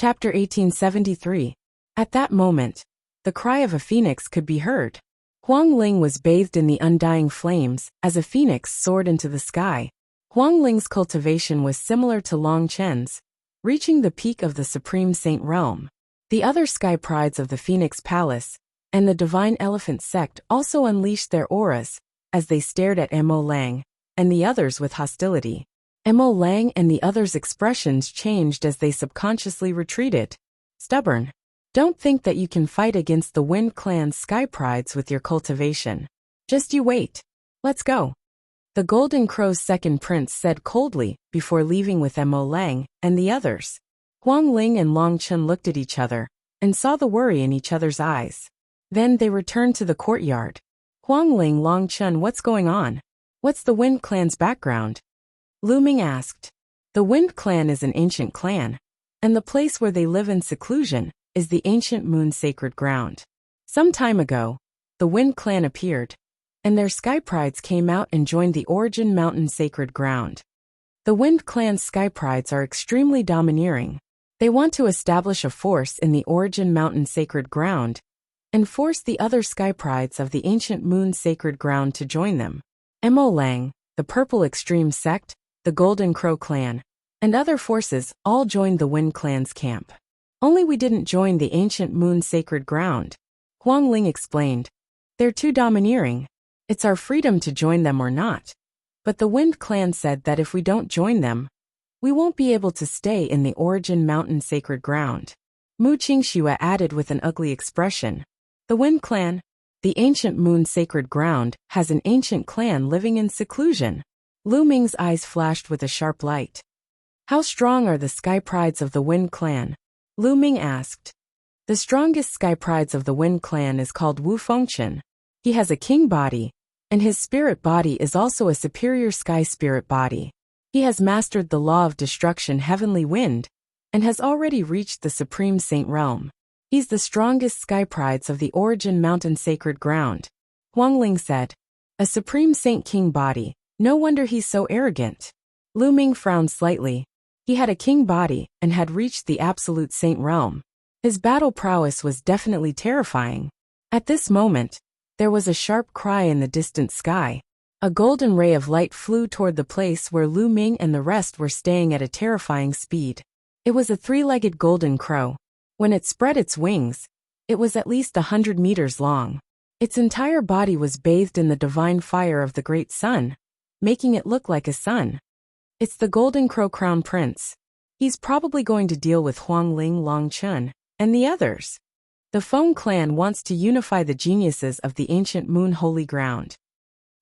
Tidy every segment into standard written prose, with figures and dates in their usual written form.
Chapter 1873. At that moment, the cry of a phoenix could be heard. Huang Ling was bathed in the undying flames as a phoenix soared into the sky. Huang Ling's cultivation was similar to Long Chen's, reaching the peak of the Supreme Saint realm. The other sky prides of the Phoenix Palace and the Divine Elephant sect also unleashed their auras as they stared at Mo Lang and the others with hostility. Mo Lang and the others' expressions changed as they subconsciously retreated. Stubborn. Don't think that you can fight against the Wind Clan's sky prides with your cultivation. Just you wait. Let's go. The Golden Crow's second prince said coldly before leaving with Mo Lang and the others. Huang Ling and Long Chen looked at each other and saw the worry in each other's eyes. Then they returned to the courtyard. Huang Ling, Long Chen, what's going on? What's the Wind Clan's background? Lu Ming asked. The Wind Clan is an ancient clan, and the place where they live in seclusion is the ancient Moon Sacred Ground. Some time ago, the Wind Clan appeared, and their sky prides came out and joined the Origin Mountain Sacred Ground. The Wind Clan's sky prides are extremely domineering. They want to establish a force in the Origin Mountain Sacred Ground and force the other sky prides of the ancient Moon Sacred Ground to join them. Mo Lang, the Purple Extreme Sect, the Golden Crow Clan, and other forces all joined the Wind Clan's camp. Only we didn't join the ancient Moon Sacred Ground, Huang Ling explained. They're too domineering. It's our freedom to join them or not. But the Wind Clan said that if we don't join them, we won't be able to stay in the Origin Mountain Sacred Ground. Mu Qingxue added with an ugly expression. The Wind Clan, the ancient Moon Sacred Ground, has an ancient clan living in seclusion. Lu Ming's eyes flashed with a sharp light. How strong are the sky prides of the Wind Clan? Lu Ming asked. The strongest sky prides of the Wind Clan is called Wu Fengchen. He has a king body, and his spirit body is also a superior sky spirit body. He has mastered the law of destruction Heavenly Wind, and has already reached the Supreme Saint realm. He's the strongest sky prides of the Origin Mountain Sacred Ground, Huang Ling said. A Supreme Saint king body, no wonder he's so arrogant. Lu Ming frowned slightly. He had a king body and had reached the Absolute Saint realm. His battle prowess was definitely terrifying. At this moment, there was a sharp cry in the distant sky. A golden ray of light flew toward the place where Lu Ming and the rest were staying at a terrifying speed. It was a three-legged golden crow. When it spread its wings, it was at least 100 meters long. Its entire body was bathed in the divine fire of the great sun, making it look like a sun. It's the Golden Crow Crown Prince. He's probably going to deal with Huang Ling, Long Chen, and the others. The Feng clan wants to unify the geniuses of the ancient Moon Holy Ground.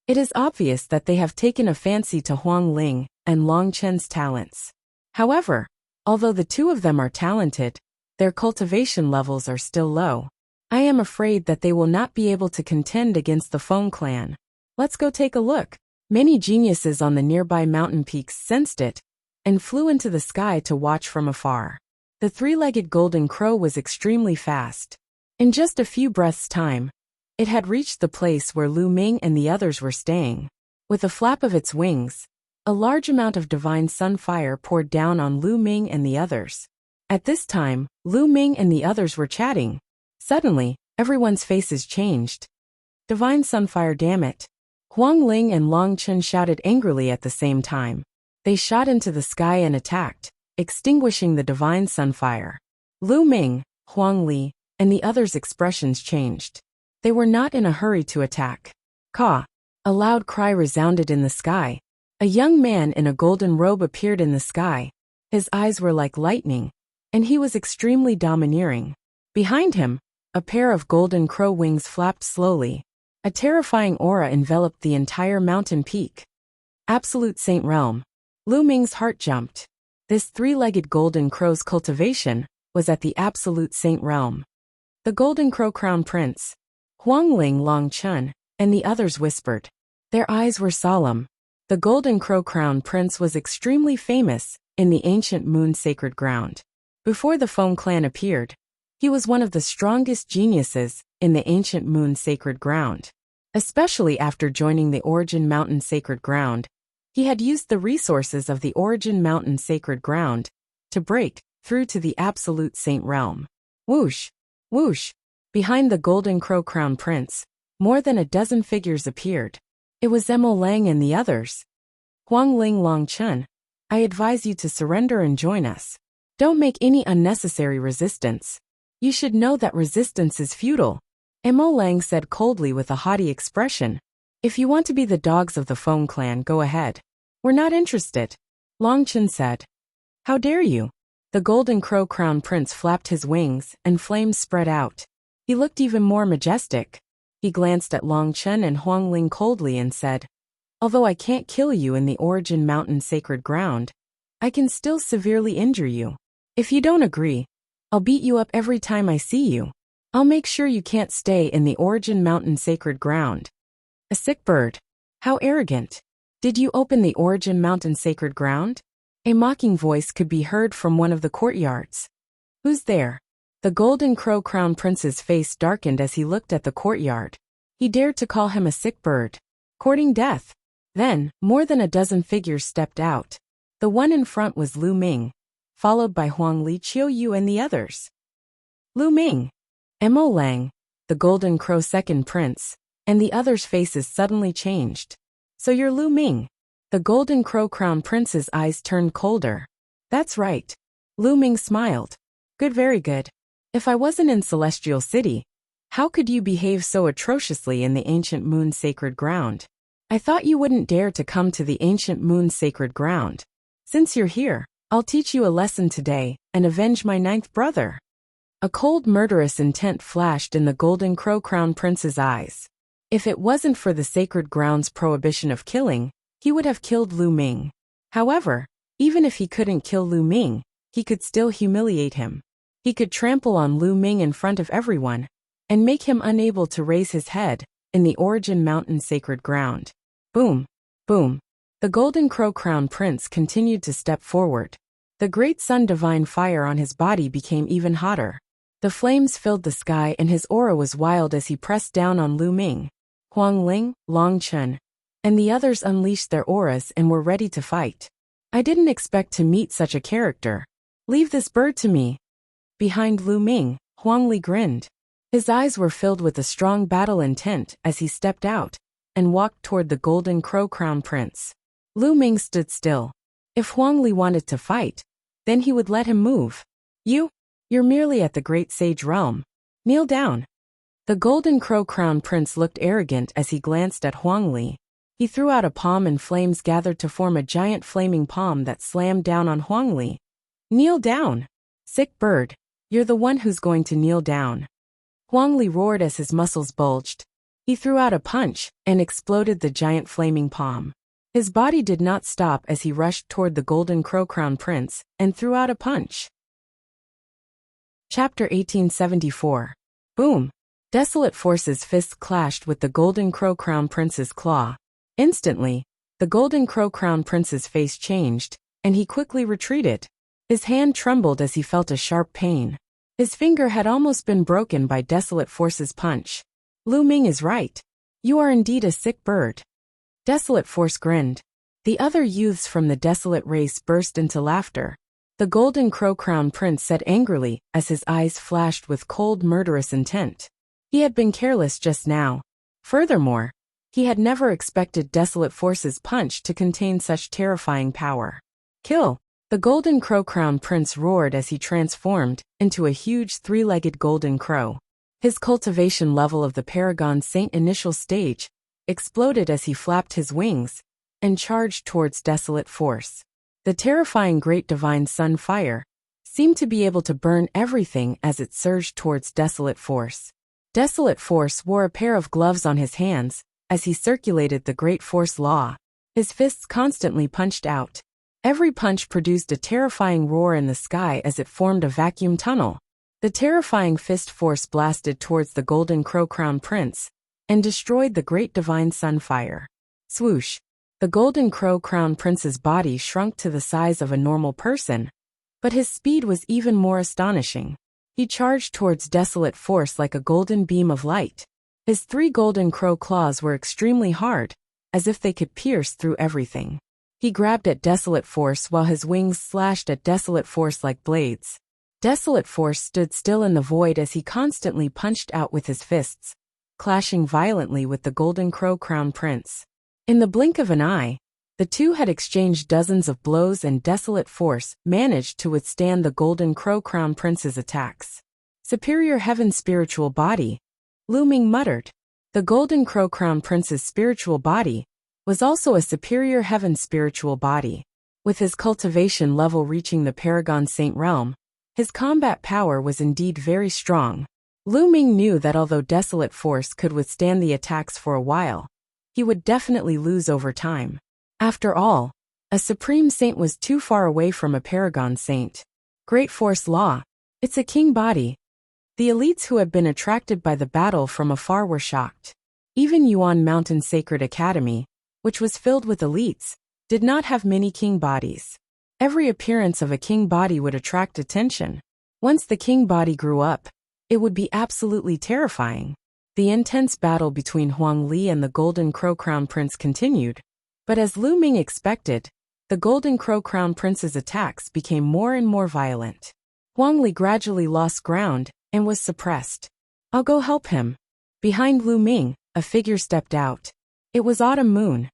It is obvious that they have taken a fancy to Huang Ling and Long Chen's talents. However, although the two of them are talented, their cultivation levels are still low. I am afraid that they will not be able to contend against the Feng clan. Let's go take a look. Many geniuses on the nearby mountain peaks sensed it and flew into the sky to watch from afar. The three-legged golden crow was extremely fast. In just a few breaths' time, it had reached the place where Lu Ming and the others were staying. With a flap of its wings, a large amount of divine sun fire poured down on Lu Ming and the others. At this time, Lu Ming and the others were chatting. Suddenly, everyone's faces changed. Divine sunfire, damn it. Huang Ling and Long Chen shouted angrily at the same time. They shot into the sky and attacked, extinguishing the divine sunfire. Lu Ming, Huang Li, and the others' expressions changed. They were not in a hurry to attack. Caw! A loud cry resounded in the sky. A young man in a golden robe appeared in the sky. His eyes were like lightning, and he was extremely domineering. Behind him, a pair of golden crow wings flapped slowly. A terrifying aura enveloped the entire mountain peak. Absolute Saint Realm. Lu Ming's heart jumped. This three-legged golden crow's cultivation was at the Absolute Saint Realm. The Golden Crow Crown Prince, Huang Ling, Long Chen, and the others whispered. Their eyes were solemn. The Golden Crow Crown Prince was extremely famous in the ancient Moon Sacred Ground. Before the Feng clan appeared, he was one of the strongest geniuses in the ancient Moon Sacred Ground. Especially after joining the Origin Mountain Sacred Ground, he had used the resources of the Origin Mountain Sacred Ground to break through to the absolute saint realm. Whoosh! Whoosh! Behind the golden crow-crowned prince, more than a dozen figures appeared. It was Emo Lang and the others. Huangling Longchen, I advise you to surrender and join us. Don't make any unnecessary resistance. You should know that resistance is futile. Emo Lang said coldly with a haughty expression. If you want to be the dogs of the Feng clan, go ahead. We're not interested. Longchen said. How dare you? The golden crow-crowned prince flapped his wings, and flames spread out. He looked even more majestic. He glanced at Longchen and Huangling coldly and said, although I can't kill you in the Origin Mountain sacred ground, I can still severely injure you. If you don't agree, I'll beat you up every time I see you. I'll make sure you can't stay in the Origin Mountain sacred ground. A sick bird. How arrogant. Did you open the Origin Mountain sacred ground? A mocking voice could be heard from one of the courtyards. Who's there? The golden crow-crowned prince's face darkened as he looked at the courtyard. He dared to call him a sick bird. Courting death. Then, more than a dozen figures stepped out. The one in front was Lu Ming, followed by Huang Li Qiuyu and the others. Lu Ming, Emo Lang, the golden crow second prince, and the others' faces suddenly changed. So you're Lu Ming. The golden crow-crowned prince's eyes turned colder. That's right. Lu Ming smiled. Good, very good. If I wasn't in Celestial City, how could you behave so atrociously in the ancient moon sacred ground? I thought you wouldn't dare to come to the ancient moon sacred ground. Since you're here, I'll teach you a lesson today and avenge my ninth brother. A cold murderous intent flashed in the golden crow-crowned prince's eyes. If it wasn't for the sacred ground's prohibition of killing, he would have killed Lu Ming. However, even if he couldn't kill Lu Ming, he could still humiliate him. He could trample on Lu Ming in front of everyone, and make him unable to raise his head in the Origin Mountain sacred ground. Boom! Boom! The golden crow-crowned prince continued to step forward. The great sun divine fire on his body became even hotter. The flames filled the sky and his aura was wild as he pressed down on Lu Ming. Huangling, Longchen, and the others unleashed their auras and were ready to fight. I didn't expect to meet such a character. Leave this bird to me. Behind Lu Ming, Huang Li grinned. His eyes were filled with a strong battle intent as he stepped out and walked toward the golden crow-crowned prince. Lu Ming stood still. If Huang Li wanted to fight, then he would let him move. You're merely at the great sage realm. Kneel down. The golden crow-crowned prince looked arrogant as he glanced at Huang Li. He threw out a palm and flames gathered to form a giant flaming palm that slammed down on Huang Li. Kneel down. Sick bird, you're the one who's going to kneel down. Huang Li roared as his muscles bulged. He threw out a punch and exploded the giant flaming palm. His body did not stop as he rushed toward the golden crow-crowned prince and threw out a punch. Chapter 1874. Boom! Desolate Force's fists clashed with the golden crow-crowned prince's claw. Instantly, the golden crow-crowned prince's face changed, and he quickly retreated. His hand trembled as he felt a sharp pain. His finger had almost been broken by Desolate Force's punch. Lu Ming is right. You are indeed a sick bird. Desolate Force grinned. The other youths from the Desolate race burst into laughter. The golden crow-crowned prince said angrily as his eyes flashed with cold murderous intent. He had been careless just now. Furthermore, he had never expected Desolate Force's punch to contain such terrifying power. Kill! The golden crow-crowned prince roared as he transformed into a huge three-legged golden crow. His cultivation level of the Paragon Saint initial stage exploded as he flapped his wings and charged towards Desolate Force. The terrifying Great Divine Sun fire seemed to be able to burn everything as it surged towards Desolate Force. Desolate Force wore a pair of gloves on his hands as he circulated the Great Force Law. His fists constantly punched out. Every punch produced a terrifying roar in the sky as it formed a vacuum tunnel. The terrifying fist force blasted towards the golden crow-crowned prince and destroyed the Great Divine Sun fire. Swoosh! The golden crow-crowned prince's body shrunk to the size of a normal person, but his speed was even more astonishing. He charged towards Desolate Force like a golden beam of light. His three golden crow claws were extremely hard, as if they could pierce through everything. He grabbed at Desolate Force while his wings slashed at Desolate Force like blades. Desolate Force stood still in the void as he constantly punched out with his fists, clashing violently with the Golden Crow Crown Prince. In the blink of an eye, the two had exchanged dozens of blows and Desolate Force managed to withstand the Golden Crow Crown Prince's attacks. Superior Heaven Spiritual Body, Lu Ming muttered. The Golden Crow Crown Prince's spiritual body was also a Superior Heaven Spiritual Body. With his cultivation level reaching the Paragon Saint realm, his combat power was indeed very strong. Lu Ming knew that although Desolate Force could withstand the attacks for a while, he would definitely lose over time. After all, a Supreme Saint was too far away from a Paragon Saint. Great Force Law. It's a king body. The elites who had been attracted by the battle from afar were shocked. Even Yuan Mountain Sacred Academy, which was filled with elites, did not have many king bodies. Every appearance of a king body would attract attention. Once the king body grew up, it would be absolutely terrifying. The intense battle between Huang Li and the Golden Crow Crown Prince continued. But as Lu Ming expected, the Golden Crow Crown Prince's attacks became more and more violent. Huang Li gradually lost ground and was suppressed. I'll go help him. Behind Lu Ming, a figure stepped out. It was Autumn Moon.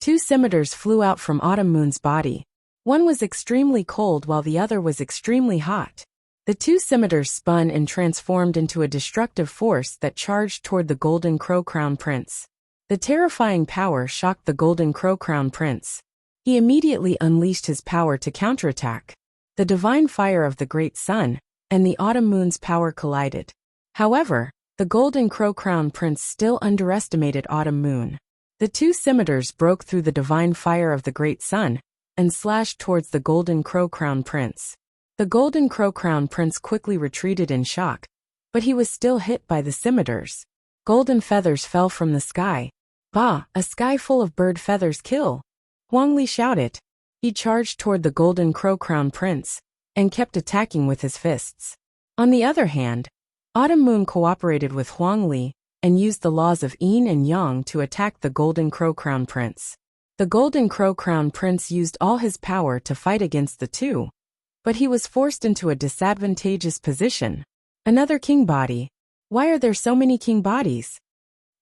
Two scimitars flew out from Autumn Moon's body. One was extremely cold while the other was extremely hot. The two scimitars spun and transformed into a destructive force that charged toward the Golden Crow Crown Prince. The terrifying power shocked the Golden Crow Crown Prince. He immediately unleashed his power to counterattack. The divine fire of the Great Sun and the Autumn Moon's power collided. However, the Golden Crow Crown Prince still underestimated Autumn Moon. The two scimitars broke through the divine fire of the Great Sun and slashed towards the Golden Crow Crown Prince. The Golden Crow Crown Prince quickly retreated in shock, but he was still hit by the scimitars. Golden feathers fell from the sky. Bah, a sky full of bird feathers kill! Huang Li shouted. He charged toward the Golden Crow Crown Prince and kept attacking with his fists. On the other hand, Autumn Moon cooperated with Huang Li and used the laws of yin and yang to attack the Golden Crow Crown Prince. The Golden Crow Crown Prince used all his power to fight against the two, but he was forced into a disadvantageous position. Another king body. Why are there so many king bodies?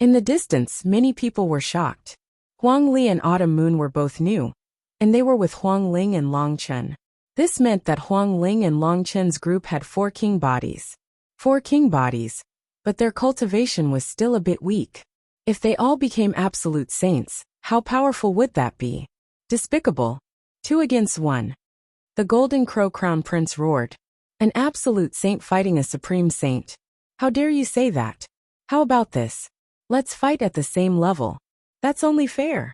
In the distance, many people were shocked. Huang Li and Autumn Moon were both new, and they were with Huang Ling and Long Chen. This meant that Huang Ling and Long Chen's group had 4 king bodies. 4 king bodies, but their cultivation was still a bit weak. If they all became absolute saints, how powerful would that be? Despicable. 2 against 1. The Golden Crow Crown Prince roared. An absolute saint fighting a supreme saint. How dare you say that? How about this? Let's fight at the same level. That's only fair.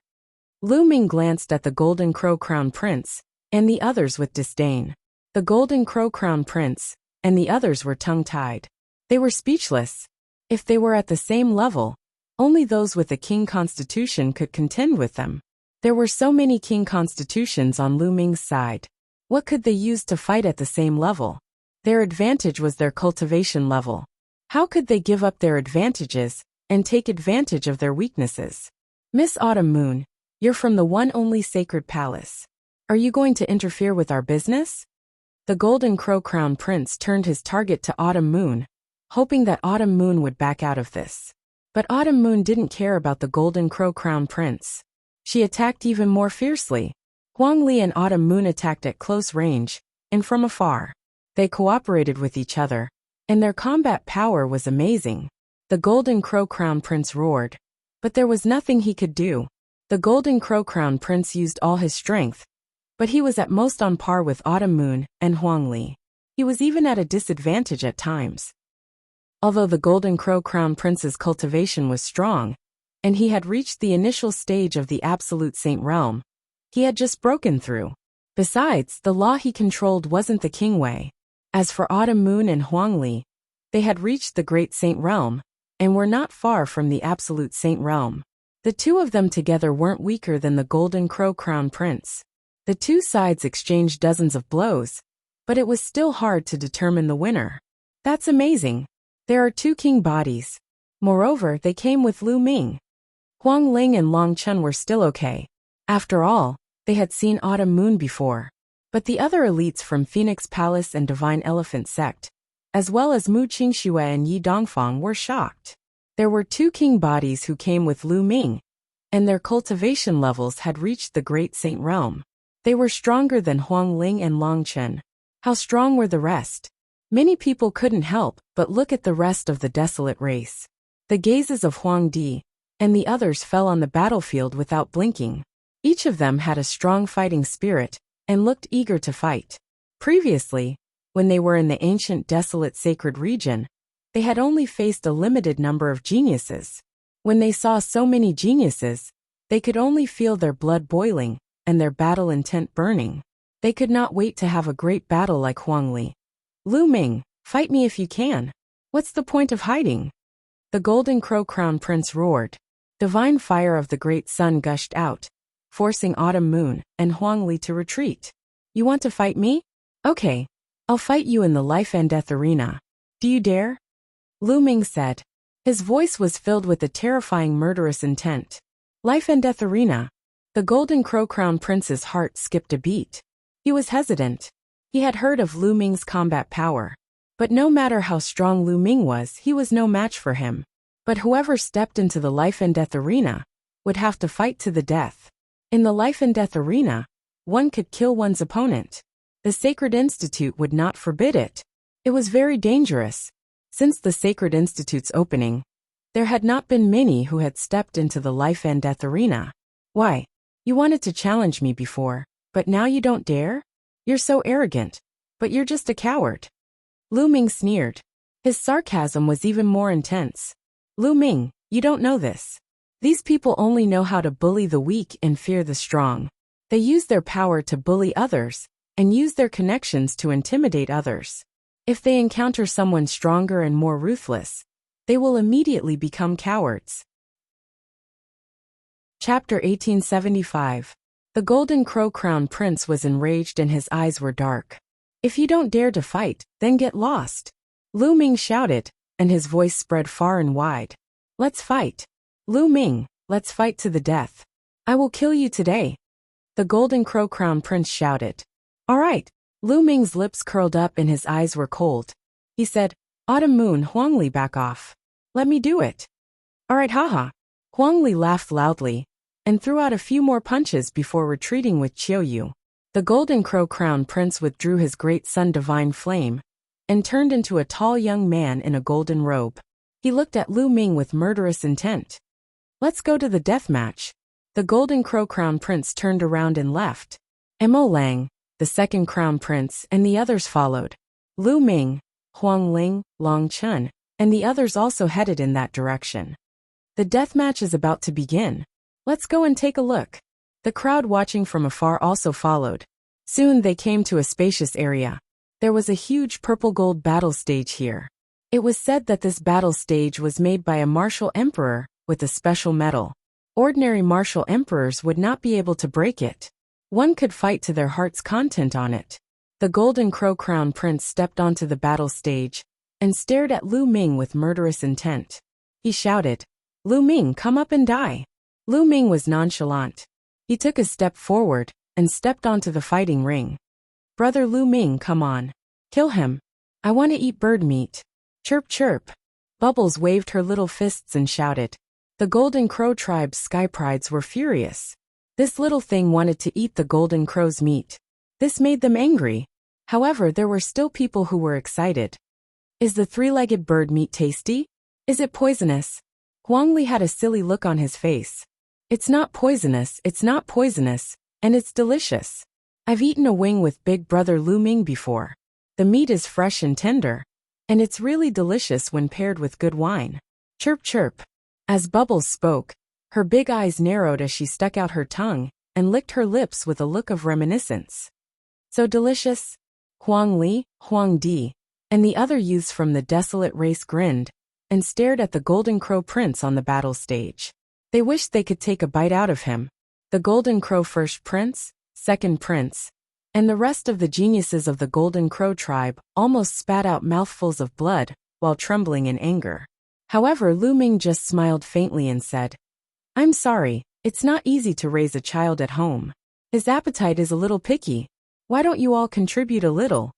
Lu Ming glanced at the Golden Crow Crown Prince and the others with disdain. The Golden Crow Crown Prince and the others were tongue-tied. They were speechless. If they were at the same level, only those with a king constitution could contend with them. There were so many king constitutions on Lu Ming's side. What could they use to fight at the same level? Their advantage was their cultivation level. How could they give up their advantages and take advantage of their weaknesses? Miss Autumn Moon, you're from the one only sacred palace. Are you going to interfere with our business? The Golden Crow Crown Prince turned his target to Autumn Moon, hoping that Autumn Moon would back out of this. But Autumn Moon didn't care about the Golden Crow Crown Prince. She attacked even more fiercely. Huang Li and Autumn Moon attacked at close range and from afar. They cooperated with each other, and their combat power was amazing. The Golden Crow Crown Prince roared, but there was nothing he could do. The Golden Crow Crown Prince used all his strength, but he was at most on par with Autumn Moon and Huang Li. He was even at a disadvantage at times. Although the Golden Crow Crown Prince's cultivation was strong, and he had reached the initial stage of the Absolute Saint realm, he had just broken through. Besides, the law he controlled wasn't the king way. As for Autumn Moon and Huang Li, they had reached the Great Saint realm, and were not far from the Absolute Saint realm. The two of them together weren't weaker than the Golden Crow Crown Prince. The two sides exchanged dozens of blows, but it was still hard to determine the winner. That's amazing. There are 2 king bodies. Moreover, they came with Lu Ming. Huang Ling and Long Chen were still okay. After all, They had seen Autumn Moon before. But the other elites from Phoenix Palace and Divine Elephant Sect, as well as Mu Qingxue and Yi Dongfang, were shocked. There were 2 king bodies who came with Lu Ming, and their cultivation levels had reached the Great Saint Realm. They were stronger than Huang Ling and Long Chen. How strong were the rest? Many people couldn't help but look at the rest of the desolate race. The gazes of Huang Di and the others fell on the battlefield without blinking. Each of them had a strong fighting spirit and looked eager to fight. Previously, when they were in the ancient desolate sacred region, they had only faced a limited number of geniuses. When they saw so many geniuses, they could only feel their blood boiling and their battle intent burning. They could not wait to have a great battle like Huang Li. Lu Ming, fight me if you can. What's the point of hiding? The Golden Crow Crown Prince roared. Divine fire of the great sun gushed out, forcing Autumn Moon and Huang Li to retreat. You want to fight me? Okay, I'll fight you in the life and death arena. Do you dare? Lu Ming said. His voice was filled with a terrifying murderous intent. Life and death arena. The Golden Crow Crown Prince's heart skipped a beat. He was hesitant. He had heard of Lu Ming's combat power. But no matter how strong Lu Ming was, he was no match for him. But whoever stepped into the life and death arena would have to fight to the death. In the life and death arena, one could kill one's opponent. The Sacred Institute would not forbid it. It was very dangerous. Since the Sacred Institute's opening, there had not been many who had stepped into the life and death arena. Why? You wanted to challenge me before, but now you don't dare? You're so arrogant, but you're just a coward. Lu Ming sneered. His sarcasm was even more intense. Lu Ming, you don't know this. These people only know how to bully the weak and fear the strong. They use their power to bully others, and use their connections to intimidate others. If they encounter someone stronger and more ruthless, they will immediately become cowards. Chapter 1875. The Golden Crow Crown Prince was enraged and his eyes were dark. If you don't dare to fight, then get lost. Lu Ming shouted, and his voice spread far and wide. Let's fight. Lu Ming, let's fight to the death. I will kill you today. The Golden Crow Crown Prince shouted. All right. Lu Ming's lips curled up and his eyes were cold. He said, Autumn Moon, Huang Li, back off. Let me do it. All right, haha. Huang Li laughed loudly and threw out a few more punches before retreating with Qiu Yu. The Golden Crow Crown Prince withdrew his great sun divine flame and turned into a tall young man in a golden robe. He looked at Lu Ming with murderous intent. Let's go to the death match. The Golden Crow Crown Prince turned around and left. Mo Lang, the second Crown Prince, and the others followed. Lu Ming, Huang Ling, Long Chen, and the others also headed in that direction. The death match is about to begin. Let's go and take a look. The crowd watching from afar also followed. Soon they came to a spacious area. There was a huge purple gold battle stage here. It was said that this battle stage was made by a martial emperor with a special metal. Ordinary martial emperors would not be able to break it. One could fight to their heart's content on it. The Golden Crow Crown Prince stepped onto the battle stage and stared at Lu Ming with murderous intent. He shouted, Lu Ming, come up and die. Lu Ming was nonchalant. He took a step forward and stepped onto the fighting ring. Brother Lu Ming, come on. Kill him. I want to eat bird meat. Chirp chirp. Bubbles waved her little fists and shouted. The Golden Crow tribe's sky prides were furious. This little thing wanted to eat the Golden Crow's meat. This made them angry. However, there were still people who were excited. Is the three-legged bird meat tasty? Is it poisonous? Huang Li had a silly look on his face. It's not poisonous, and it's delicious. I've eaten a wing with Big Brother Lu Ming before. The meat is fresh and tender, and it's really delicious when paired with good wine. Chirp chirp. As Bubbles spoke, her big eyes narrowed as she stuck out her tongue and licked her lips with a look of reminiscence. So delicious? Huang Li, Huang Di, and the other youths from the desolate race grinned and stared at the Golden Crow Prince on the battle stage. They wished they could take a bite out of him. The Golden Crow First Prince, Second Prince, and the rest of the geniuses of the Golden Crow tribe almost spat out mouthfuls of blood while trembling in anger. However, Lu Ming just smiled faintly and said, I'm sorry, it's not easy to raise a child at home. His appetite is a little picky. Why don't you all contribute a little?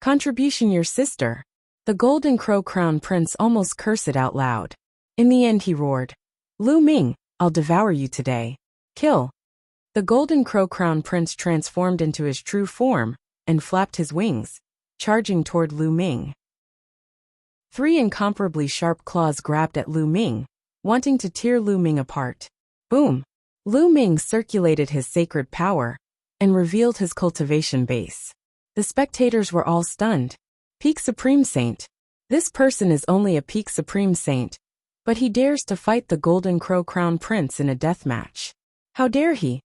Contribution your sister. The Golden Crow Crown Prince almost cursed it out loud. In the end he roared, Lu Ming, I'll devour you today. Kill. The Golden Crow Crown Prince transformed into his true form and flapped his wings, charging toward Lu Ming. 3 incomparably sharp claws grabbed at Lu Ming, wanting to tear Lu Ming apart. Boom! Lu Ming circulated his sacred power and revealed his cultivation base. The spectators were all stunned. Peak Supreme Saint. This person is only a Peak Supreme Saint, but he dares to fight the Golden Crow Crown Prince in a death match. How dare he?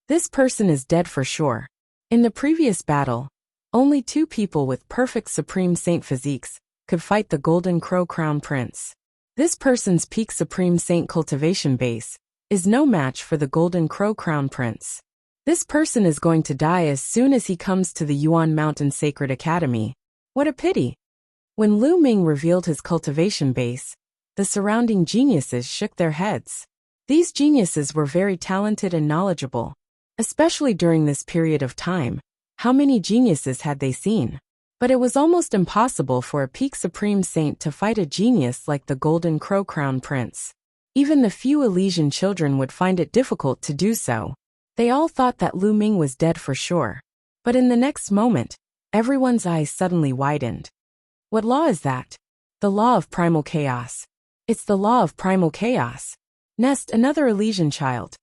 This person is dead for sure. In the previous battle, only 2 people with perfect Supreme Saint physiques could fight the Golden Crow Crown Prince. This person's Peak Supreme Saint cultivation base is no match for the Golden Crow Crown Prince. This person is going to die as soon as he comes to the Yuan Mountain Sacred Academy. What a pity! When Lu Ming revealed his cultivation base, the surrounding geniuses shook their heads. These geniuses were very talented and knowledgeable, especially during this period of time. How many geniuses had they seen? But it was almost impossible for a Peak Supreme Saint to fight a genius like the Golden Crow Crown Prince. Even the few Elysian children would find it difficult to do so. They all thought that Lu Ming was dead for sure. But in the next moment, everyone's eyes suddenly widened. What law is that? The law of primal chaos. It's the law of primal chaos. Nest, another Elysian child.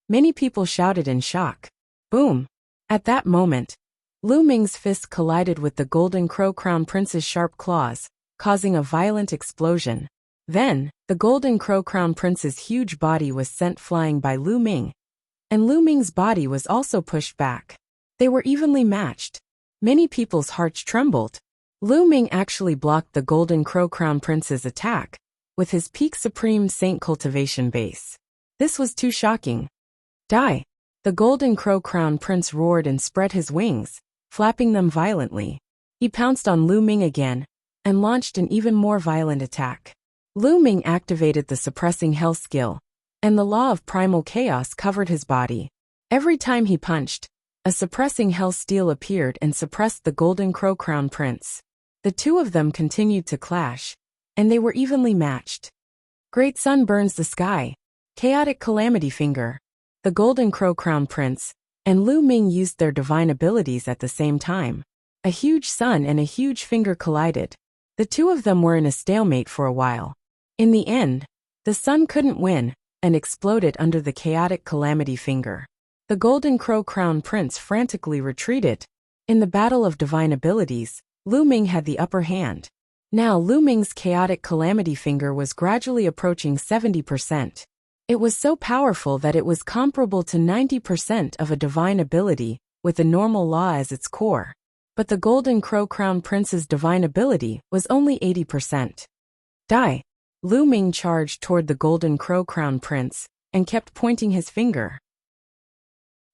Many people shouted in shock. Boom! At that moment, Lu Ming's fist collided with the Golden Crow Crown Prince's sharp claws, causing a violent explosion. Then, the Golden Crow Crown Prince's huge body was sent flying by Lu Ming, and Lu Ming's body was also pushed back. They were evenly matched. Many people's hearts trembled. Lu Ming actually blocked the Golden Crow Crown Prince's attack with his Peak Supreme Saint cultivation base. This was too shocking. Die! The Golden Crow Crown Prince roared and spread his wings, flapping them violently. He pounced on Lu Ming again and launched an even more violent attack. Lu Ming activated the suppressing hell skill, and the law of primal chaos covered his body. Every time he punched, a suppressing hell steel appeared and suppressed the Golden Crow Crown Prince. The 2 of them continued to clash, and they were evenly matched. Great Sun burns the sky. Chaotic Calamity Finger. The Golden Crow Crown Prince and Lu Ming used their divine abilities at the same time. A huge sun and a huge finger collided. The 2 of them were in a stalemate for a while. In the end, the sun couldn't win and exploded under the chaotic calamity finger. The Golden Crow Crown Prince frantically retreated. In the battle of divine abilities, Lu Ming had the upper hand. Now Lu Ming's chaotic calamity finger was gradually approaching 70%. It was so powerful that it was comparable to 90% of a divine ability, with a normal law as its core. But the Golden Crow Crown Prince's divine ability was only 80%. Die! Lu Ming charged toward the Golden Crow Crown Prince and kept pointing his finger.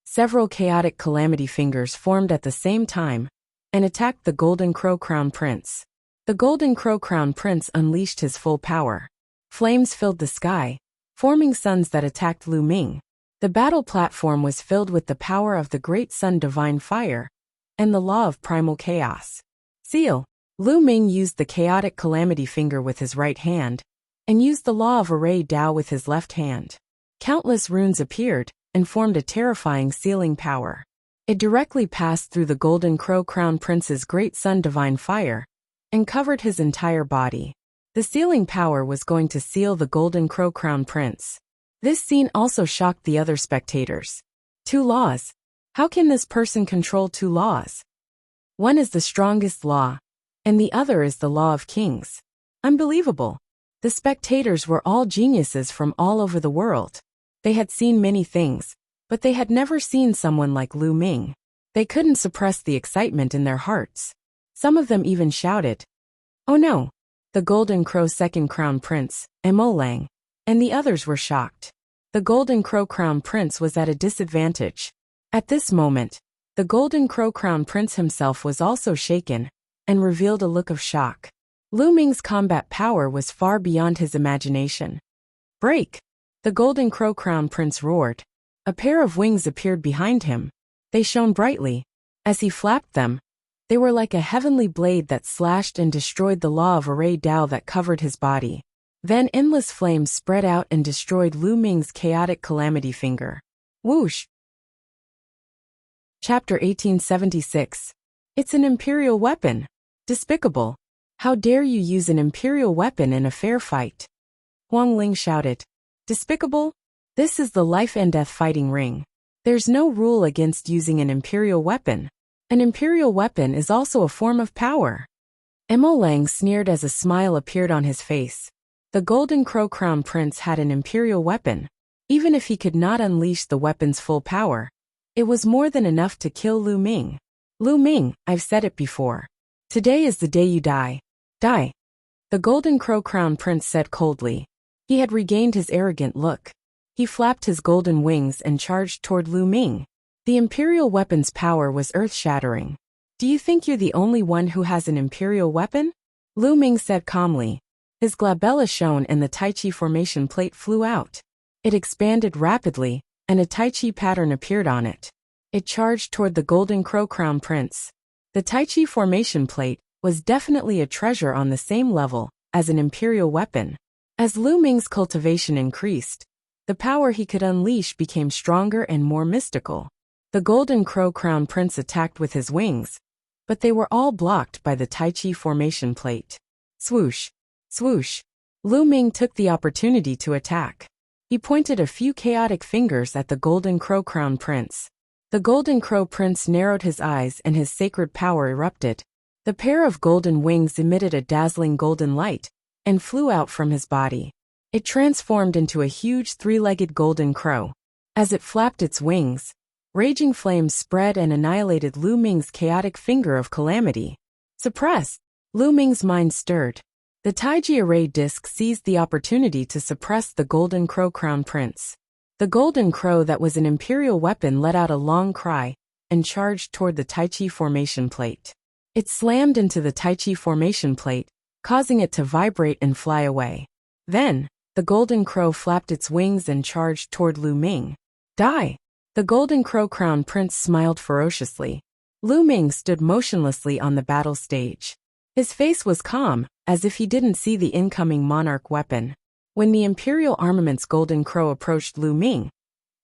Several chaotic calamity fingers formed at the same time and attacked the Golden Crow Crown Prince. The Golden Crow Crown Prince unleashed his full power. Flames filled the sky, forming suns that attacked Lu Ming. The battle platform was filled with the power of the Great Sun Divine Fire and the law of primal chaos. Seal. Lu Ming used the chaotic calamity finger with his right hand and used the law of array Dao with his left hand. Countless runes appeared and formed a terrifying sealing power. It directly passed through the Golden Crow Crown Prince's Great Sun Divine Fire and covered his entire body. The sealing power was going to seal the Golden Crow Crown Prince. This scene also shocked the other spectators. 2 laws. How can this person control 2 laws? One is the strongest law, and the other is the law of kings. Unbelievable. The spectators were all geniuses from all over the world. They had seen many things, but they had never seen someone like Lu Ming. They couldn't suppress the excitement in their hearts. Some of them even shouted, "Oh no!" The Golden Crow Second Crown Prince, Mo Lang, and the others were shocked. The Golden Crow Crown Prince was at a disadvantage. At this moment, the Golden Crow Crown Prince himself was also shaken and revealed a look of shock. Lu Ming's combat power was far beyond his imagination. Break! The Golden Crow Crown Prince roared. A pair of wings appeared behind him. They shone brightly. As he flapped them, they were like a heavenly blade that slashed and destroyed the law of array Tao that covered his body. Then endless flames spread out and destroyed Lu Ming's chaotic calamity finger. Whoosh! Chapter 1876. It's an imperial weapon. Despicable. How dare you use an imperial weapon in a fair fight? Huang Ling shouted. Despicable? This is the life and death fighting ring. There's no rule against using an imperial weapon. An imperial weapon is also a form of power. Mo Lang sneered as a smile appeared on his face. The Golden Crow Crown Prince had an imperial weapon. Even if he could not unleash the weapon's full power, it was more than enough to kill Lu Ming. Lu Ming, I've said it before. Today is the day you die. Die. The Golden Crow Crown Prince said coldly. He had regained his arrogant look. He flapped his golden wings and charged toward Lu Ming. The imperial weapon's power was earth-shattering. Do you think you're the only one who has an imperial weapon? Lu Ming said calmly. His glabella shone and the Tai Chi formation plate flew out. It expanded rapidly, and a Tai Chi pattern appeared on it. It charged toward the Golden Crow Crown Prince. The Tai Chi formation plate was definitely a treasure on the same level as an imperial weapon. As Lu Ming's cultivation increased, the power he could unleash became stronger and more mystical. The Golden Crow Crown Prince attacked with his wings, but they were all blocked by the Tai Chi formation plate. Swoosh! Swoosh! Lu Ming took the opportunity to attack. He pointed a few chaotic fingers at the Golden Crow Crown Prince. The Golden Crow Prince narrowed his eyes and his sacred power erupted. The pair of golden wings emitted a dazzling golden light and flew out from his body. It transformed into a huge three-legged golden crow. As it flapped its wings, raging flames spread and annihilated Lu Ming's chaotic finger of calamity. Suppress! Lu Ming's mind stirred. The Taiji array disc seized the opportunity to suppress the Golden Crow Crown Prince. The golden crow that was an imperial weapon let out a long cry and charged toward the Tai Chi formation plate. It slammed into the Tai Chi formation plate, causing it to vibrate and fly away. Then, the golden crow flapped its wings and charged toward Lu Ming. Die! The Golden Crow Crown Prince smiled ferociously. Lu Ming stood motionlessly on the battle stage. His face was calm, as if he didn't see the incoming monarch weapon. When the Imperial Armament's Golden Crow approached Lu Ming,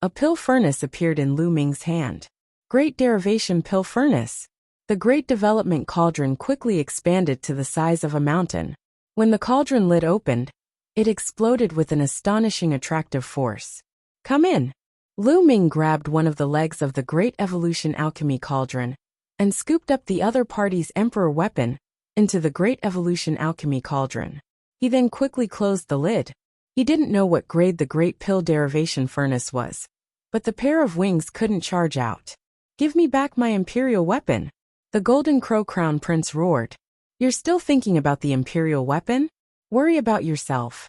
a pill furnace appeared in Lu Ming's hand. Great Derivation Pill Furnace. The Great Development Cauldron quickly expanded to the size of a mountain. When the cauldron lid opened, it exploded with an astonishing attractive force. Come in. Lu Ming grabbed one of the legs of the Great Evolution Alchemy Cauldron and scooped up the other party's Emperor weapon into the Great Evolution Alchemy Cauldron. He then quickly closed the lid. He didn't know what grade the Great Pill Derivation Furnace was, but the pair of wings couldn't charge out. Give me back my Imperial weapon. The Golden Crow Crown Prince roared. You're still thinking about the Imperial weapon? Worry about yourself.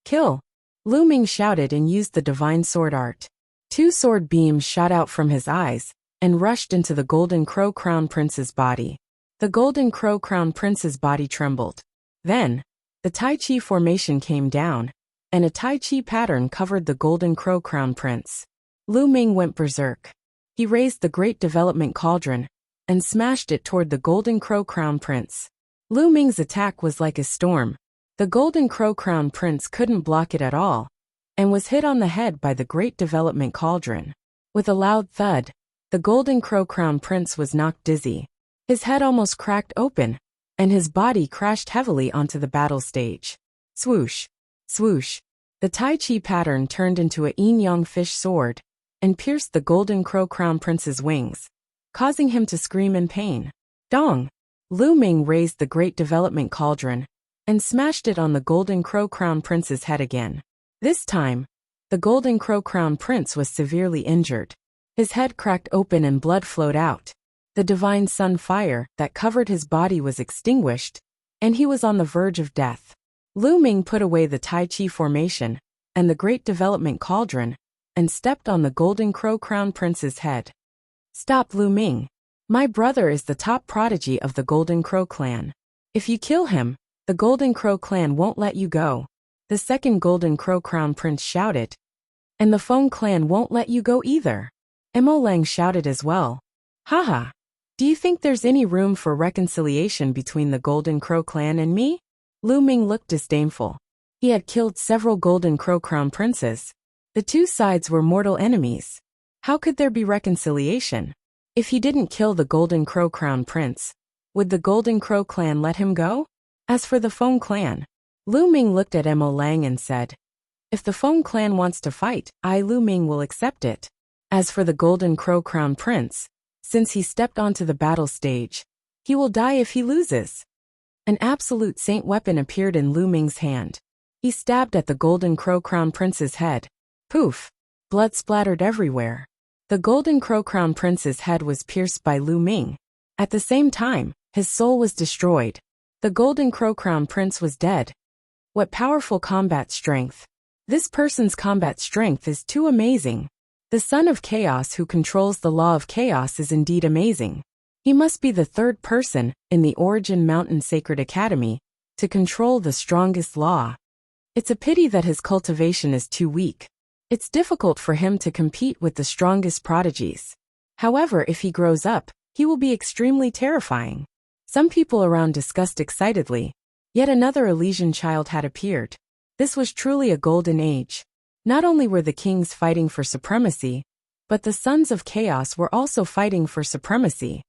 Kill! Lu Ming shouted and used the divine sword art. Two sword beams shot out from his eyes and rushed into the Golden Crow Crown Prince's body. The Golden Crow Crown Prince's body trembled. Then, the Tai Chi formation came down, and a Tai Chi pattern covered the Golden Crow Crown Prince. Lu Ming went berserk. He raised the Great Development Cauldron and smashed it toward the Golden Crow Crown Prince. Lu Ming's attack was like a storm. The Golden Crow Crown Prince couldn't block it at all, and was hit on the head by the Great Development Cauldron. With a loud thud, the Golden Crow Crown Prince was knocked dizzy. His head almost cracked open, and his body crashed heavily onto the battle stage. Swoosh! Swoosh! The Tai Chi pattern turned into a yin-yang fish sword and pierced the Golden Crow Crown Prince's wings, causing him to scream in pain. Dong! Lu Ming raised the Great Development Cauldron and smashed it on the Golden Crow Crown Prince's head again. This time, the Golden Crow Crown Prince was severely injured. His head cracked open and blood flowed out. The divine sun fire that covered his body was extinguished, and he was on the verge of death. Lu Ming put away the Tai Chi formation and the Great Development Cauldron and stepped on the Golden Crow Crown Prince's head. Stop, Lu Ming. My brother is the top prodigy of the Golden Crow clan. If you kill him, the Golden Crow clan won't let you go. The second Golden Crow Crown Prince shouted. And the Feng clan won't let you go either. Mo Lang shouted as well. Haha. Do you think there's any room for reconciliation between the Golden Crow clan and me? Lu Ming looked disdainful. He had killed several Golden Crow crown princes. The two sides were mortal enemies. How could there be reconciliation? If he didn't kill the Golden Crow crown prince, would the Golden Crow clan let him go? As for the Feng clan, Lu Ming looked at Mo Lang and said, if the Feng clan wants to fight, I Lu Ming will accept it. As for the Golden Crow crown prince, since he stepped onto the battle stage, he will die if he loses. An absolute saint weapon appeared in Lu Ming's hand. He stabbed at the Golden Crow crown prince's head. Poof! Blood splattered everywhere. The Golden Crow crown prince's head was pierced by Lu Ming. At the same time, his soul was destroyed. The Golden Crow crown prince was dead. What powerful combat strength! This person's combat strength is too amazing. The Son of Chaos who controls the law of chaos is indeed amazing. He must be the third person in the Origin Mountain Sacred Academy to control the strongest law. It's a pity that his cultivation is too weak. It's difficult for him to compete with the strongest prodigies. However, if he grows up, he will be extremely terrifying. Some people around discussed excitedly. Yet another Elysian child had appeared. This was truly a golden age. Not only were the kings fighting for supremacy, but the sons of chaos were also fighting for supremacy.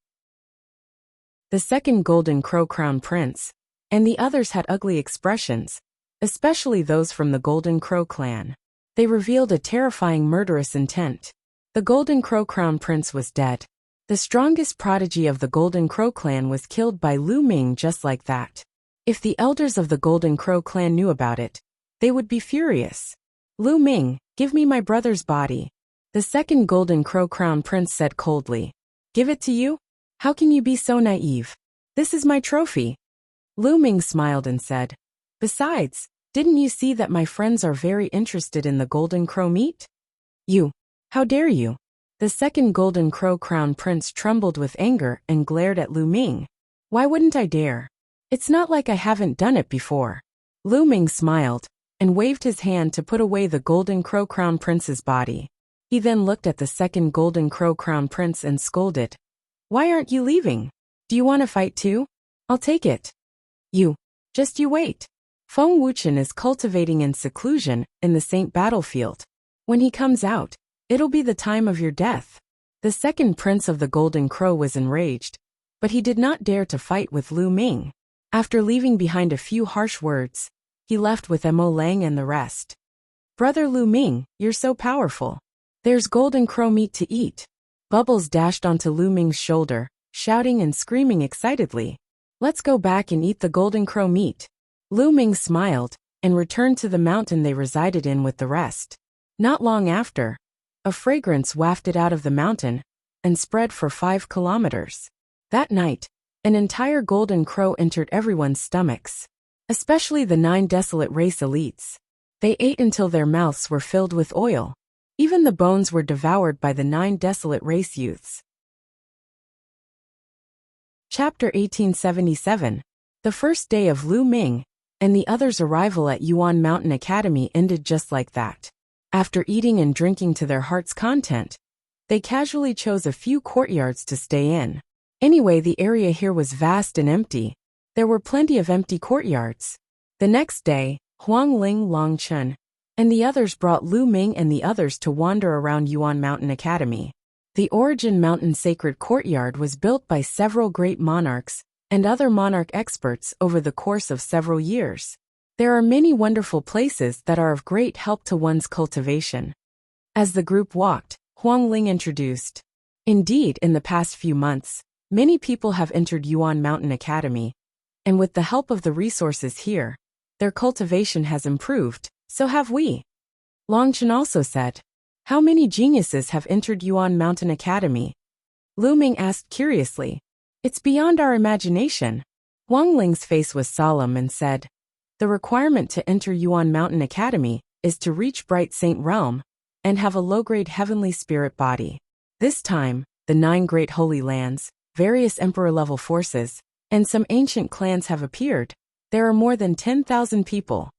The second Golden Crow crown prince, and the others had ugly expressions, especially those from the Golden Crow clan. They revealed a terrifying murderous intent. The Golden Crow crown prince was dead. The strongest prodigy of the Golden Crow clan was killed by Lu Ming just like that. If the elders of the Golden Crow clan knew about it, they would be furious. Lu Ming, give me my brother's body. The second Golden Crow crown prince said coldly. Give it to you? How can you be so naive? This is my trophy. Lu Ming smiled and said, besides, didn't you see that my friends are very interested in the Golden Crow meat? You. How dare you? The second Golden Crow crown prince trembled with anger and glared at Lu Ming. Why wouldn't I dare? It's not like I haven't done it before. Lu Ming smiled and waved his hand to put away the Golden Crow crown prince's body. He then looked at the second Golden Crow crown prince and scolded. Why aren't you leaving? Do you want to fight too? I'll take it. You wait. Feng Wuxian is cultivating in seclusion in the Saint battlefield. When he comes out, it'll be the time of your death. The second prince of the Golden Crow was enraged, but he did not dare to fight with Lu Ming. After leaving behind a few harsh words, he left with Mo Lang and the rest. Brother Lu Ming, you're so powerful. There's Golden Crow meat to eat. Bubbles dashed onto Lu Ming's shoulder, shouting and screaming excitedly. Let's go back and eat the Golden Crow meat. Lu Ming smiled and returned to the mountain they resided in with the rest. Not long after, a fragrance wafted out of the mountain and spread for 5 kilometers. That night, an entire Golden Crow entered everyone's stomachs, especially the 9 desolate race elites. They ate until their mouths were filled with oil. Even the bones were devoured by the 9 desolate race youths. Chapter 1877. The first day of Lu Ming and the others' arrival at Yuan Mountain Academy ended just like that. After eating and drinking to their heart's content, they casually chose a few courtyards to stay in. Anyway, the area here was vast and empty. There were plenty of empty courtyards. The next day, Huang Ling, Long Chen, and the others brought Lu Ming and the others to wander around Yuan Mountain Academy. The Origin Mountain Sacred Courtyard was built by several great monarchs and other monarch experts over the course of several years. There are many wonderful places that are of great help to one's cultivation. As the group walked, Huang Ling introduced. Indeed, in the past few months, many people have entered Yuan Mountain Academy, and with the help of the resources here, their cultivation has improved, so have we. Long Chen also said. How many geniuses have entered Yuan Mountain Academy? Lu Ming asked curiously. It's beyond our imagination. Huang Ling's face was solemn and said, the requirement to enter Yuan Mountain Academy is to reach Bright Saint Realm and have a low-grade heavenly spirit body. This time, the 9 great holy lands, various emperor-level forces, and some ancient clans have appeared. There are more than 10,000 people.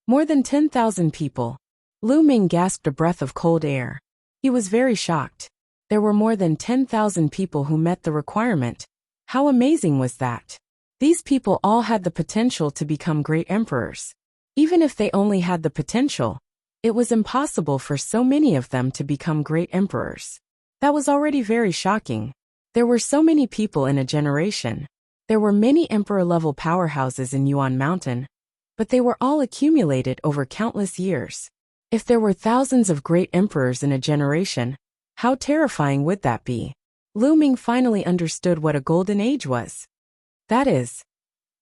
More than 10,000 people. Lu Ming gasped a breath of cold air. He was very shocked. There were more than 10,000 people who met the requirement. How amazing was that? These people all had the potential to become great emperors. Even if they only had the potential, it was impossible for so many of them to become great emperors. That was already very shocking. There were so many people in a generation. There were many emperor-level powerhouses in Yuan Mountain, but they were all accumulated over countless years. If there were thousands of great emperors in a generation, how terrifying would that be? Lu Ming finally understood what a golden age was. That is,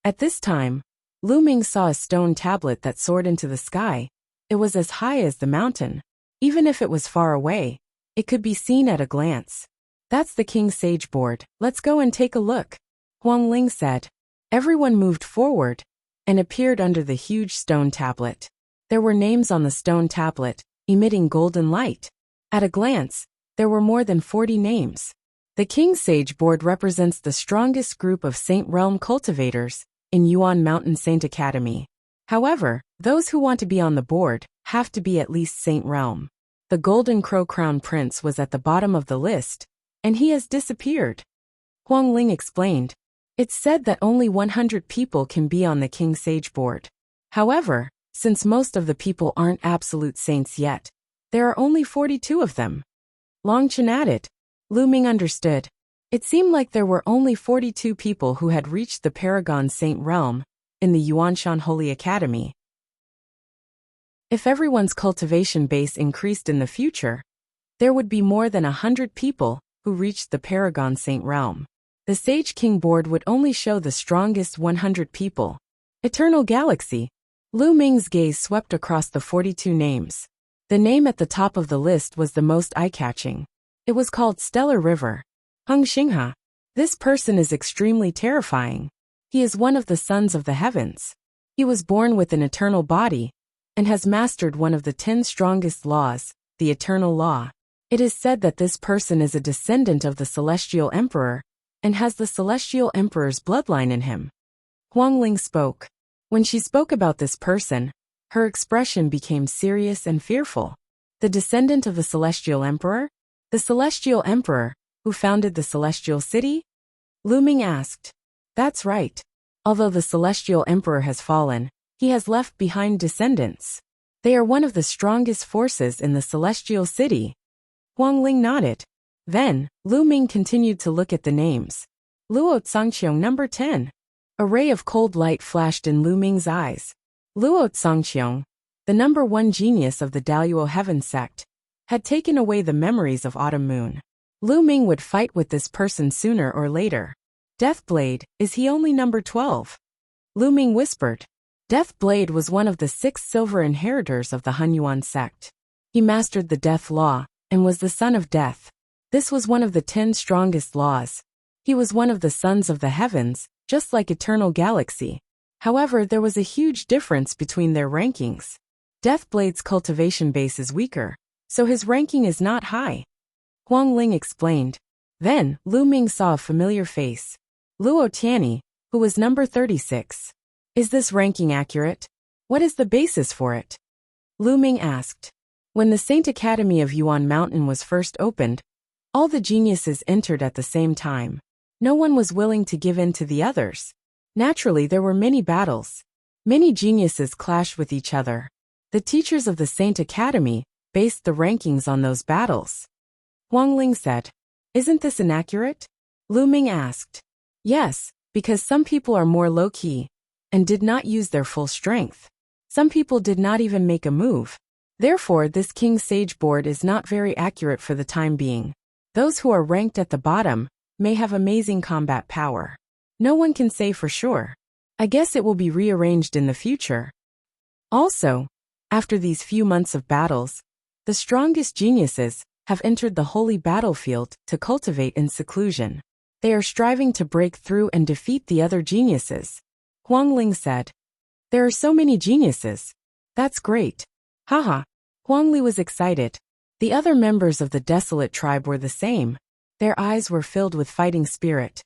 at this time, Lu Ming saw a stone tablet that soared into the sky. It was as high as the mountain. Even if it was far away, it could be seen at a glance. That's the King's Sage Board. Let's go and take a look, Huang Ling said. Everyone moved forward and appeared under the huge stone tablet. There were names on the stone tablet, emitting golden light. At a glance, there were more than 40 names. The King's Sage Board represents the strongest group of Saint Realm cultivators in Yuan Mountain Saint Academy. However, those who want to be on the board have to be at least Saint Realm. The Golden Crow Crown Prince was at the bottom of the list, and he has disappeared. Huang Ling explained. It's said that only 100 people can be on the King's Sage Board. However, since most of the people aren't absolute saints yet, there are only 42 of them. Longchen added. Lu Ming understood. It seemed like there were only 42 people who had reached the Paragon Saint Realm in the Yuanshan Holy Academy. If everyone's cultivation base increased in the future, there would be more than 100 people who reached the Paragon Saint Realm. The Sage King Board would only show the strongest 100 people. Eternal Galaxy. Lu Ming's gaze swept across the 42 names. The name at the top of the list was the most eye-catching. It was called Stellar River. Heng Xinghe. This person is extremely terrifying. He is one of the sons of the heavens. He was born with an eternal body and has mastered one of the 10 strongest laws, the eternal law. It is said that this person is a descendant of the Celestial Emperor and has the Celestial Emperor's bloodline in him. Huang Ling spoke. When she spoke about this person, her expression became serious and fearful. The descendant of the Celestial Emperor? The Celestial Emperor, who founded the Celestial City? Lu Ming asked. That's right. Although the Celestial Emperor has fallen, he has left behind descendants. They are one of the strongest forces in the Celestial City. Huang Ling nodded. Then, Lu Ming continued to look at the names. Luo Tsangqiong number 10. A ray of cold light flashed in Lu Ming's eyes. Luo Tsangqiong, the number 1 genius of the Daluo Heaven sect, had taken away the memories of Autumn Moon. Lu Ming would fight with this person sooner or later. Deathblade, is he only number 12? Lu Ming whispered. Deathblade was one of the 6 silver inheritors of the Hunyuan sect. He mastered the death law and was the son of death. This was one of the 10 strongest laws. He was one of the sons of the heavens, just like Eternal Galaxy. However, there was a huge difference between their rankings. Deathblade's cultivation base is weaker, so his ranking is not high. Huang Ling explained. Then, Lu Ming saw a familiar face. Luo Tianyi, who was number 36. Is this ranking accurate? What is the basis for it? Lu Ming asked. When the Saint Academy of Yuan Mountain was first opened, all the geniuses entered at the same time. No one was willing to give in to the others. Naturally, there were many battles. Many geniuses clashed with each other. The teachers of the Saint Academy based the rankings on those battles. Huang Ling said. Isn't this inaccurate? Lu Ming asked. Yes, because some people are more low-key and did not use their full strength. Some people did not even make a move. Therefore, this King's Sage Board is not very accurate for the time being. Those who are ranked at the bottom may have amazing combat power. No one can say for sure. I guess it will be rearranged in the future. Also, after these few months of battles, the strongest geniuses have entered the holy battlefield to cultivate in seclusion. They are striving to break through and defeat the other geniuses. Huang Ling said. There are so many geniuses. That's great. Haha. Huang Li was excited. The other members of the Desolate tribe were the same. Their eyes were filled with fighting spirit.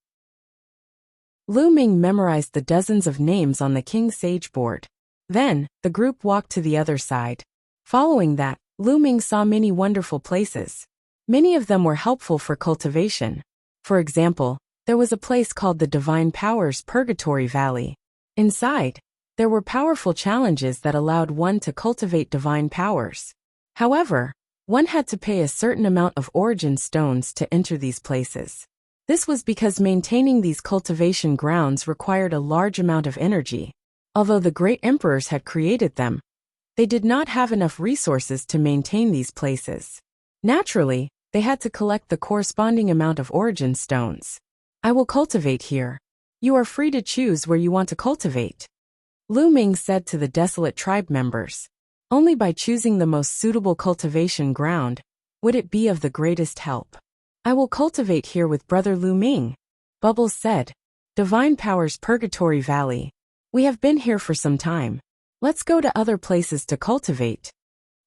Lu Ming memorized the dozens of names on the King's Sage Board. Then, the group walked to the other side. Following that, Lu Ming saw many wonderful places. Many of them were helpful for cultivation. For example, there was a place called the Divine Powers Purgatory Valley. Inside, there were powerful challenges that allowed one to cultivate divine powers. However, one had to pay a certain amount of origin stones to enter these places. This was because maintaining these cultivation grounds required a large amount of energy. Although the great emperors had created them, they did not have enough resources to maintain these places. Naturally, they had to collect the corresponding amount of origin stones. I will cultivate here. You are free to choose where you want to cultivate. Lu Ming said to the desolate tribe members. Only by choosing the most suitable cultivation ground would it be of the greatest help. I will cultivate here with Brother Lu Ming. Bubbles said. Divine Powers Purgatory Valley. We have been here for some time. Let's go to other places to cultivate.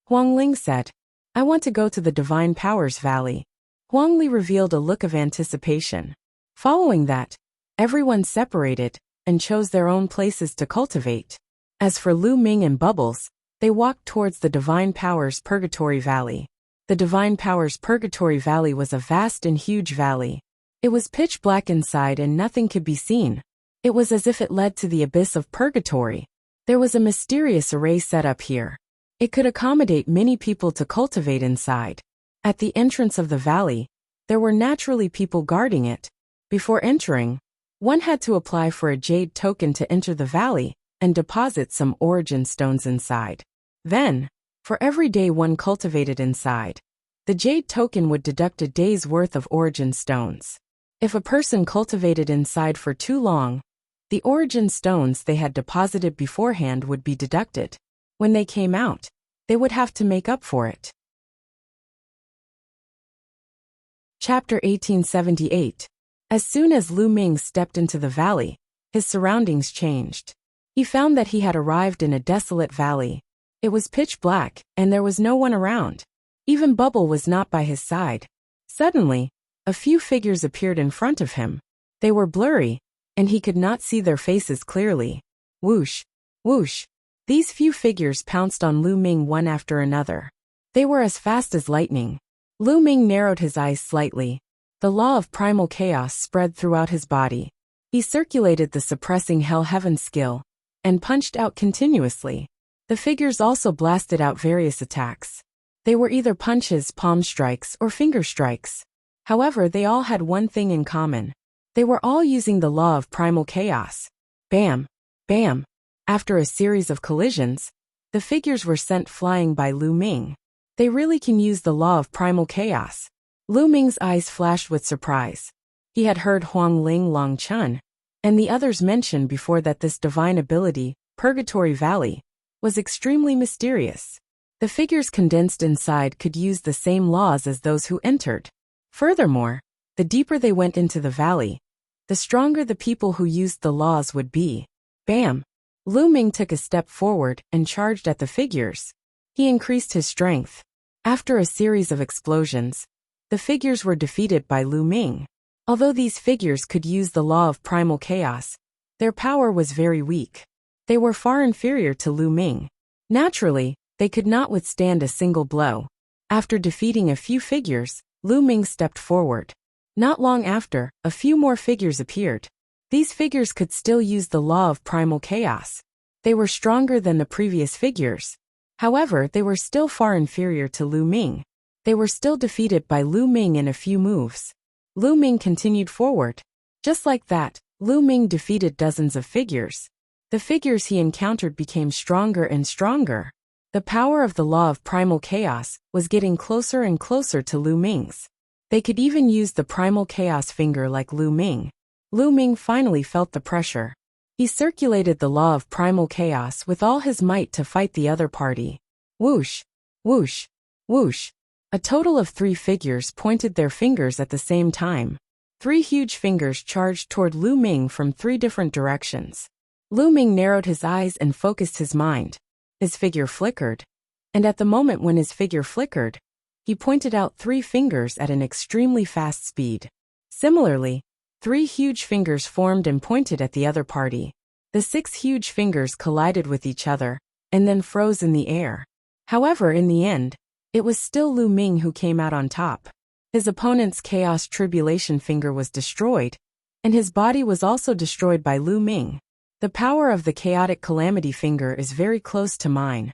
Huang Ling said. I want to go to the Divine Powers Valley. Huang Li revealed a look of anticipation. Following that, everyone separated and chose their own places to cultivate. As for Lu Ming and Bubbles, they walked towards the Divine Powers Purgatory Valley. The Divine Powers Purgatory Valley was a vast and huge valley. It was pitch black inside and nothing could be seen. It was as if it led to the abyss of purgatory. There was a mysterious array set up here. It could accommodate many people to cultivate inside. At the entrance of the valley, there were naturally people guarding it. Before entering, one had to apply for a jade token to enter the valley and deposit some origin stones inside. Then, for every day one cultivated inside, the jade token would deduct a day's worth of origin stones. If a person cultivated inside for too long, the origin stones they had deposited beforehand would be deducted. When they came out, they would have to make up for it. Chapter 1878. As soon as Lu Ming stepped into the valley, his surroundings changed. He found that he had arrived in a desolate valley. It was pitch black, and there was no one around. Even Bubble was not by his side. Suddenly, a few figures appeared in front of him. They were blurry, and he could not see their faces clearly. Whoosh, whoosh. These few figures pounced on Lu Ming one after another. They were as fast as lightning. Lu Ming narrowed his eyes slightly. The law of primal chaos spread throughout his body. He circulated the suppressing hell heaven skill and punched out continuously. The figures also blasted out various attacks. They were either punches, palm strikes, or finger strikes. However, they all had one thing in common. They were all using the law of primal chaos. Bam! Bam! After a series of collisions, the figures were sent flying by Lu Ming. They really can use the law of primal chaos. Lu Ming's eyes flashed with surprise. He had heard Huang Ling Long Chun and the others mention before that this divine ability, Purgatory Valley, was extremely mysterious. The figures condensed inside could use the same laws as those who entered. Furthermore, the deeper they went into the valley, the stronger the people who used the laws would be. Bam! Lu Ming took a step forward and charged at the figures. He increased his strength. After a series of explosions, the figures were defeated by Lu Ming. Although these figures could use the law of primal chaos, their power was very weak. They were far inferior to Lu Ming. Naturally, they could not withstand a single blow. After defeating a few figures, Lu Ming stepped forward. Not long after, a few more figures appeared. These figures could still use the law of primal chaos. They were stronger than the previous figures. However, they were still far inferior to Lu Ming. They were still defeated by Lu Ming in a few moves. Lu Ming continued forward. Just like that, Lu Ming defeated dozens of figures. The figures he encountered became stronger and stronger. The power of the law of primal chaos was getting closer and closer to Lu Ming's. They could even use the primal chaos finger like Lu Ming. Lu Ming finally felt the pressure. He circulated the law of primal chaos with all his might to fight the other party. Whoosh, whoosh, whoosh. A total of 3 figures pointed their fingers at the same time. 3 huge fingers charged toward Lu Ming from 3 different directions. Lu Ming narrowed his eyes and focused his mind. His figure flickered. And at the moment when his figure flickered, he pointed out 3 fingers at an extremely fast speed. Similarly, 3 huge fingers formed and pointed at the other party. The 6 huge fingers collided with each other, and then froze in the air. However, in the end, it was still Lu Ming who came out on top. His opponent's Chaos Tribulation Finger was destroyed, and his body was also destroyed by Lu Ming. The power of the Chaotic Calamity Finger is very close to mine.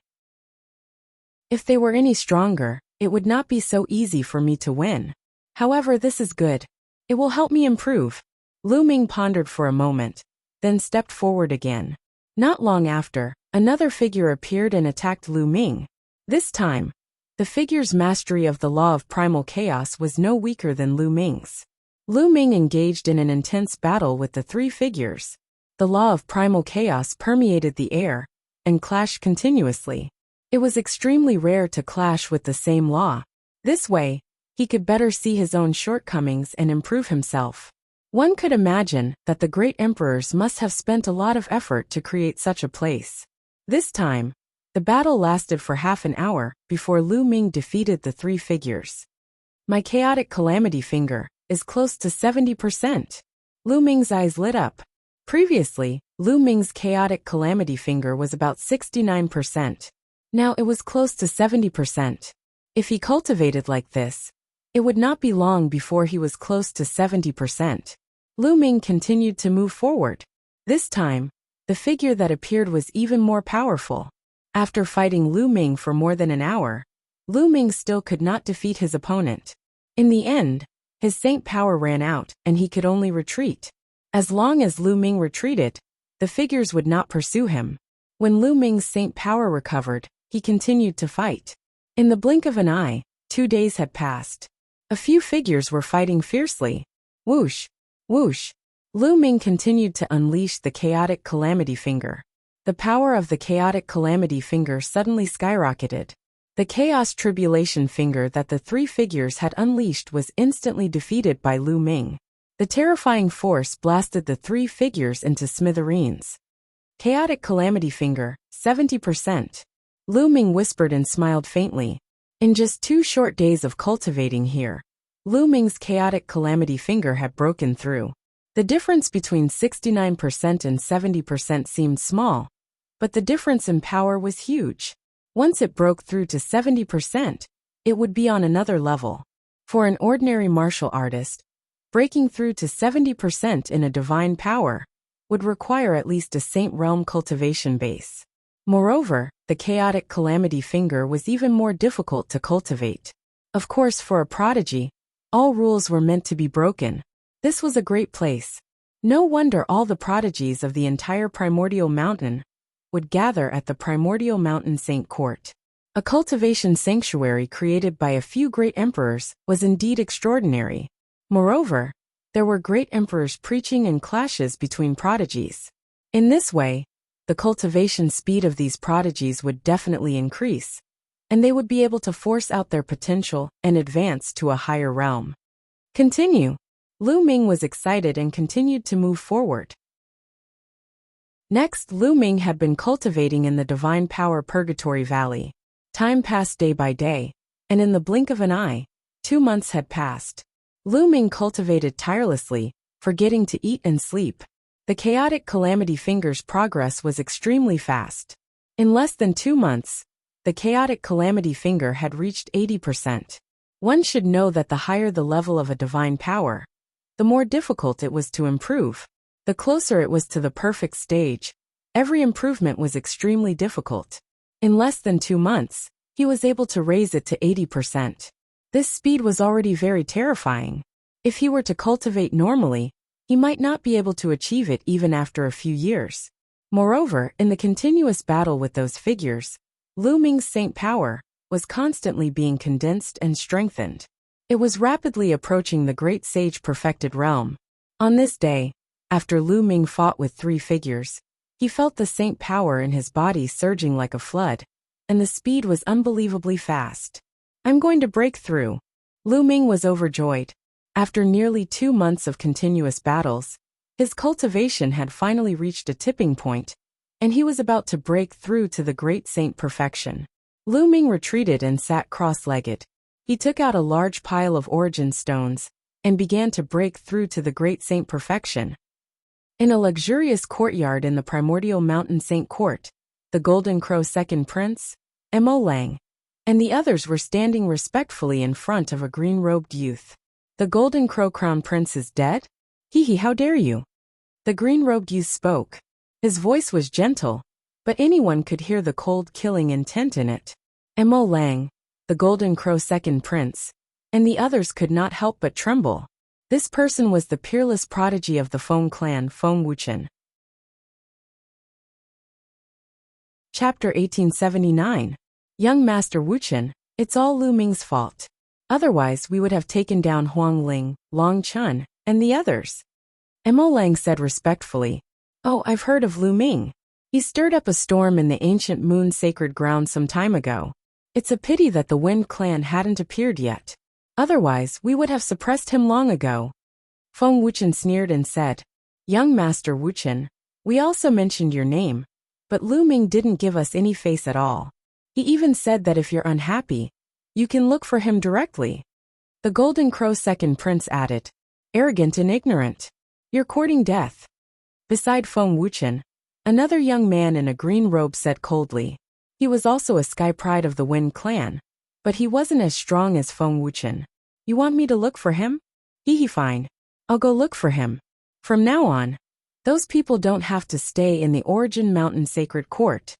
If they were any stronger, it would not be so easy for me to win. However, this is good. It will help me improve. Lu Ming pondered for a moment, then stepped forward again. Not long after, another figure appeared and attacked Lu Ming. This time, the figure's mastery of the law of primal chaos was no weaker than Lu Ming's. Lu Ming engaged in an intense battle with the three figures. The law of primal chaos permeated the air and clashed continuously. It was extremely rare to clash with the same law. This way, he could better see his own shortcomings and improve himself. One could imagine that the great emperors must have spent a lot of effort to create such a place. This time, the battle lasted for half an hour before Lu Ming defeated the three figures. My Chaotic Calamity Finger is close to 70%. Lu Ming's eyes lit up. Previously, Lu Ming's Chaotic Calamity Finger was about 69%. Now it was close to 70%. If he cultivated like this, it would not be long before he was close to 70%. Lu Ming continued to move forward. This time, the figure that appeared was even more powerful. After fighting Lu Ming for more than an hour, Lu Ming still could not defeat his opponent. In the end, his saint power ran out and he could only retreat. As long as Lu Ming retreated, the figures would not pursue him. When Lu Ming's saint power recovered, he continued to fight. In the blink of an eye, 2 days had passed. A few figures were fighting fiercely. Whoosh! Whoosh! Lu Ming continued to unleash the Chaotic Calamity Finger. The power of the Chaotic Calamity Finger suddenly skyrocketed. The Chaos Tribulation Finger that the three figures had unleashed was instantly defeated by Lu Ming. The terrifying force blasted the three figures into smithereens. Chaotic Calamity Finger, 70%. Lu Ming whispered and smiled faintly. In just 2 short days of cultivating here, Lu Ming's Chaotic Calamity Finger had broken through. The difference between 69% and 70% seemed small, but the difference in power was huge. Once it broke through to 70%, it would be on another level. For an ordinary martial artist, breaking through to 70% in a divine power would require at least a Saint Realm cultivation base. Moreover, the Chaotic Calamity Finger was even more difficult to cultivate. Of course, for a prodigy, all rules were meant to be broken. This was a great place. No wonder all the prodigies of the entire Primordial Mountain would gather at the Primordial Mountain Saint Court. A cultivation sanctuary created by a few great emperors was indeed extraordinary. Moreover, there were great emperors preaching and clashes between prodigies. In this way, the cultivation speed of these prodigies would definitely increase, and they would be able to force out their potential and advance to a higher realm. Continue. Lu Ming was excited and continued to move forward. Next, Lu Ming had been cultivating in the Divine Power Purgatory Valley. Time passed day by day, and in the blink of an eye, 2 months had passed. Lu Ming cultivated tirelessly, forgetting to eat and sleep. The Chaotic Calamity Finger's progress was extremely fast. In less than 2 months, the Chaotic Calamity Finger had reached 80%. One should know that the higher the level of a divine power, the more difficult it was to improve. The closer it was to the perfect stage, every improvement was extremely difficult. In less than 2 months, he was able to raise it to 80%. This speed was already very terrifying. If he were to cultivate normally, he might not be able to achieve it even after a few years. Moreover, in the continuous battle with those figures, Lu Ming's saint power was constantly being condensed and strengthened. It was rapidly approaching the great sage perfected realm. On this day, after Lu Ming fought with 3 figures, he felt the saint power in his body surging like a flood, and the speed was unbelievably fast. I'm going to break through. Lu Ming was overjoyed. After nearly 2 months of continuous battles, his cultivation had finally reached a tipping point, and he was about to break through to the great saint perfection. Lu Ming retreated and sat cross-legged. He took out a large pile of origin stones and began to break through to the great saint perfection. In a luxurious courtyard in the Primordial Mountain Saint Court, the Golden Crow Second Prince, Mo Lang, and the others were standing respectfully in front of a green-robed youth. The Golden Crow Crown Prince is dead? Hee, how dare you? The green-robed youth spoke. His voice was gentle, but anyone could hear the cold killing intent in it. Mo Lang, the Golden Crow Second Prince, and the others could not help but tremble. This person was the peerless prodigy of the Feng clan, Feng Wuchen. Chapter 1879. Young Master Wuchen, it's all Lu Ming's fault. Otherwise we would have taken down Huang Ling, Long Chun, and the others. Mo Lang said respectfully, "Oh, I've heard of Lu Ming. He stirred up a storm in the ancient moon sacred ground some time ago. It's a pity that the Wind clan hadn't appeared yet. Otherwise, we would have suppressed him long ago." Feng Wuchen sneered and said, "Young Master Wuchen, we also mentioned your name, but Lu Ming didn't give us any face at all. He even said that if you're unhappy, you can look for him directly." The Golden Crow Second Prince added, "Arrogant and ignorant. You're courting death." Beside Feng Wuchen, another young man in a green robe said coldly. He was also a sky pride of the Wind clan, but he wasn't as strong as Feng Wuchen. "You want me to look for him? Hee, fine. I'll go look for him. From now on, those people don't have to stay in the Origin Mountain Sacred Court."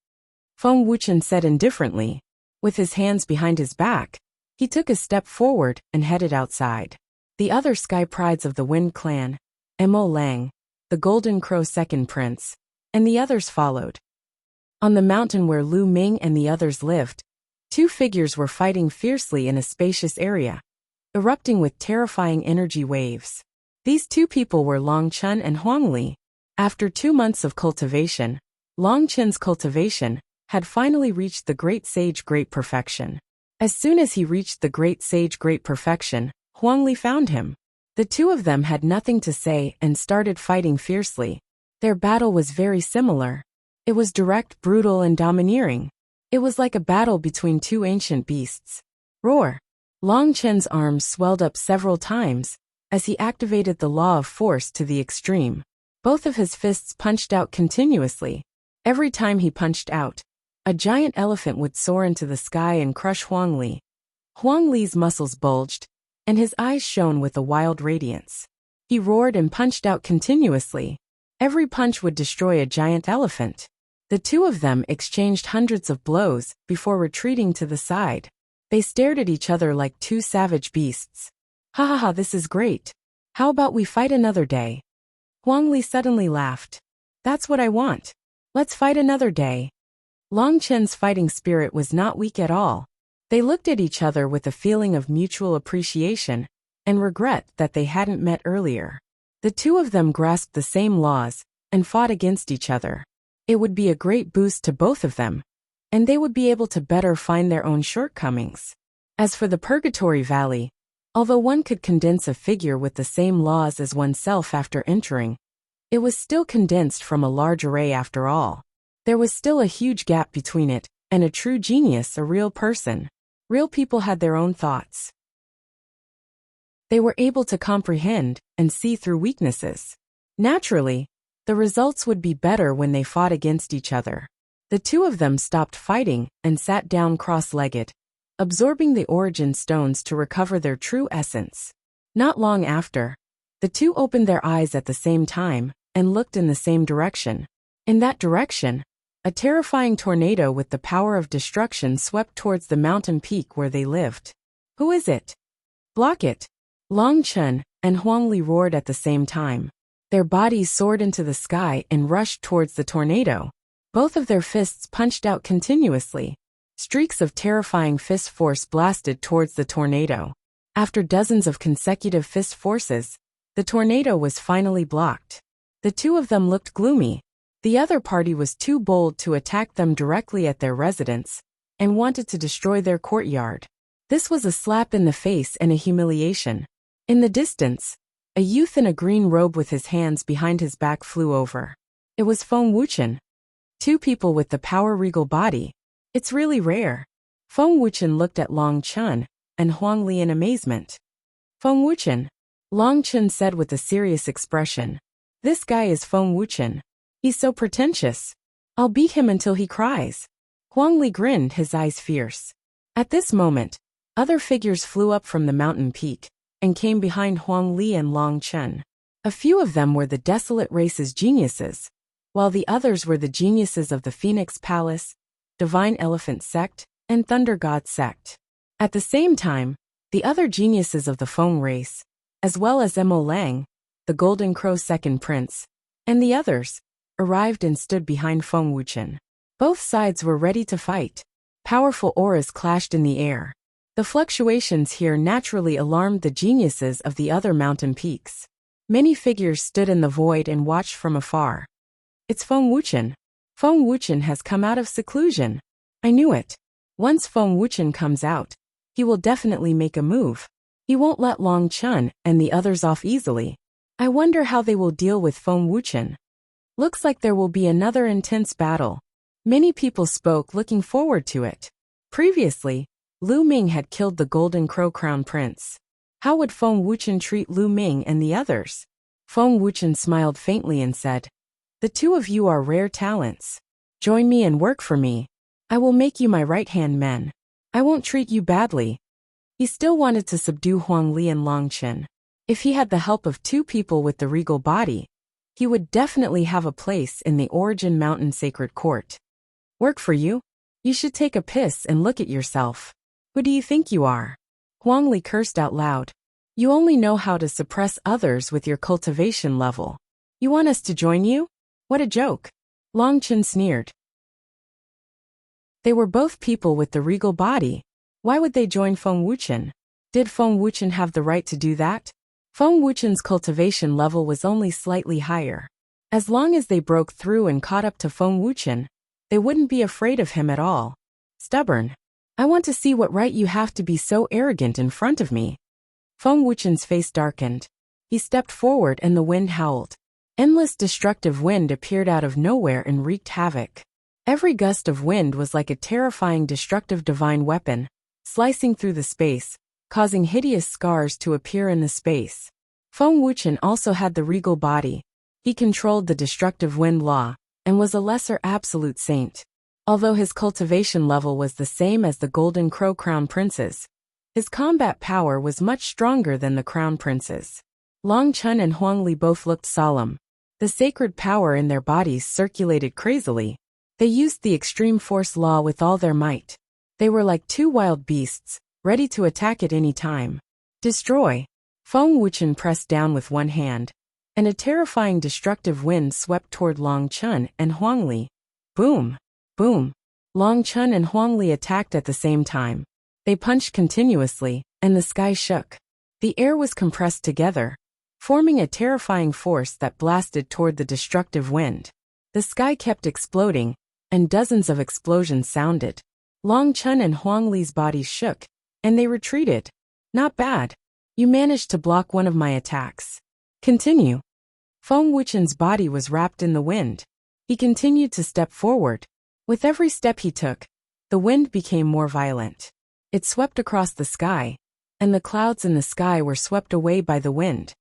Feng Wuchen said indifferently. With his hands behind his back, he took a step forward and headed outside. The other sky prides of the Wind clan, Mo Lang, the Golden Crow Second Prince, and the others followed. On the mountain where Lu Ming and the others lived, two figures were fighting fiercely in a spacious area, erupting with terrifying energy waves. These two people were Long Chun and Huang Li. After 2 months of cultivation, Long Chun's cultivation had finally reached the Great Sage Great Perfection. As soon as he reached the Great Sage Great Perfection, Huang Li found him. The two of them had nothing to say and started fighting fiercely. Their battle was very similar. It was direct, brutal, and domineering. It was like a battle between two ancient beasts. Roar! Long Chen's arms swelled up several times as he activated the law of force to the extreme. Both of his fists punched out continuously. Every time he punched out, a giant elephant would soar into the sky and crush Huang Li. Huang Li's muscles bulged, and his eyes shone with a wild radiance. He roared and punched out continuously. Every punch would destroy a giant elephant. The two of them exchanged hundreds of blows before retreating to the side. They stared at each other like two savage beasts. Ha, this is great. How about we fight another day?" Huang Li suddenly laughed. "That's what I want. Let's fight another day." Long Chen's fighting spirit was not weak at all. They looked at each other with a feeling of mutual appreciation and regret that they hadn't met earlier. The two of them grasped the same laws and fought against each other. It would be a great boost to both of them, and they would be able to better find their own shortcomings. As for the Purgatory Valley, although one could condense a figure with the same laws as oneself after entering, it was still condensed from a large array after all. There was still a huge gap between it and a true genius, a real person. Real people had their own thoughts. They were able to comprehend and see through weaknesses. Naturally, the results would be better when they fought against each other. The two of them stopped fighting and sat down cross-legged, absorbing the origin stones to recover their true essence. Not long after, the two opened their eyes at the same time and looked in the same direction. In that direction, a terrifying tornado with the power of destruction swept towards the mountain peak where they lived. "Who is it? Block it!" Long Chun and Huang Li roared at the same time. Their bodies soared into the sky and rushed towards the tornado. Both of their fists punched out continuously. Streaks of terrifying fist force blasted towards the tornado. After dozens of consecutive fist forces, the tornado was finally blocked. The two of them looked gloomy. The other party was too bold to attack them directly at their residence and wanted to destroy their courtyard. This was a slap in the face and a humiliation. In the distance, a youth in a green robe with his hands behind his back flew over. It was Feng Wuchen. Two people with the power-regal body. It's really rare. Feng Wuchen looked at Long Chun and Huang Li in amazement. "Feng Wuchen," Long Chun said with a serious expression. "This guy is Feng Wuchen. He's so pretentious. I'll beat him until he cries." Huang Li grinned, his eyes fierce. At this moment, other figures flew up from the mountain peak and came behind Huang Li and Long Chen. A few of them were the Desolate Race's geniuses, while the others were the geniuses of the Phoenix Palace, Divine Elephant Sect, and Thunder God Sect. At the same time, the other geniuses of the Feng race, as well as Mo Lang, the Golden Crow Second Prince, and the others, arrived and stood behind Feng Wuchen. Both sides were ready to fight. Powerful auras clashed in the air. The fluctuations here naturally alarmed the geniuses of the other mountain peaks. Many figures stood in the void and watched from afar. It's Feng Wuchen. Feng Wuchen has come out of seclusion. I knew it. Once Feng Wuchen comes out, he will definitely make a move. He won't let Long Chen and the others off easily. I wonder how they will deal with Feng Wuchen. Looks like there will be another intense battle. Many people spoke looking forward to it. Previously, Lu Ming had killed the Golden Crow Crown Prince. How would Feng Wuchen treat Lu Ming and the others? Feng Wuchen smiled faintly and said, "The two of you are rare talents. Join me and work for me. I will make you my right-hand men. I won't treat you badly." He still wanted to subdue Huang Li and Long Chen. If he had the help of two people with the regal body, he would definitely have a place in the Origin Mountain Sacred Court. Work for you? You should take a piss and look at yourself. Who do you think you are? Huang Li cursed out loud. You only know how to suppress others with your cultivation level. You want us to join you? What a joke. Long Chen sneered. They were both people with the regal body. Why would they join Feng Wuchen? Did Feng Wuchen have the right to do that? Feng Wuchen's cultivation level was only slightly higher. As long as they broke through and caught up to Feng Wuchen, they wouldn't be afraid of him at all. Stubborn. I want to see what right you have to be so arrogant in front of me. Feng Wuchen's face darkened. He stepped forward and the wind howled. Endless destructive wind appeared out of nowhere and wreaked havoc. Every gust of wind was like a terrifying destructive divine weapon, slicing through the space, causing hideous scars to appear in the space. Feng Wuchen also had the regal body. He controlled the destructive wind law, and was a lesser absolute saint. Although his cultivation level was the same as the Golden Crow Crown Prince's, his combat power was much stronger than the Crown Prince's. Long Chen and Huang Li both looked solemn. The sacred power in their bodies circulated crazily. They used the extreme force law with all their might. They were like two wild beasts, ready to attack at any time. Destroy. Feng Wuchen pressed down with one hand, and a terrifying destructive wind swept toward Long Chen and Huang Li. Boom! Boom! Long Chen and Huang Li attacked at the same time. They punched continuously, and the sky shook. The air was compressed together, forming a terrifying force that blasted toward the destructive wind. The sky kept exploding, and dozens of explosions sounded. Long Chen and Huang Li's bodies shook, and they retreated. Not bad. You managed to block one of my attacks. Continue. Feng Wuchen's body was wrapped in the wind. He continued to step forward. With every step he took, the wind became more violent. It swept across the sky, and the clouds in the sky were swept away by the wind.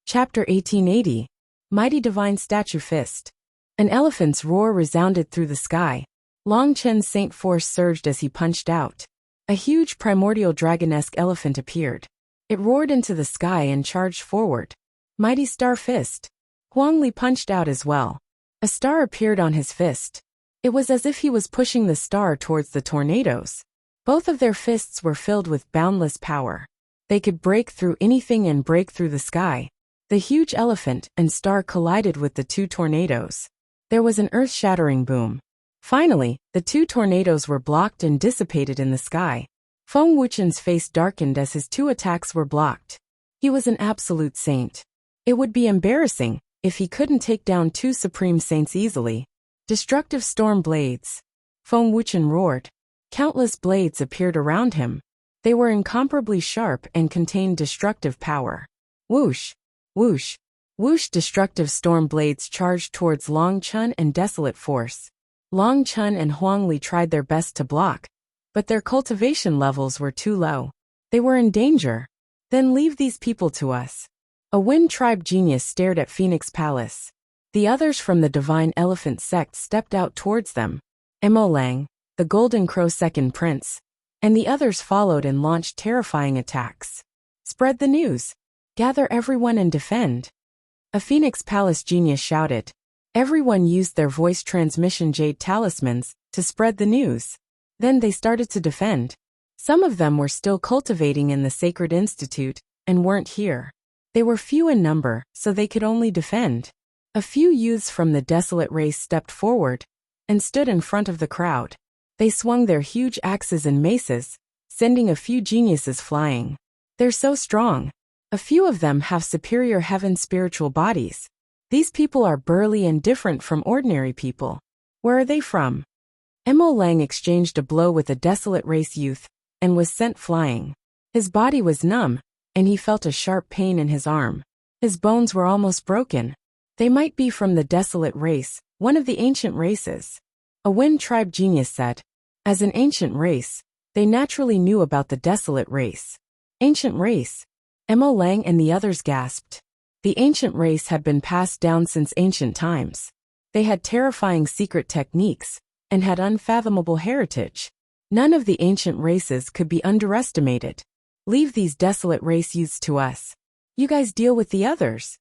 Chapter 1880. Mighty Divine Statue Fist. An elephant's roar resounded through the sky. Long Chen's saint force surged as he punched out. A huge primordial dragonesque elephant appeared. It roared into the sky and charged forward. Mighty Star Fist. Huang Li punched out as well. A star appeared on his fist. It was as if he was pushing the star towards the tornadoes. Both of their fists were filled with boundless power. They could break through anything and break through the sky. The huge elephant and star collided with the two tornadoes. There was an earth-shattering boom. Finally, the two tornadoes were blocked and dissipated in the sky. Feng Wuchen's face darkened as his two attacks were blocked. He was an absolute saint. It would be embarrassing if he couldn't take down two supreme saints easily. Destructive storm blades. Feng Wuchen roared. Countless blades appeared around him. They were incomparably sharp and contained destructive power. Whoosh! Whoosh! Whoosh! Destructive storm blades charged towards Long Chen and Desolate Force. Long Chen and Huang Li tried their best to block, but their cultivation levels were too low. They were in danger. Then leave these people to us. A Wind Tribe genius stared at Phoenix Palace. The others from the Divine Elephant Sect stepped out towards them. Lang, the Golden Crow second prince, and the others followed and launched terrifying attacks. Spread the news. Gather everyone and defend. A Phoenix Palace genius shouted. Everyone used their voice transmission jade talismans to spread the news. Then they started to defend. Some of them were still cultivating in the Sacred Institute and weren't here. They were few in number, so they could only defend. A few youths from the desolate race stepped forward and stood in front of the crowd. They swung their huge axes and maces, sending a few geniuses flying. They're so strong. A few of them have superior heaven spiritual bodies. These people are burly and different from ordinary people. Where are they from? Lang exchanged a blow with a desolate race youth and was sent flying. His body was numb, and he felt a sharp pain in his arm. His bones were almost broken. They might be from the desolate race, one of the ancient races. A Wind Tribe genius said. As an ancient race, they naturally knew about the desolate race. Ancient race? Lang and the others gasped. The ancient race had been passed down since ancient times. They had terrifying secret techniques and had unfathomable heritage. None of the ancient races could be underestimated. Leave these desolate race youths to us. You guys deal with the others.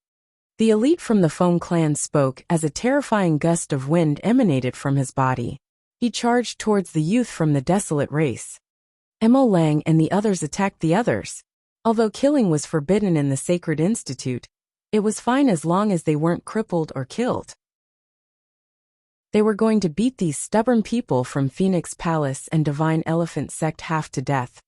The elite from the Foam clan spoke as a terrifying gust of wind emanated from his body. He charged towards the youth from the desolate race. Lang and the others attacked the others. Although killing was forbidden in the Sacred Institute, it was fine as long as they weren't crippled or killed. They were going to beat these stubborn people from Phoenix Palace and Divine Elephant Sect half to death,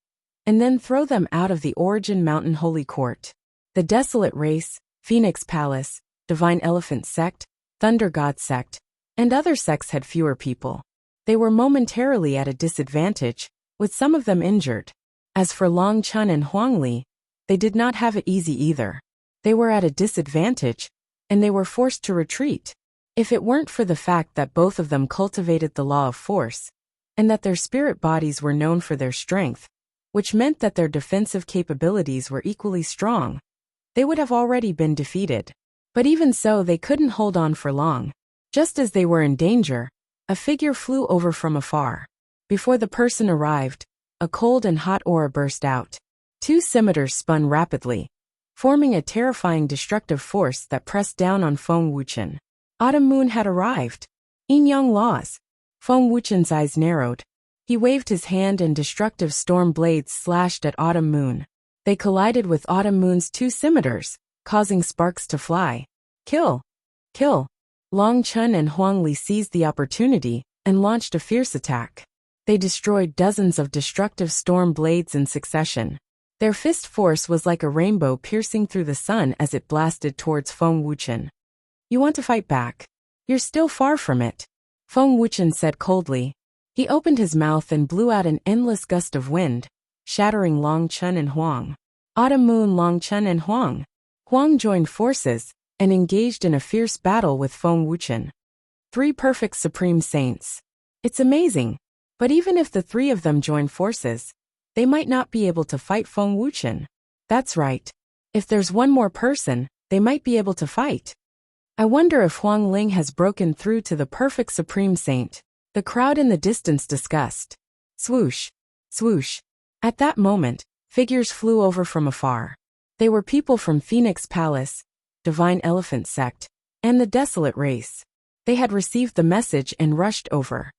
and then throw them out of the Origin Mountain Holy Court. The desolate race, Phoenix Palace, Divine Elephant Sect, Thunder God Sect, and other sects had fewer people. They were momentarily at a disadvantage, with some of them injured. As for Long Chun and Huang Li, they did not have it easy either. They were at a disadvantage, and they were forced to retreat. If it weren't for the fact that both of them cultivated the law of force, and that their spirit bodies were known for their strength, which meant that their defensive capabilities were equally strong, they would have already been defeated. But even so, they couldn't hold on for long. Just as they were in danger, a figure flew over from afar. Before the person arrived, a cold and hot aura burst out. Two scimitars spun rapidly, forming a terrifying destructive force that pressed down on Feng Wuchen. Autumn Moon had arrived. Yin Yang laws. Feng Wuchen's eyes narrowed. He waved his hand and destructive storm blades slashed at Autumn Moon. They collided with Autumn Moon's two scimitars, causing sparks to fly. Kill! Kill! Long Chun and Huang Li seized the opportunity and launched a fierce attack. They destroyed dozens of destructive storm blades in succession. Their fist force was like a rainbow piercing through the sun as it blasted towards Feng Wuchen. You want to fight back? You're still far from it, Feng Wuchen said coldly. He opened his mouth and blew out an endless gust of wind, shattering Long Chun and Huang. Autumn Moon, Long Chun and Huang. Huang joined forces and engaged in a fierce battle with Feng Wuchen. Three perfect supreme saints. It's amazing. But even if the three of them join forces, they might not be able to fight Feng Wuchen. That's right. If there's one more person, they might be able to fight. I wonder if Huang Ling has broken through to the perfect supreme saint. The crowd in the distance discussed. Swoosh. Swoosh. At that moment, figures flew over from afar. They were people from Phoenix Palace, Divine Elephant Sect, and the Desolate Race. They had received the message and rushed over.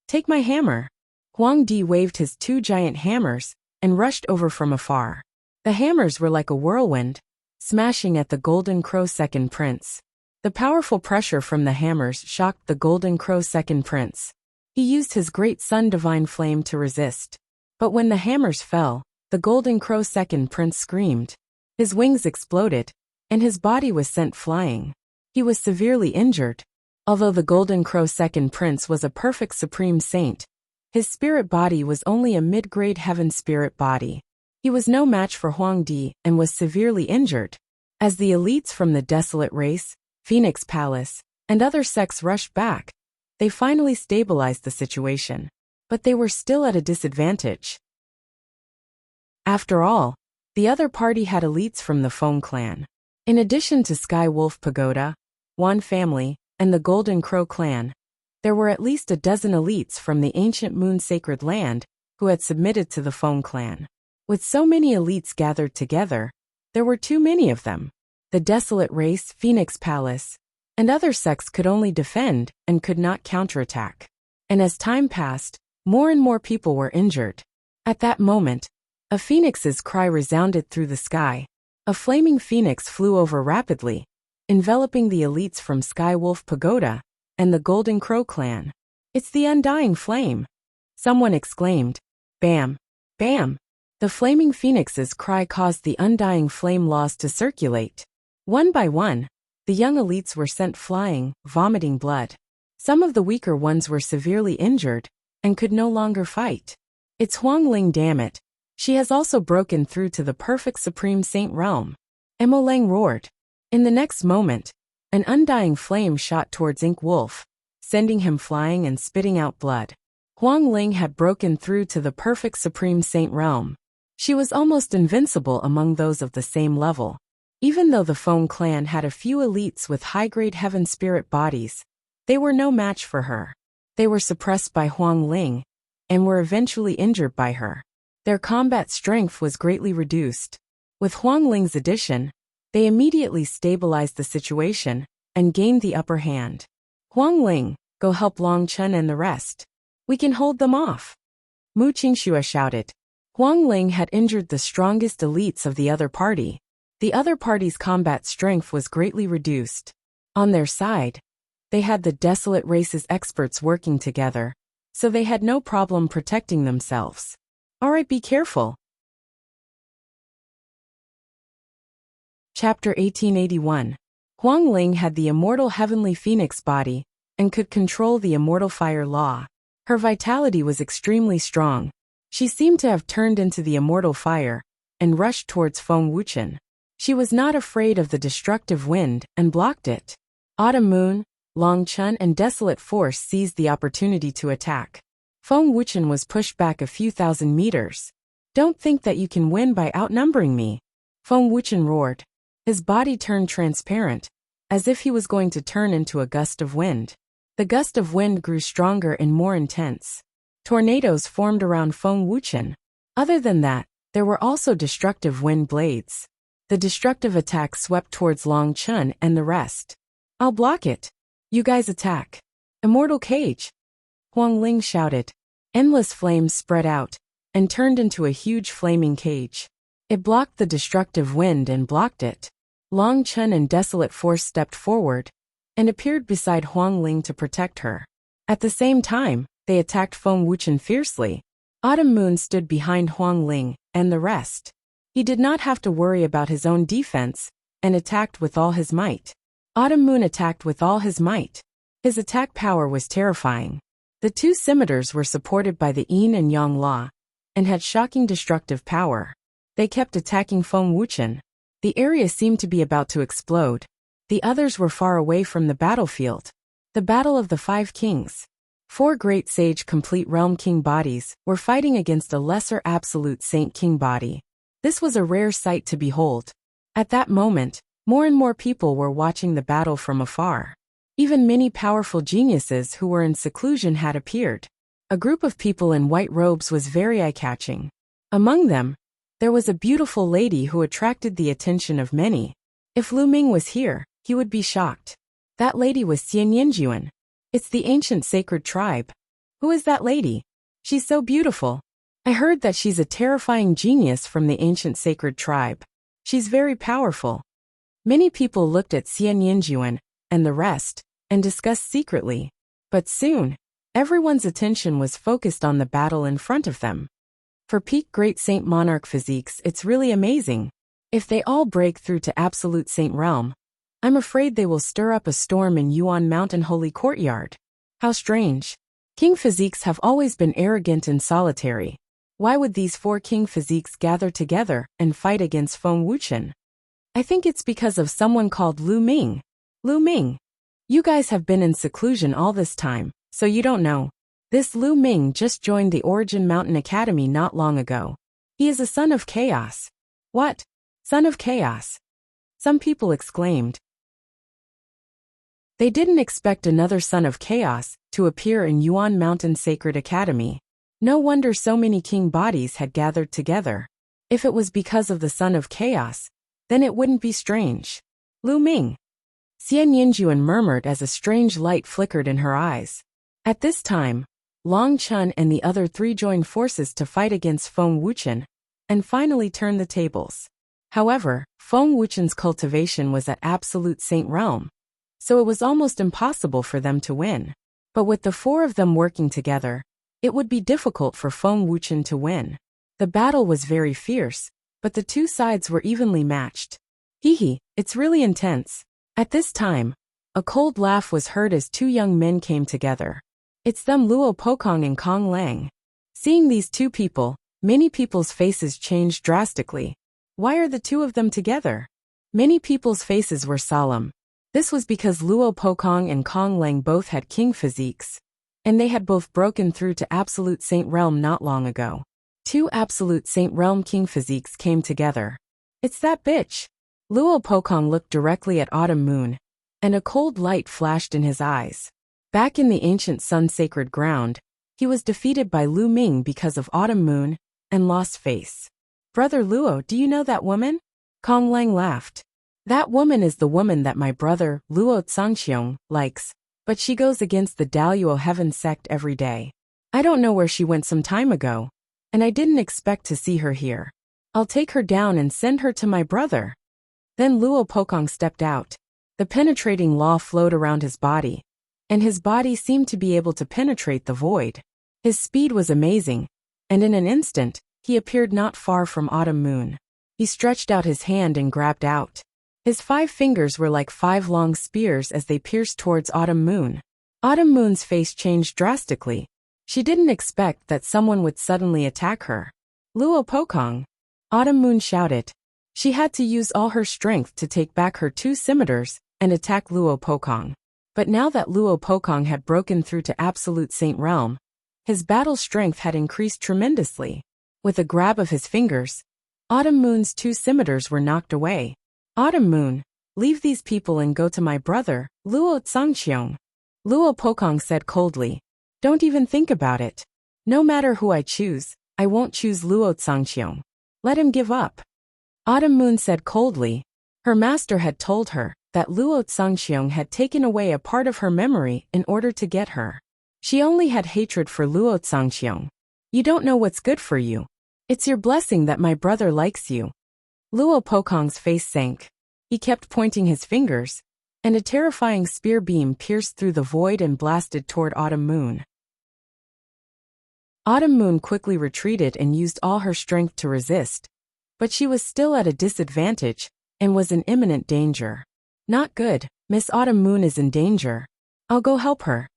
Take my hammer. Huang Di waved his two giant hammers and rushed over from afar. The hammers were like a whirlwind, smashing at the Golden Crow second prince. The powerful pressure from the hammers shocked the Golden Crow second prince. He used his great sun divine flame to resist. But when the hammers fell, the Golden Crow second prince screamed. His wings exploded, and his body was sent flying. He was severely injured. Although the Golden Crow second prince was a perfect supreme saint, his spirit body was only a mid-grade heaven spirit body. He was no match for Huang Di and was severely injured. As the elites from the Desolate Race, Phoenix Palace, and other sects rushed back, they finally stabilized the situation. But they were still at a disadvantage. After all, the other party had elites from the Foam clan. In addition to Sky Wolf Pagoda, Wan family, and the Golden Crow clan, There were at least a dozen elites from the ancient moon-sacred land who had submitted to the Feng clan. With so many elites gathered together, there were too many of them. The desolate race, Phoenix Palace, and other sects could only defend and could not counterattack. And as time passed, more and more people were injured. At that moment, a phoenix's cry resounded through the sky. A flaming phoenix flew over rapidly, enveloping the elites from Skywolf Pagoda and the Golden Crow clan. "It's the undying flame!" someone exclaimed. Bam! Bam! The flaming phoenix's cry caused the undying flame laws to circulate. One by one, the young elites were sent flying, vomiting blood. Some of the weaker ones were severely injured and could no longer fight. "It's Huangling, damn it. She has also broken through to the perfect Supreme Saint realm," Emolang roared. In the next moment, an undying flame shot towards Ink Wolf, sending him flying and spitting out blood. Huangling had broken through to the perfect Supreme Saint realm. She was almost invincible among those of the same level. Even though the Feng clan had a few elites with high-grade heaven spirit bodies, they were no match for her. They were suppressed by Huangling and were eventually injured by her. Their combat strength was greatly reduced. With Huangling's addition, they immediately stabilized the situation and gained the upper hand. "Huangling, go help Long Chen and the rest. We can hold them off," Mu Qingxue shouted. Huangling had injured the strongest elites of the other party. The other party's combat strength was greatly reduced. On their side, they had the desolate race's experts working together, so they had no problem protecting themselves. "Alright, be careful." Chapter 1881. Huangling had the immortal heavenly phoenix body and could control the immortal fire law. Her vitality was extremely strong. She seemed to have turned into the immortal fire and rushed towards Feng Wuchen. She was not afraid of the destructive wind and blocked it. Autumn Moon, Long Chen and Desolate Force seized the opportunity to attack. Feng Wuchen was pushed back a few thousand meters. "Don't think that you can win by outnumbering me," Feng Wuchen roared. His body turned transparent, as if he was going to turn into a gust of wind. The gust of wind grew stronger and more intense. Tornadoes formed around Feng Wuchen. Other than that, there were also destructive wind blades. The destructive attack swept towards Long Chen and the rest. "I'll block it. You guys attack." "Immortal Cage!" Huangling shouted. Endless flames spread out and turned into a huge flaming cage. It blocked the destructive wind and blocked it. Long Chen and Desolate Force stepped forward and appeared beside Huangling to protect her. At the same time, they attacked Feng Wuchen fiercely. Autumn Moon stood behind Huangling and the rest. He did not have to worry about his own defense and attacked with all his might. Autumn Moon attacked with all his might. His attack power was terrifying. The two scimitars were supported by the Yin and Yang law and had shocking destructive power. They kept attacking Feng Wuchen. The area seemed to be about to explode. The others were far away from the battlefield. The Battle of the Five Kings. 4 great sage complete realm king bodies were fighting against a lesser absolute saint king body. This was a rare sight to behold. At that moment, more and more people were watching the battle from afar. Even many powerful geniuses who were in seclusion had appeared. A group of people in white robes was very eye-catching. Among them, there was a beautiful lady who attracted the attention of many. If Lu Ming was here, he would be shocked. That lady was Xian Yinjuan. It's the ancient sacred tribe. Who is that lady? She's so beautiful. I heard that she's a terrifying genius from the ancient sacred tribe. She's very powerful. Many people looked at Xian Yinjuan and the rest and discussed secretly. But soon, everyone's attention was focused on the battle in front of them. For peak Great Saint Monarch physiques, it's really amazing. If they all break through to Absolute Saint Realm, I'm afraid they will stir up a storm in Yuan Mountain Holy Courtyard. How strange. King physiques have always been arrogant and solitary. Why would these 4 king physiques gather together and fight against Feng Wuchen? I think it's because of someone called Lu Ming. Lu Ming. You guys have been in seclusion all this time, so you don't know. This Lu Ming just joined the Origin Mountain Academy not long ago. He is a son of chaos. What? Son of chaos? Some people exclaimed. They didn't expect another son of chaos to appear in Yuan Mountain Sacred Academy. No wonder so many king bodies had gathered together. If it was because of the son of chaos, then it wouldn't be strange. Lu Ming. Xian Yinjuan murmured as a strange light flickered in her eyes. At this time, Long Chun and the other three joined forces to fight against Feng Wuchen, and finally turn the tables. However, Feng Wuchen's cultivation was at absolute saint realm, so it was almost impossible for them to win. But with the four of them working together, it would be difficult for Feng Wuchen to win. The battle was very fierce, but the two sides were evenly matched. Hee, it's really intense. At this time, a cold laugh was heard as two young men came together. It's them, Luo Pokong and Kong Lang. Seeing these two people, many people's faces changed drastically. Why are the two of them together? Many people's faces were solemn. This was because Luo Pokong and Kong Lang both had king physiques, and they had both broken through to Absolute Saint Realm not long ago. Two Absolute Saint Realm king physiques came together. It's that bitch. Luo Pokong looked directly at Autumn Moon, and a cold light flashed in his eyes. Back in the ancient sun sacred ground, he was defeated by Lu Ming because of Autumn Moon and lost face. Brother Luo, do you know that woman? Kong Lang laughed. That woman is the woman that my brother, Luo Tsangxiong, likes, but she goes against the Daluo Heaven sect every day. I don't know where she went some time ago, and I didn't expect to see her here. I'll take her down and send her to my brother. Then Luo Pokong stepped out. The penetrating law flowed around his body, and his body seemed to be able to penetrate the void. His speed was amazing, and in an instant, he appeared not far from Autumn Moon. He stretched out his hand and grabbed out. His 5 fingers were like 5 long spears as they pierced towards Autumn Moon. Autumn Moon's face changed drastically. She didn't expect that someone would suddenly attack her. Luo Pokong. Autumn Moon shouted. She had to use all her strength to take back her 2 scimitars and attack Luo Pokong. But now that Luo Pokong had broken through to Absolute Saint Realm, his battle strength had increased tremendously. With a grab of his fingers, Autumn Moon's 2 scimitars were knocked away. Autumn Moon, leave these people and go to my brother, Luo Tsangxiong. Luo Pokong said coldly. Don't even think about it. No matter who I choose, I won't choose Luo Tsangxiong. Let him give up. Autumn Moon said coldly. Her master had told her that Luo Tsangxiong had taken away a part of her memory in order to get her. She only had hatred for Luo Tsangxiong. You don't know what's good for you. It's your blessing that my brother likes you. Luo Pokong's face sank. He kept pointing his fingers, and a terrifying spear beam pierced through the void and blasted toward Autumn Moon. Autumn Moon quickly retreated and used all her strength to resist, but she was still at a disadvantage and was in imminent danger. Not good, Miss Autumn Moon is in danger. I'll go help her.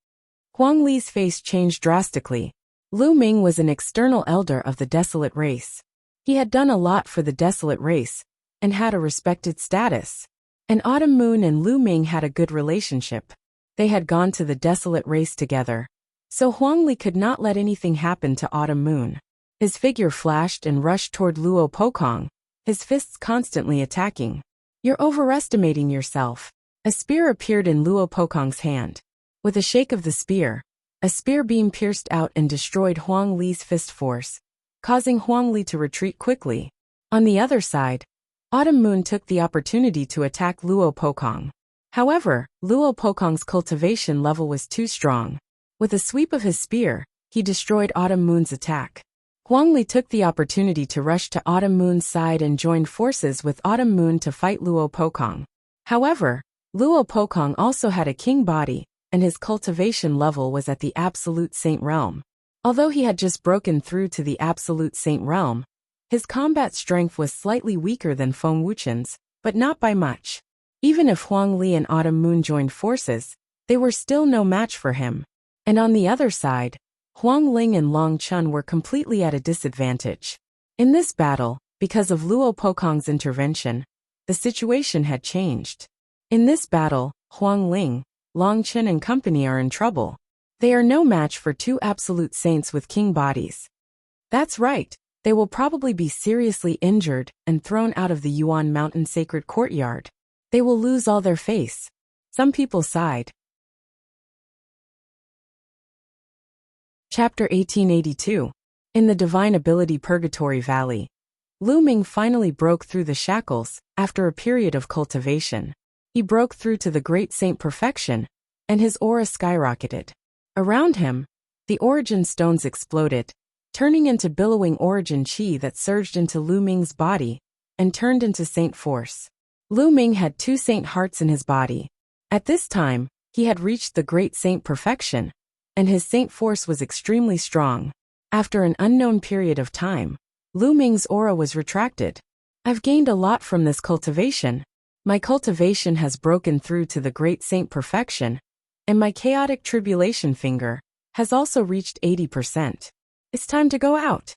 Huang Li's face changed drastically. Lu Ming was an external elder of the Desolate race. He had done a lot for the Desolate race, and had a respected status. And Autumn Moon and Lu Ming had a good relationship. They had gone to the Desolate race together, so Huang Li could not let anything happen to Autumn Moon. His figure flashed and rushed toward Luo Pokong, his fists constantly attacking. You're overestimating yourself. A spear appeared in Luo Pokong's hand. With a shake of the spear, a spear beam pierced out and destroyed Huang Li's fist force, causing Huang Li to retreat quickly. On the other side, Autumn Moon took the opportunity to attack Luo Pokong. However, Luo Pokong's cultivation level was too strong. With a sweep of his spear, he destroyed Autumn Moon's attack. Huang Li took the opportunity to rush to Autumn Moon's side and joined forces with Autumn Moon to fight Luo Pokong. However, Luo Pokong also had a king body, and his cultivation level was at the Absolute Saint Realm. Although he had just broken through to the Absolute Saint Realm, his combat strength was slightly weaker than Feng Wuchen's, but not by much. Even if Huang Li and Autumn Moon joined forces, they were still no match for him. And on the other side, Huang Ling and Long Chun were completely at a disadvantage. In this battle, because of Luo Pokong's intervention, the situation had changed. In this battle, Huang Ling, Long Chun and company are in trouble. They are no match for 2 absolute saints with king bodies. That's right, they will probably be seriously injured and thrown out of the Yuan Mountain Sacred Courtyard. They will lose all their face. Some people sighed. Chapter 1882. In the Divine Ability Purgatory Valley. Lu Ming finally broke through the shackles, after a period of cultivation. He broke through to the great saint perfection, and his aura skyrocketed. Around him, the origin stones exploded, turning into billowing origin chi that surged into Lu Ming's body, and turned into saint force. Lu Ming had 2 saint hearts in his body. At this time, he had reached the great saint perfection, and his saint force was extremely strong. After an unknown period of time, Lu Ming's aura was retracted. I've gained a lot from this cultivation. My cultivation has broken through to the great saint perfection, and my chaotic tribulation finger has also reached 80%. It's time to go out.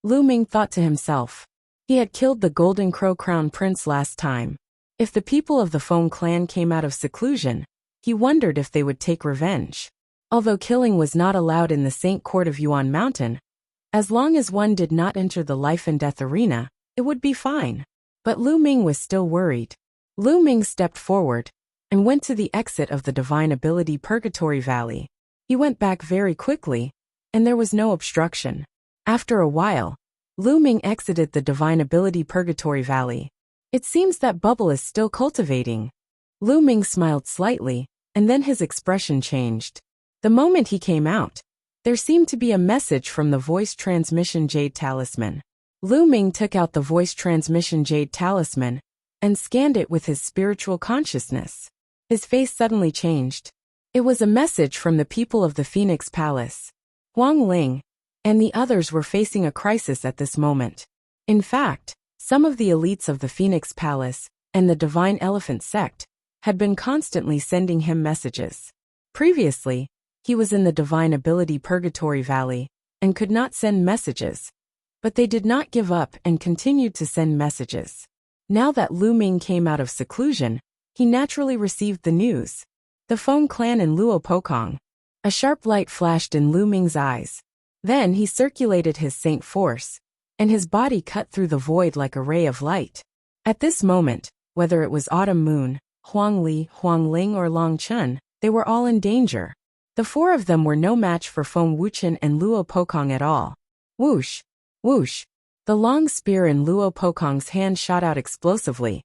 Lu Ming thought to himself. He had killed the Golden Crow Crown Prince last time. If the people of the Feng clan came out of seclusion, he wondered if they would take revenge. Although killing was not allowed in the Saint Court of Yuan Mountain, as long as one did not enter the life and death arena, it would be fine. But Lu Ming was still worried. Lu Ming stepped forward and went to the exit of the Divine Ability Purgatory Valley. He went back very quickly, and there was no obstruction. After a while, Lu Ming exited the Divine Ability Purgatory Valley. It seems that bubble is still cultivating. Lu Ming smiled slightly, and then his expression changed. The moment he came out, there seemed to be a message from the voice transmission jade talisman. Lu Ming took out the voice transmission jade talisman and scanned it with his spiritual consciousness. His face suddenly changed. It was a message from the people of the Phoenix Palace. Huang Ling and the others were facing a crisis at this moment. In fact, some of the elites of the Phoenix Palace and the Divine Elephant Sect had been constantly sending him messages. Previously, he was in the Divine Ability Purgatory Valley and could not send messages, but they did not give up and continued to send messages. Now that Lu Ming came out of seclusion, he naturally received the news. The Feng clan in Luo Pokong. A sharp light flashed in Lu Ming's eyes. Then he circulated his saint force, and his body cut through the void like a ray of light. At this moment, whether it was Autumn Moon, Huang Li, Huang Ling or Long Chun, they were all in danger. The 4 of them were no match for Feng Wuchen and Luo Pokong at all. Whoosh! Whoosh! The long spear in Luo Pokong's hand shot out explosively,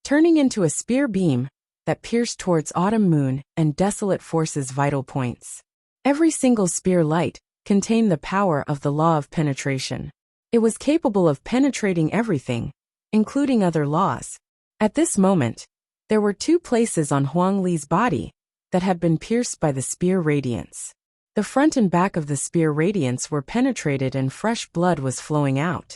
turning into a spear beam that pierced towards Autumn Moon and Desolate Force's vital points. Every single spear light contained the power of the law of penetration. It was capable of penetrating everything, including other laws. At this moment, there were 2 places on Huang Li's body that had been pierced by the spear radiance. The front and back of the spear radiance were penetrated and fresh blood was flowing out.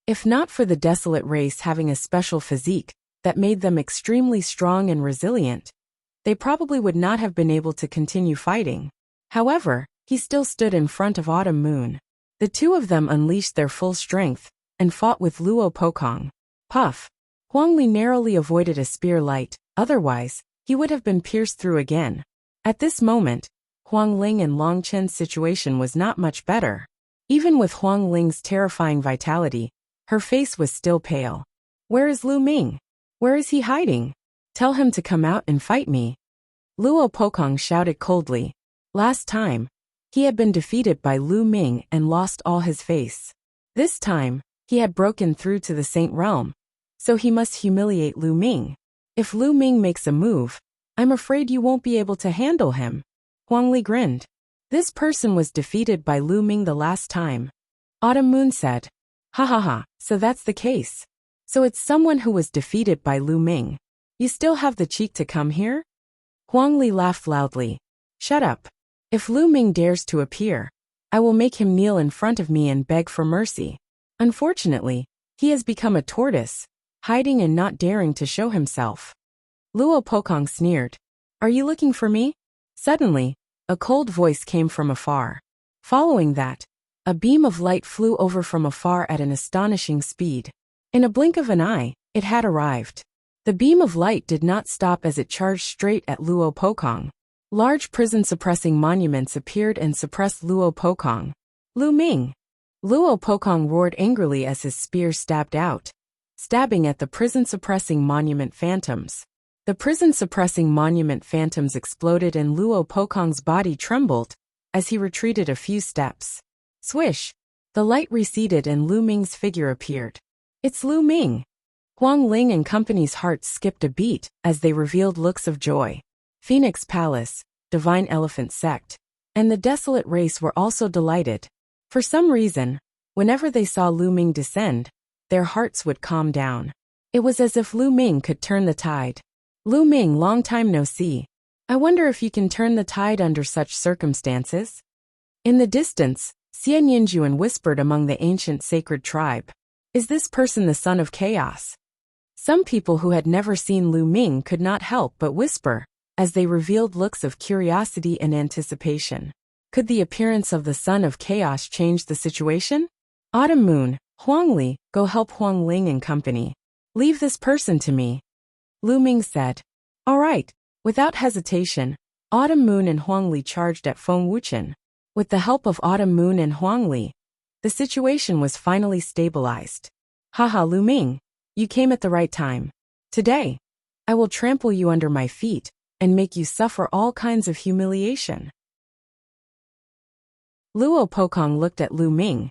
If not for the desolate race having a special physique that made them extremely strong and resilient, they probably would not have been able to continue fighting. However, he still stood in front of Autumn Moon. The 2 of them unleashed their full strength and fought with Luo Pokong. Puff! Huang Li narrowly avoided a spear light, otherwise, he would have been pierced through again. At this moment, Huang Ling and Long Chen's situation was not much better. Even with Huang Ling's terrifying vitality, her face was still pale. Where is Lu Ming? Where is he hiding? Tell him to come out and fight me. Luo Pokong shouted coldly. Last time, he had been defeated by Lu Ming and lost all his face. This time, he had broken through to the Saint Realm, so he must humiliate Lu Ming. If Lu Ming makes a move, I'm afraid you won't be able to handle him. Huang Li grinned. This person was defeated by Lu Ming the last time. Autumn Moon said. Ha ha ha, so that's the case. So it's someone who was defeated by Lu Ming. You still have the cheek to come here? Huang Li laughed loudly. Shut up. If Lu Ming dares to appear, I will make him kneel in front of me and beg for mercy. Unfortunately, he has become a tortoise, hiding and not daring to show himself. Luo Pokong sneered. Are you looking for me? Suddenly, a cold voice came from afar. Following that, a beam of light flew over from afar at an astonishing speed. In a blink of an eye, it had arrived. The beam of light did not stop as it charged straight at Luo Pokong. Large prison-suppressing monuments appeared and suppressed Luo Pokong. Lu Ming! Luo Pokong roared angrily as his spear stabbed out, stabbing at the prison-suppressing monument phantoms. The prison-suppressing monument phantoms exploded and Luo Pokong's body trembled as he retreated a few steps. Swish! The light receded and Lu Ming's figure appeared. It's Lu Ming! Huang Ling and company's hearts skipped a beat as they revealed looks of joy. Phoenix Palace, Divine Elephant Sect, and the Desolate Race were also delighted. For some reason, whenever they saw Lu Ming descend, their hearts would calm down. It was as if Lu Ming could turn the tide. Lu Ming, long time no see. I wonder if you can turn the tide under such circumstances? In the distance, Xian Yinjuan whispered among the ancient sacred tribe. Is this person the son of chaos? Some people who had never seen Lu Ming could not help but whisper, as they revealed looks of curiosity and anticipation. Could the appearance of the son of chaos change the situation? Autumn Moon, Huangli, go help Huang Ling and company. Leave this person to me. Lu Ming said. All right. Without hesitation, Autumn Moon and Huangli charged at Feng Wuchen. With the help of Autumn Moon and Huangli, the situation was finally stabilized. Haha, Lu Ming, you came at the right time. Today, I will trample you under my feet and make you suffer all kinds of humiliation. Luo Pokong looked at Lu Ming,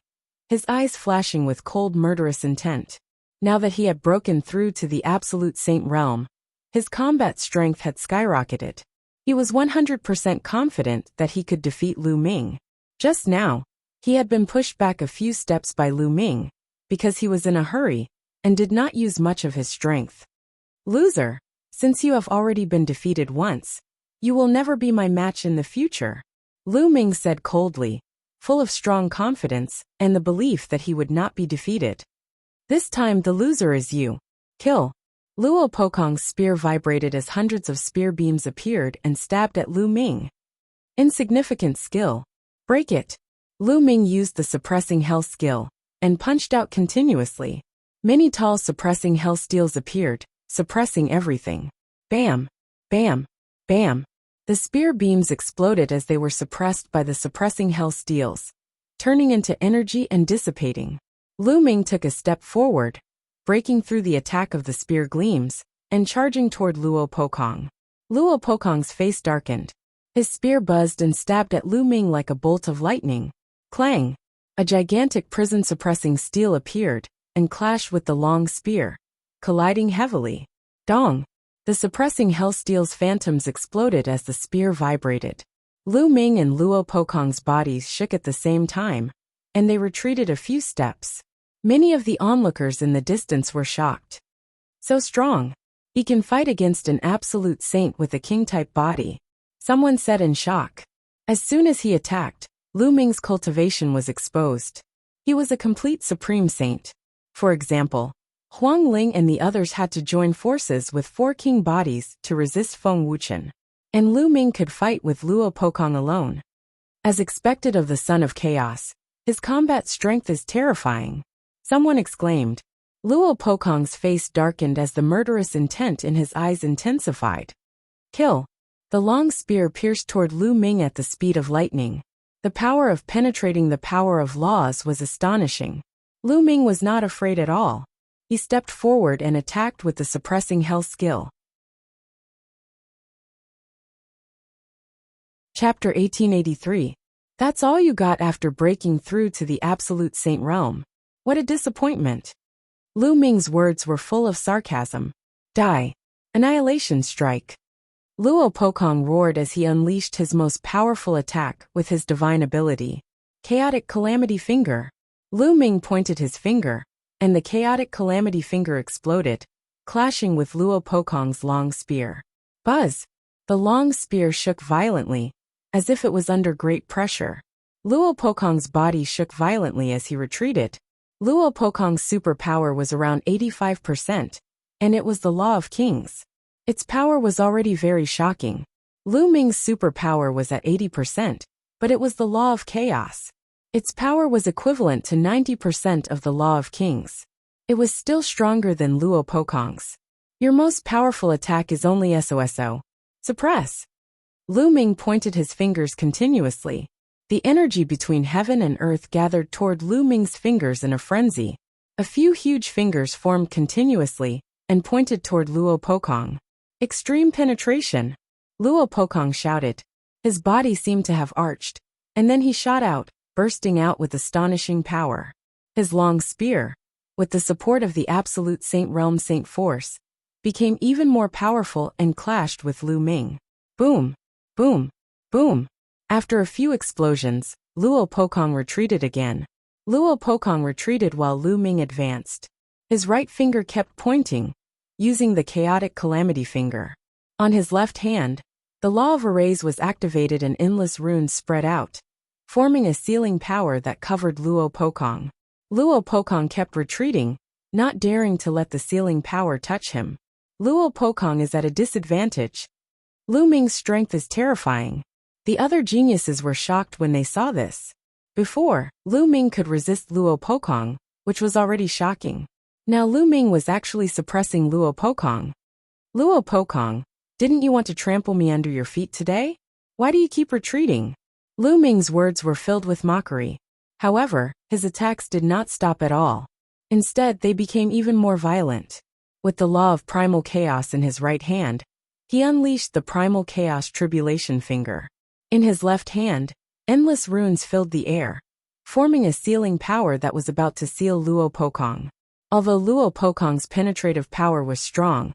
his eyes flashing with cold murderous intent. Now that he had broken through to the absolute saint realm, his combat strength had skyrocketed. He was 100% confident that he could defeat Lu Ming. Just now, he had been pushed back a few steps by Lu Ming, because he was in a hurry, and did not use much of his strength. Loser, since you have already been defeated once, you will never be my match in the future, Lu Ming said coldly, full of strong confidence and the belief that he would not be defeated. This time the loser is you. Kill. Luo Pokong's spear vibrated as hundreds of spear beams appeared and stabbed at Lu Ming. Insignificant skill. Break it. Lu Ming used the suppressing hell skill and punched out continuously. Many tall suppressing hell steels appeared, suppressing everything. Bam! Bam! Bam! The spear beams exploded as they were suppressed by the suppressing hell steels, turning into energy and dissipating. Lu Ming took a step forward, breaking through the attack of the spear gleams, and charging toward Luo Pokong. Luo Pokong's face darkened. His spear buzzed and stabbed at Lu Ming like a bolt of lightning. Clang! A gigantic prison-suppressing steel appeared, and clashed with the long spear, colliding heavily. Dong! The suppressing hell steel's phantoms exploded as the spear vibrated. Lu Ming and Luo Pokong's bodies shook at the same time, and they retreated a few steps. Many of the onlookers in the distance were shocked. So strong. He can fight against an absolute saint with a king-type body, someone said in shock. As soon as he attacked, Lu Ming's cultivation was exposed. He was a complete supreme saint. For example, Huang Ling and the others had to join forces with 4 king bodies to resist Feng Wuchen. And Lu Ming could fight with Luo Pokong alone. As expected of the son of chaos, his combat strength is terrifying. Someone exclaimed. Luo Pokong's face darkened as the murderous intent in his eyes intensified. Kill. The long spear pierced toward Lu Ming at the speed of lightning. The power of penetrating the power of laws was astonishing. Lu Ming was not afraid at all. He stepped forward and attacked with the suppressing hell skill. Chapter 1883. That's all you got after breaking through to the absolute saint realm. What a disappointment. Lu Ming's words were full of sarcasm. Die. Annihilation strike. Luo Pokong roared as he unleashed his most powerful attack with his divine ability. Chaotic Calamity Finger. Lu Ming pointed his finger, and the Chaotic Calamity Finger exploded, clashing with Luo Pokong's long spear. Buzz! The long spear shook violently, as if it was under great pressure. Luo Pokong's body shook violently as he retreated. Luo Pokong's superpower was around 85%, and it was the Law of Kings. Its power was already very shocking. Lu Ming's superpower was at 80%, but it was the Law of Chaos. Its power was equivalent to 90% of the Law of Kings. It was still stronger than Luo Pokong's. Your most powerful attack is only SOSO. Suppress. Lu Ming pointed his fingers continuously. The energy between heaven and earth gathered toward Lu Ming's fingers in a frenzy. A few huge fingers formed continuously and pointed toward Luo Pokong. Extreme penetration. Luo Pokong shouted. His body seemed to have arched, and then he shot out, bursting out with astonishing power. His long spear, with the support of the absolute Saint Realm Saint Force, became even more powerful and clashed with Lu Ming. Boom! Boom! Boom! After a few explosions, Luo Pokong retreated again. Luo Pokong retreated while Lu Ming advanced. His right finger kept pointing, using the chaotic calamity finger. On his left hand, the law of arrays was activated and endless runes spread out, forming a sealing power that covered Luo Pokong. Luo Pokong kept retreating, not daring to let the sealing power touch him. Luo Pokong is at a disadvantage. Lu Ming's strength is terrifying. The other geniuses were shocked when they saw this. Before, Lu Ming could resist Luo Pokong, which was already shocking. Now Lu Ming was actually suppressing Luo Pokong. Luo Pokong, didn't you want to trample me under your feet today? Why do you keep retreating? Lu Ming's words were filled with mockery. However, his attacks did not stop at all. Instead, they became even more violent. With the law of primal chaos in his right hand, he unleashed the primal chaos tribulation finger. In his left hand, endless runes filled the air, forming a sealing power that was about to seal Luo Pokong. Although Luo Pokong's penetrative power was strong,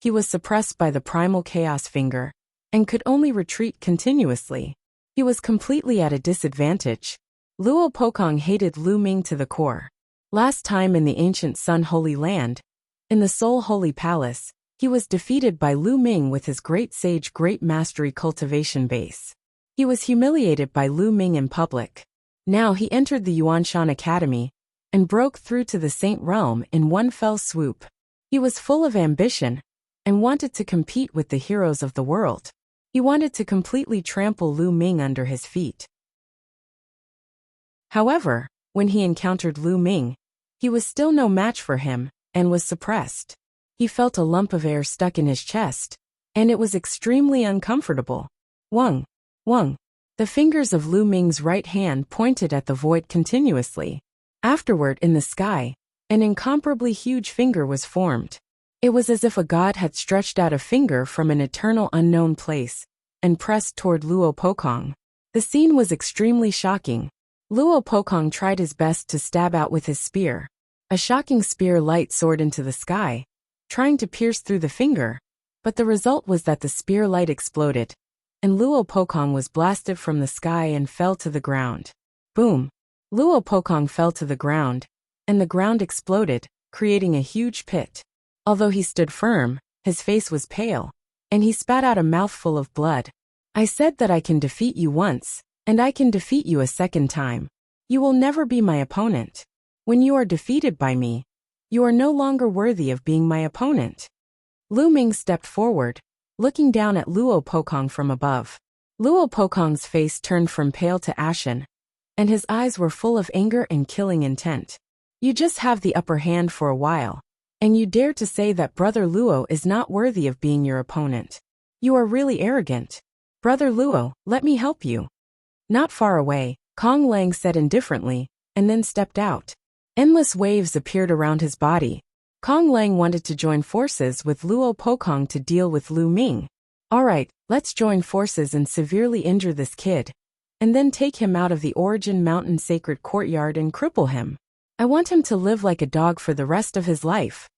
he was suppressed by the primal chaos finger, and could only retreat continuously. He was completely at a disadvantage. Luo Pokong hated Lu Ming to the core. Last time in the ancient Sun Holy Land, in the Soul Holy Palace, he was defeated by Lu Ming with his Great Sage Great Mastery cultivation base. He was humiliated by Lu Ming in public. Now he entered the Yuanshan Academy, and broke through to the Saint Realm in one fell swoop. He was full of ambition, and wanted to compete with the heroes of the world. He wanted to completely trample Lu Ming under his feet. However, when he encountered Lu Ming, he was still no match for him, and was suppressed. He felt a lump of air stuck in his chest, and it was extremely uncomfortable. Wang! Wang! The fingers of Lu Ming's right hand pointed at the void continuously. Afterward, in the sky, an incomparably huge finger was formed. It was as if a god had stretched out a finger from an eternal unknown place, and pressed toward Luo Pokong. The scene was extremely shocking. Luo Pokong tried his best to stab out with his spear. A shocking spear light soared into the sky, trying to pierce through the finger, but the result was that the spear light exploded, and Luo Pokong was blasted from the sky and fell to the ground. Boom! Luo Pokong fell to the ground, and the ground exploded, creating a huge pit. Although he stood firm, his face was pale, and he spat out a mouthful of blood. I said that I can defeat you once, and I can defeat you a second time. You will never be my opponent. When you are defeated by me, you are no longer worthy of being my opponent. Lu Ming stepped forward, looking down at Luo Pokong from above. Luo Pokong's face turned from pale to ashen, and his eyes were full of anger and killing intent. You just have the upper hand for a while, and you dare to say that Brother Luo is not worthy of being your opponent. You are really arrogant. Brother Luo, let me help you. Not far away, Kong Lang said indifferently, and then stepped out. Endless waves appeared around his body. Kong Lang wanted to join forces with Luo Pokong to deal with Lu Ming. Alright, let's join forces and severely injure this kid, and then take him out of the Origin Mountain Sacred Courtyard and cripple him. I want him to live like a dog for the rest of his life.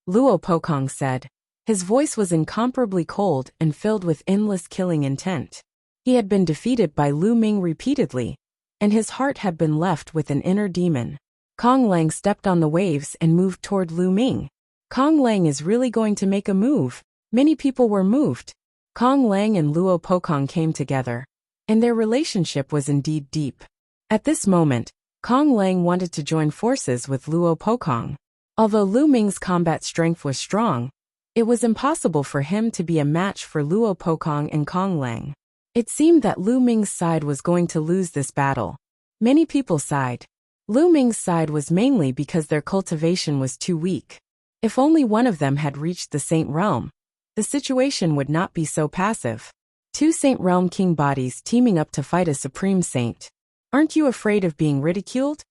Luo Pokong said. His voice was incomparably cold and filled with endless killing intent. He had been defeated by Lu Ming repeatedly, and his heart had been left with an inner demon. Kong Lang stepped on the waves and moved toward Lu Ming. Kong Lang is really going to make a move. Many people were moved. Kong Lang and Luo Pokong came together, and their relationship was indeed deep. At this moment, Kong Lang wanted to join forces with Luo Pokong. Although Lu Ming's combat strength was strong, it was impossible for him to be a match for Luo Pokong and Kong Lang. It seemed that Lu Ming's side was going to lose this battle. Many people sighed. Lu Ming's side was mainly because their cultivation was too weak. If only one of them had reached the Saint Realm, the situation would not be so passive. Two Saint Realm King bodies teaming up to fight a Supreme Saint. Aren't you afraid of being ridiculed?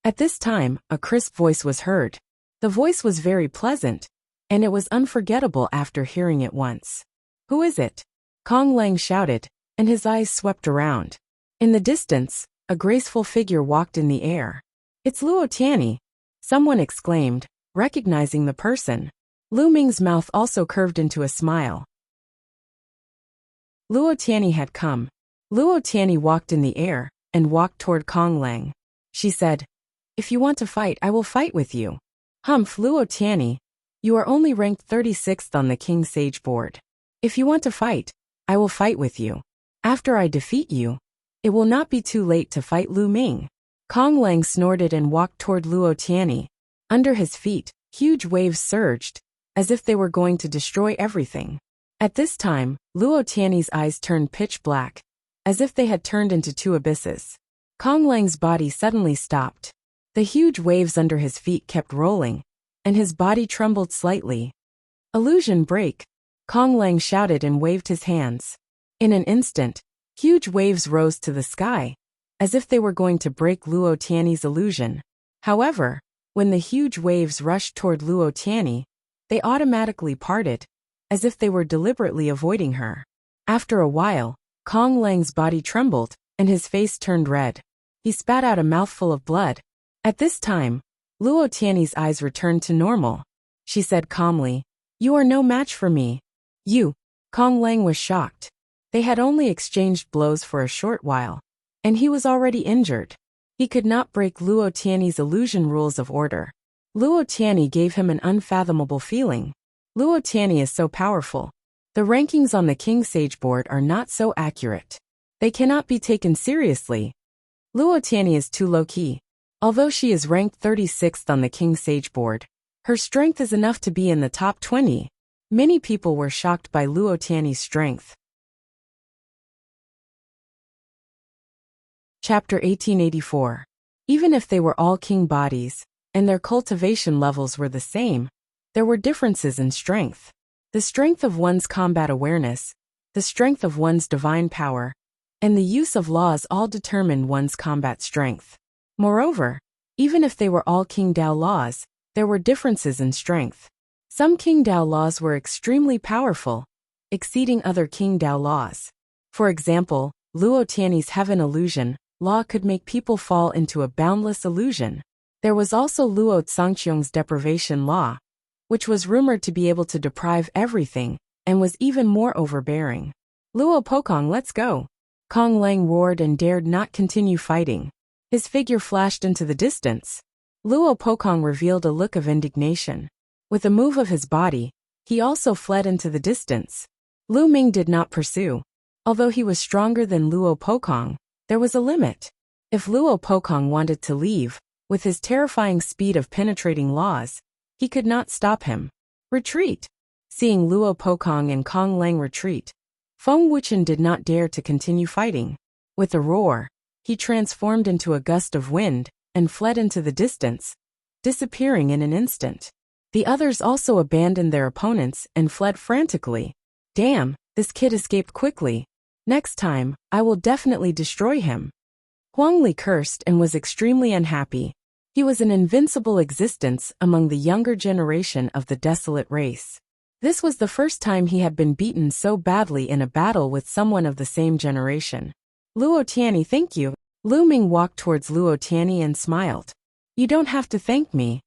At this time, a crisp voice was heard. The voice was very pleasant, and it was unforgettable after hearing it once. "Who is it?" Kong Lang shouted, and his eyes swept around. In the distance, a graceful figure walked in the air. "It's Luo Tianyi," someone exclaimed, recognizing the person. Lu Ming's mouth also curved into a smile. Luo Tianyi had come. Luo Tianyi walked in the air and walked toward Kong Lang. She said, "If you want to fight, I will fight with you." "Humph, Luo Tianyi, you are only ranked 36th on the King Sage board. If you want to fight, I will fight with you. After I defeat you, it will not be too late to fight Lu Ming." Kong Lang snorted and walked toward Luo Tianyi. Under his feet, huge waves surged, as if they were going to destroy everything. At this time, Luo Tianyi's eyes turned pitch black, as if they had turned into two abysses. Kong Lang's body suddenly stopped. The huge waves under his feet kept rolling, and his body trembled slightly. "Illusion break!" Kong Lang shouted and waved his hands. In an instant, huge waves rose to the sky, as if they were going to break Luo Tianyi's illusion. However, when the huge waves rushed toward Luo Tianyi, they automatically parted, as if they were deliberately avoiding her. After a while, Kong Lang's body trembled, and his face turned red. He spat out a mouthful of blood. At this time, Luo Tianyi's eyes returned to normal. She said calmly, "You are no match for me." "You?" Kong Lang was shocked. They had only exchanged blows for a short while, and he was already injured. He could not break Luo Tianyi's illusion rules of order. Luo Tianyi gave him an unfathomable feeling. Luo Tianyi is so powerful. The rankings on the King Sage board are not so accurate. They cannot be taken seriously. Luo Tianyi is too low-key. Although she is ranked 36th on the King Sage board, her strength is enough to be in the top 20. Many people were shocked by Luo Tianyi's strength. Chapter 1884. Even if they were all king bodies, and their cultivation levels were the same, there were differences in strength. The strength of one's combat awareness, the strength of one's divine power, and the use of laws all determined one's combat strength. Moreover, even if they were all King Dao laws, there were differences in strength. Some King Dao laws were extremely powerful, exceeding other King Dao laws. For example, Luo Tianyi's heaven illusion law could make people fall into a boundless illusion. There was also Luo Tsangqiong's deprivation law, which was rumored to be able to deprive everything, and was even more overbearing. "Luo Pokong, let's go!" Kong Lang roared and dared not continue fighting. His figure flashed into the distance. Luo Pokong revealed a look of indignation. With a move of his body, he also fled into the distance. Lu Ming did not pursue. Although he was stronger than Luo Pokong, there was a limit. If Luo Pokong wanted to leave, with his terrifying speed of penetrating laws, he could not stop him. "Retreat!" Seeing Luo Pokong and Kong Lang retreat, Feng Wuchen did not dare to continue fighting. With a roar, he transformed into a gust of wind and fled into the distance, disappearing in an instant. The others also abandoned their opponents and fled frantically. "Damn, this kid escaped quickly. Next time, I will definitely destroy him." Huang Li cursed and was extremely unhappy. He was an invincible existence among the younger generation of the desolate race. This was the first time he had been beaten so badly in a battle with someone of the same generation. "Luo Tianyi, thank you." Lu Ming walked towards Luo Tianyi and smiled. "You don't have to thank me."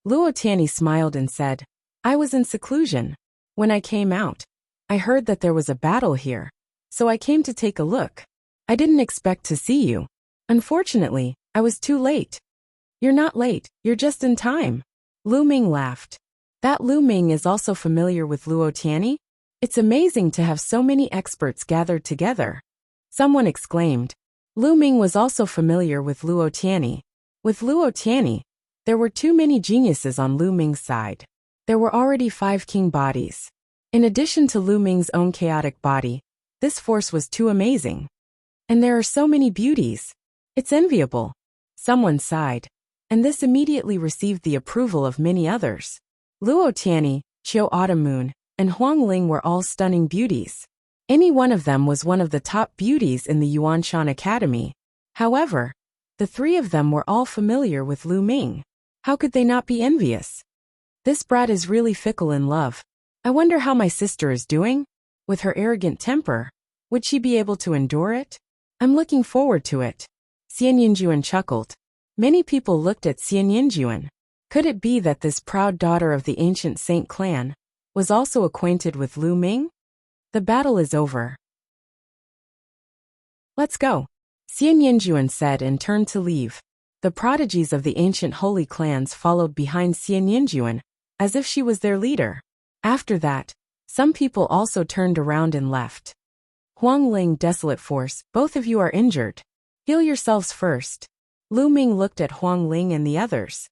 Luo Tianyi smiled and said, "I was in seclusion. When I came out, I heard that there was a battle here, so I came to take a look. I didn't expect to see you. Unfortunately, I was too late." "You're not late, you're just in time." Lu Ming laughed. That Lu Ming is also familiar with Luo Tianyi? It's amazing to have so many experts gathered together. Someone exclaimed. Lu Ming was also familiar with Luo Tianyi. With Luo Tianyi, there were too many geniuses on Lu Ming's side. There were already 5 king bodies. In addition to Lu Ming's own chaotic body, this force was too amazing. And there are so many beauties. It's enviable. Someone sighed. And this immediately received the approval of many others. Luo Tianyi, Qiu Autumn Moon, and Huang Ling were all stunning beauties. Any one of them was one of the top beauties in the Yuanshan Academy. However, the 3 of them were all familiar with Lu Ming. How could they not be envious? This brat is really fickle in love. I wonder how my sister is doing? With her arrogant temper, would she be able to endure it? I'm looking forward to it. Xian Yinjuan chuckled. Many people looked at Xian Yinjuan. Could it be that this proud daughter of the ancient Saint clan was also acquainted with Lu Ming? The battle is over. Let's go, Xian Yinjuan said and turned to leave. The prodigies of the ancient holy clans followed behind Xian Yinjuan, as if she was their leader. After that, some people also turned around and left. Huang Ling, Desolate Force, both of you are injured. Heal yourselves first. Lu Ming looked at Huang Ling and the others.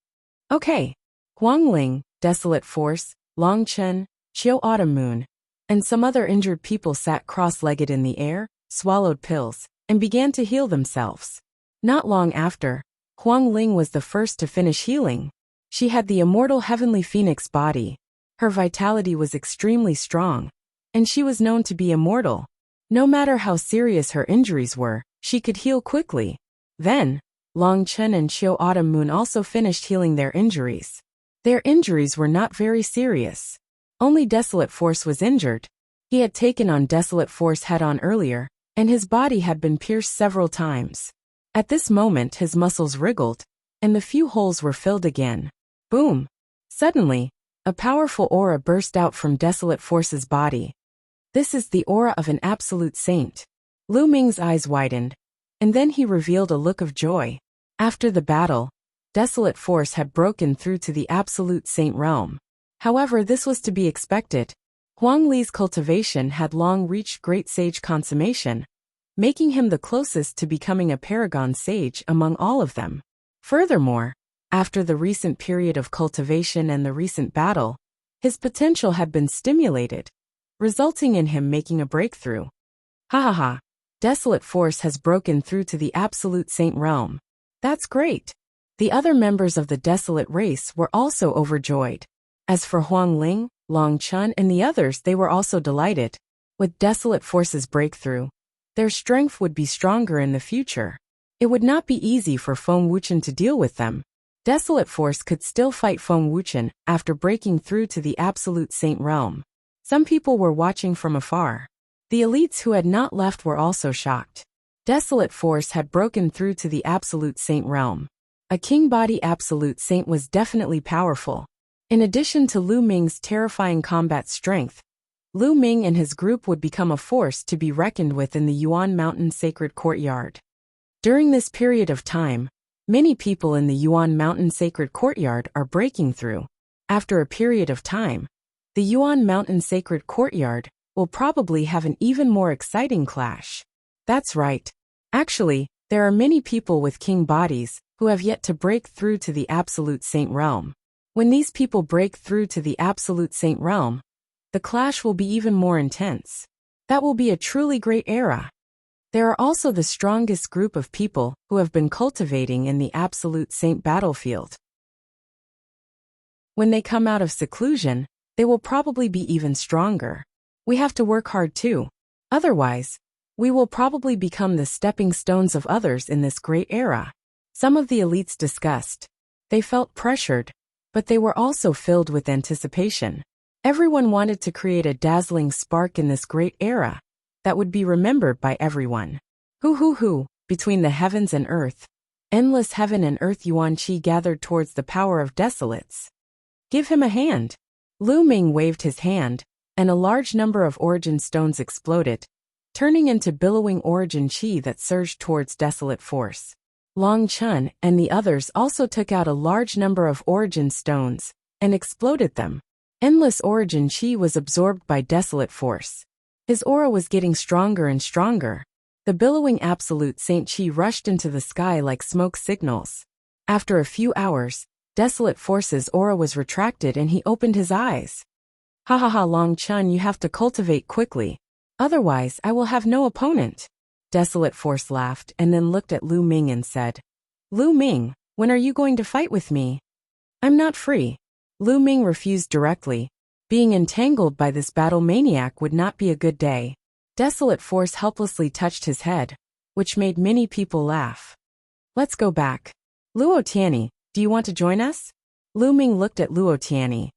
Okay. Huang Ling, Desolate Force, Long Chen, Qiu Autumn Moon, and some other injured people sat cross-legged in the air, swallowed pills, and began to heal themselves. Not long after, Huang Ling was the first to finish healing. She had the immortal heavenly phoenix body. Her vitality was extremely strong, and she was known to be immortal. No matter how serious her injuries were, she could heal quickly. Then, Long Chen and Qiu Autumn Moon also finished healing their injuries. Their injuries were not very serious. Only Desolate Force was injured. He had taken on Desolate Force head-on earlier, and his body had been pierced several times. At this moment his muscles wriggled, and the few holes were filled again. Boom! Suddenly, a powerful aura burst out from Desolate Force's body. This is the aura of an absolute saint. Lu Ming's eyes widened, and then he revealed a look of joy. After the battle, Desolate Force had broken through to the absolute saint realm. However, this was to be expected. Huang Li's cultivation had long reached great sage consummation, making him the closest to becoming a paragon sage among all of them. Furthermore, after the recent period of cultivation and the recent battle, his potential had been stimulated, resulting in him making a breakthrough. Ha ha ha! Desolate Force has broken through to the absolute saint realm. That's great! The other members of the Desolate race were also overjoyed. As for Huang Ling, Long Chen and the others, they were also delighted. With Desolate Force's breakthrough, their strength would be stronger in the future. It would not be easy for Feng Wuchen to deal with them. Desolate Force could still fight Feng Wuchen after breaking through to the absolute saint realm. Some people were watching from afar. The elites who had not left were also shocked. Desolate Force had broken through to the absolute saint realm. A king body absolute saint was definitely powerful. In addition to Lu Ming's terrifying combat strength, Lu Ming and his group would become a force to be reckoned with in the Yuan Mountain Sacred Courtyard. During this period of time, many people in the Yuan Mountain Sacred Courtyard are breaking through. After a period of time, the Yuan Mountain Sacred Courtyard will probably have an even more exciting clash. That's right. Actually, there are many people with king bodies who have yet to break through to the absolute saint realm. When these people break through to the absolute saint realm, the clash will be even more intense. That will be a truly great era. There are also the strongest group of people who have been cultivating in the absolute saint battlefield. When they come out of seclusion, they will probably be even stronger. We have to work hard too. Otherwise, we will probably become the stepping stones of others in this great era. Some of the elites discussed. They felt pressured, but they were also filled with anticipation. Everyone wanted to create a dazzling spark in this great era that would be remembered by everyone. Hoo, between the heavens and earth, endless heaven and earth, Yuan Qi gathered towards the power of desolates. Give him a hand. Lu Ming waved his hand, and a large number of origin stones exploded, turning into billowing origin qi that surged towards Desolate Force. Long Chen and the others also took out a large number of origin stones and exploded them. Endless origin qi was absorbed by Desolate Force. His aura was getting stronger and stronger. The billowing absolute saint qi rushed into the sky like smoke signals. After a few hours, Desolate Force's aura was retracted and he opened his eyes. Ha ha ha, Long Chen, you have to cultivate quickly. Otherwise, I will have no opponent. Desolate Force laughed and then looked at Lu Ming and said, Lu Ming, when are you going to fight with me? I'm not free. Lu Ming refused directly. Being entangled by this battle maniac would not be a good day. Desolate Force helplessly touched his head, which made many people laugh. Let's go back. Luo Tianyi, do you want to join us? Lu Ming looked at Luo Tianyi.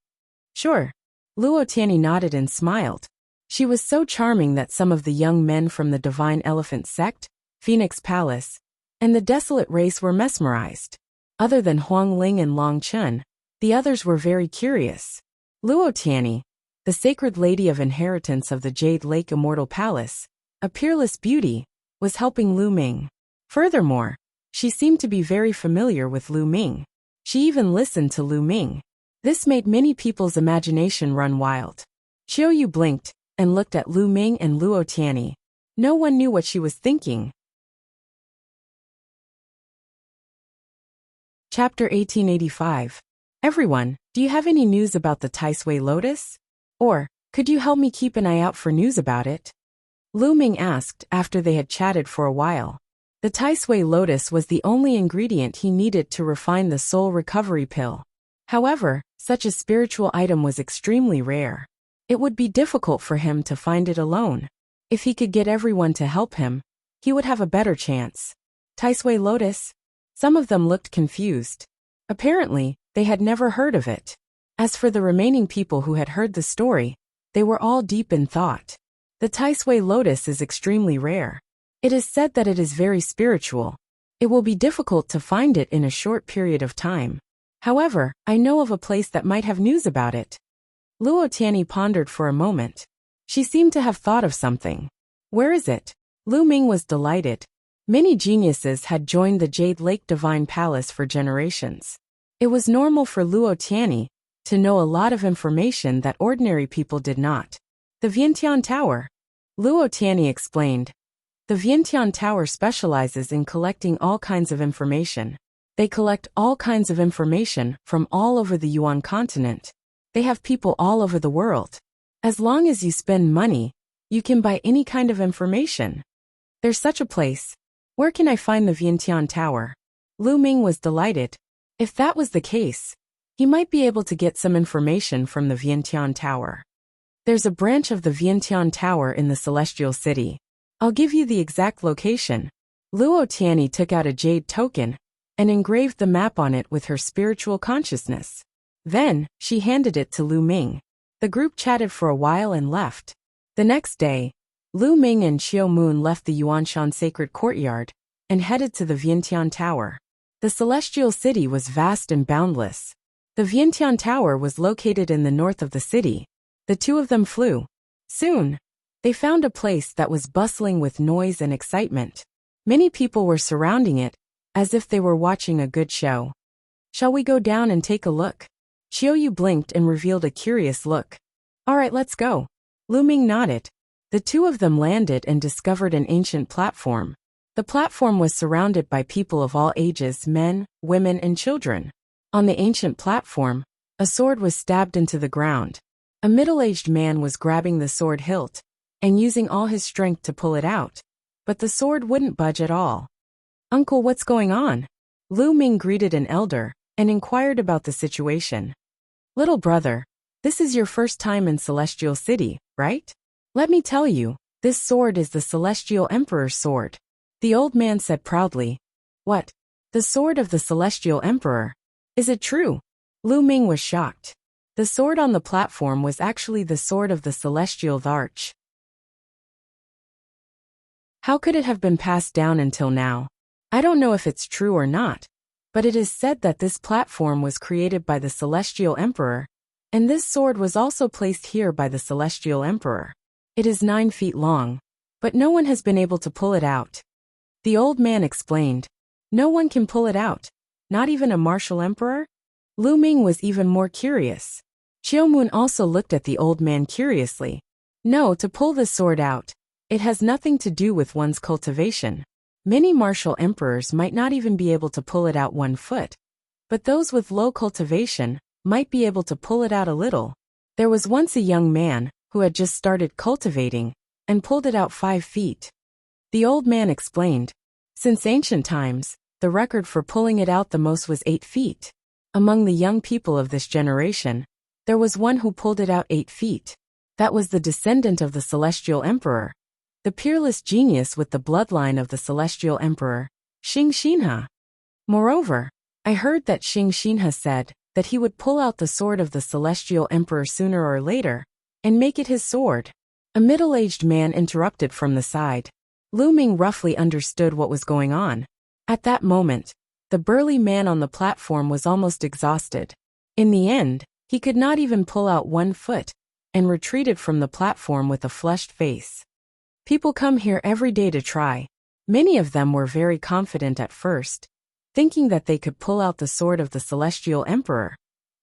Sure. Luo Tianyi nodded and smiled. She was so charming that some of the young men from the Divine Elephant Sect, Phoenix Palace, and the Desolate Race were mesmerized. Other than Huang Ling and Long Chun, the others were very curious. Luo Tianyi, the sacred lady of inheritance of the Jade Lake Immortal Palace, a peerless beauty, was helping Lu Ming. Furthermore, she seemed to be very familiar with Lu Ming. She even listened to Lu Ming. This made many people's imagination run wild. Qiu Yu blinked and looked at Lu Ming and Luo Tianyi. No one knew what she was thinking. Chapter 1885. Everyone, do you have any news about the Taisui Lotus? Or, could you help me keep an eye out for news about it? Lu Ming asked after they had chatted for a while. The Taisui Lotus was the only ingredient he needed to refine the soul recovery pill. However, such a spiritual item was extremely rare. It would be difficult for him to find it alone. If he could get everyone to help him, he would have a better chance. Taisui Lotus? Some of them looked confused. Apparently, they had never heard of it. As for the remaining people who had heard the story, they were all deep in thought. The Taisui Lotus is extremely rare. It is said that it is very spiritual. It will be difficult to find it in a short period of time. However, I know of a place that might have news about it. Luo Tianyi pondered for a moment. She seemed to have thought of something. Where is it? Lu Ming was delighted. Many geniuses had joined the Jade Lake Divine Palace for generations. It was normal for Luo Tianyi to know a lot of information that ordinary people did not. The Vientiane Tower. Luo Tianyi explained. The Vientiane Tower specializes in collecting all kinds of information. They collect all kinds of information from all over the Yuan continent. They have people all over the world. As long as you spend money, you can buy any kind of information. There's such a place. Where can I find the Vientiane Tower? Lu Ming was delighted. If that was the case, he might be able to get some information from the Vientiane Tower. There's a branch of the Vientiane Tower in the Celestial City. I'll give you the exact location. Luo Tianyi took out a jade token and engraved the map on it with her spiritual consciousness. Then, she handed it to Lu Ming. The group chatted for a while and left. The next day, Lu Ming and Qiu Moon left the Yuanshan Sacred Courtyard and headed to the Vientiane Tower. The Celestial City was vast and boundless. The Vientiane Tower was located in the north of the city. The two of them flew. Soon, they found a place that was bustling with noise and excitement. Many people were surrounding it, as if they were watching a good show. Shall we go down and take a look? Qiu Yu blinked and revealed a curious look. All right, let's go. Lu Ming nodded. The two of them landed and discovered an ancient platform. The platform was surrounded by people of all ages, men, women, and children. On the ancient platform, a sword was stabbed into the ground. A middle-aged man was grabbing the sword hilt and using all his strength to pull it out, but the sword wouldn't budge at all. Uncle, what's going on? Lu Ming greeted an elder and inquired about the situation. Little brother, this is your first time in Celestial City, right? Let me tell you, this sword is the Celestial Emperor's sword. The old man said proudly. What? The sword of the Celestial Emperor? Is it true? Lu Ming was shocked. The sword on the platform was actually the sword of the Celestial Arch. How could it have been passed down until now? I don't know if it's true or not, but it is said that this platform was created by the Celestial Emperor, and this sword was also placed here by the Celestial Emperor. It is 9 feet long, but no one has been able to pull it out. The old man explained. No one can pull it out, not even a martial emperor? Lu Ming was even more curious. Qiu Moon also looked at the old man curiously. No, to pull this sword out, it has nothing to do with one's cultivation. Many martial emperors might not even be able to pull it out 1 foot, but those with low cultivation might be able to pull it out a little. There was once a young man who had just started cultivating and pulled it out 5 feet. The old man explained. Since ancient times, the record for pulling it out the most was 8 feet. Among the young people of this generation, there was one who pulled it out 8 feet. That was the descendant of the Celestial Emperor, the peerless genius with the bloodline of the Celestial Emperor, Xing Xinhe. Moreover, I heard that Xing Xinhe said that he would pull out the sword of the celestial emperor sooner or later, and make it his sword. A middle-aged man interrupted from the side. Lu Ming roughly understood what was going on. At that moment, the burly man on the platform was almost exhausted. In the end, he could not even pull out one foot, and retreated from the platform with a flushed face. People come here every day to try. Many of them were very confident at first, thinking that they could pull out the sword of the celestial emperor.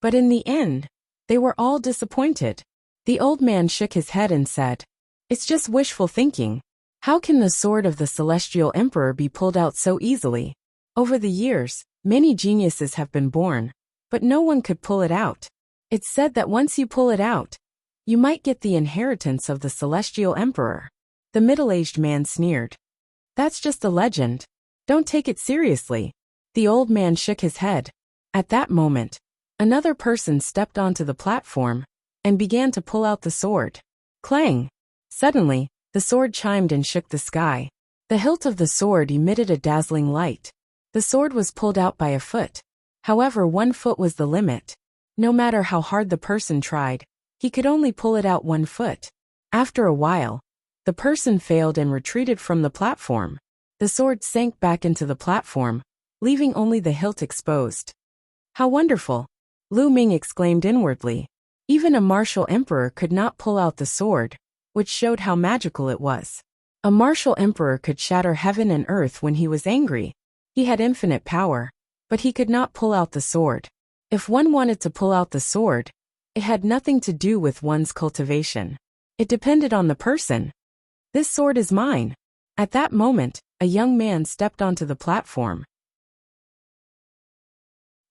But in the end, they were all disappointed. The old man shook his head and said, "It's just wishful thinking. How can the sword of the celestial emperor be pulled out so easily? Over the years, many geniuses have been born, but no one could pull it out. It's said that once you pull it out, you might get the inheritance of the celestial emperor." The middle-aged man sneered. "That's just a legend. Don't take it seriously." The old man shook his head. At that moment, another person stepped onto the platform and began to pull out the sword. Clang! Suddenly, the sword chimed and shook the sky. The hilt of the sword emitted a dazzling light. The sword was pulled out by a foot. However, 1 foot was the limit. No matter how hard the person tried, he could only pull it out 1 foot. After a while, the person failed and retreated from the platform. The sword sank back into the platform, leaving only the hilt exposed. "How wonderful!" Lu Ming exclaimed inwardly. Even a martial emperor could not pull out the sword, which showed how magical it was. A martial emperor could shatter heaven and earth when he was angry. He had infinite power, but he could not pull out the sword. If one wanted to pull out the sword, it had nothing to do with one's cultivation. It depended on the person. "This sword is mine." At that moment, a young man stepped onto the platform.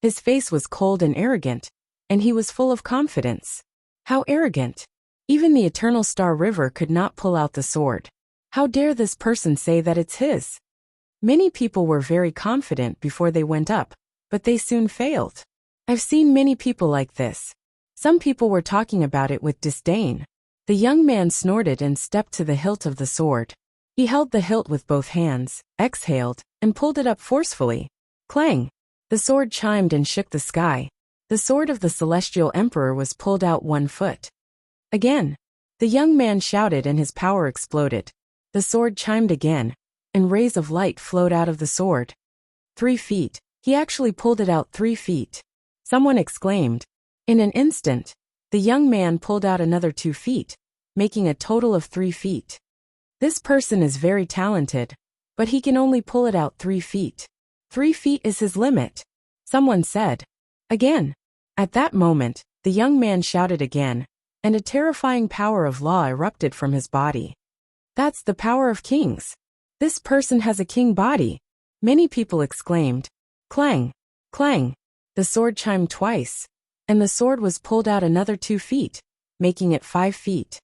His face was cold and arrogant, and he was full of confidence. How arrogant! Even the Eternal Star River could not pull out the sword. How dare this person say that it's his? Many people were very confident before they went up, but they soon failed. I've seen many people like this. Some people were talking about it with disdain. The young man snorted and stepped to the hilt of the sword. He held the hilt with both hands, exhaled, and pulled it up forcefully. Clang! The sword chimed and shook the sky. The sword of the celestial emperor was pulled out 1 foot. Again, the young man shouted and his power exploded. The sword chimed again, and rays of light flowed out of the sword. 3 feet. He actually pulled it out 3 feet. Someone exclaimed. In an instant, the young man pulled out another 2 feet, making a total of 3 feet. This person is very talented, but he can only pull it out 3 feet. 3 feet is his limit. Someone said. Again. At that moment, the young man shouted again, and a terrifying power of law erupted from his body. That's the power of kings. This person has a king body. Many people exclaimed. Clang! Clang! The sword chimed twice, and the sword was pulled out another 2 feet, making it 5 feet.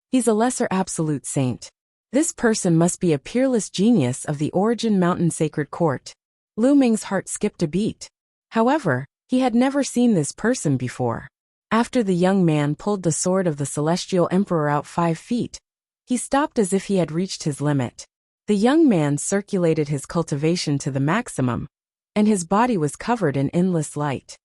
He's a lesser absolute saint. This person must be a peerless genius of the Origin Mountain Sacred Court. Lu Ming's heart skipped a beat. However, he had never seen this person before. After the young man pulled the sword of the Celestial Emperor out 5 feet, he stopped as if he had reached his limit. The young man circulated his cultivation to the maximum, and his body was covered in endless light.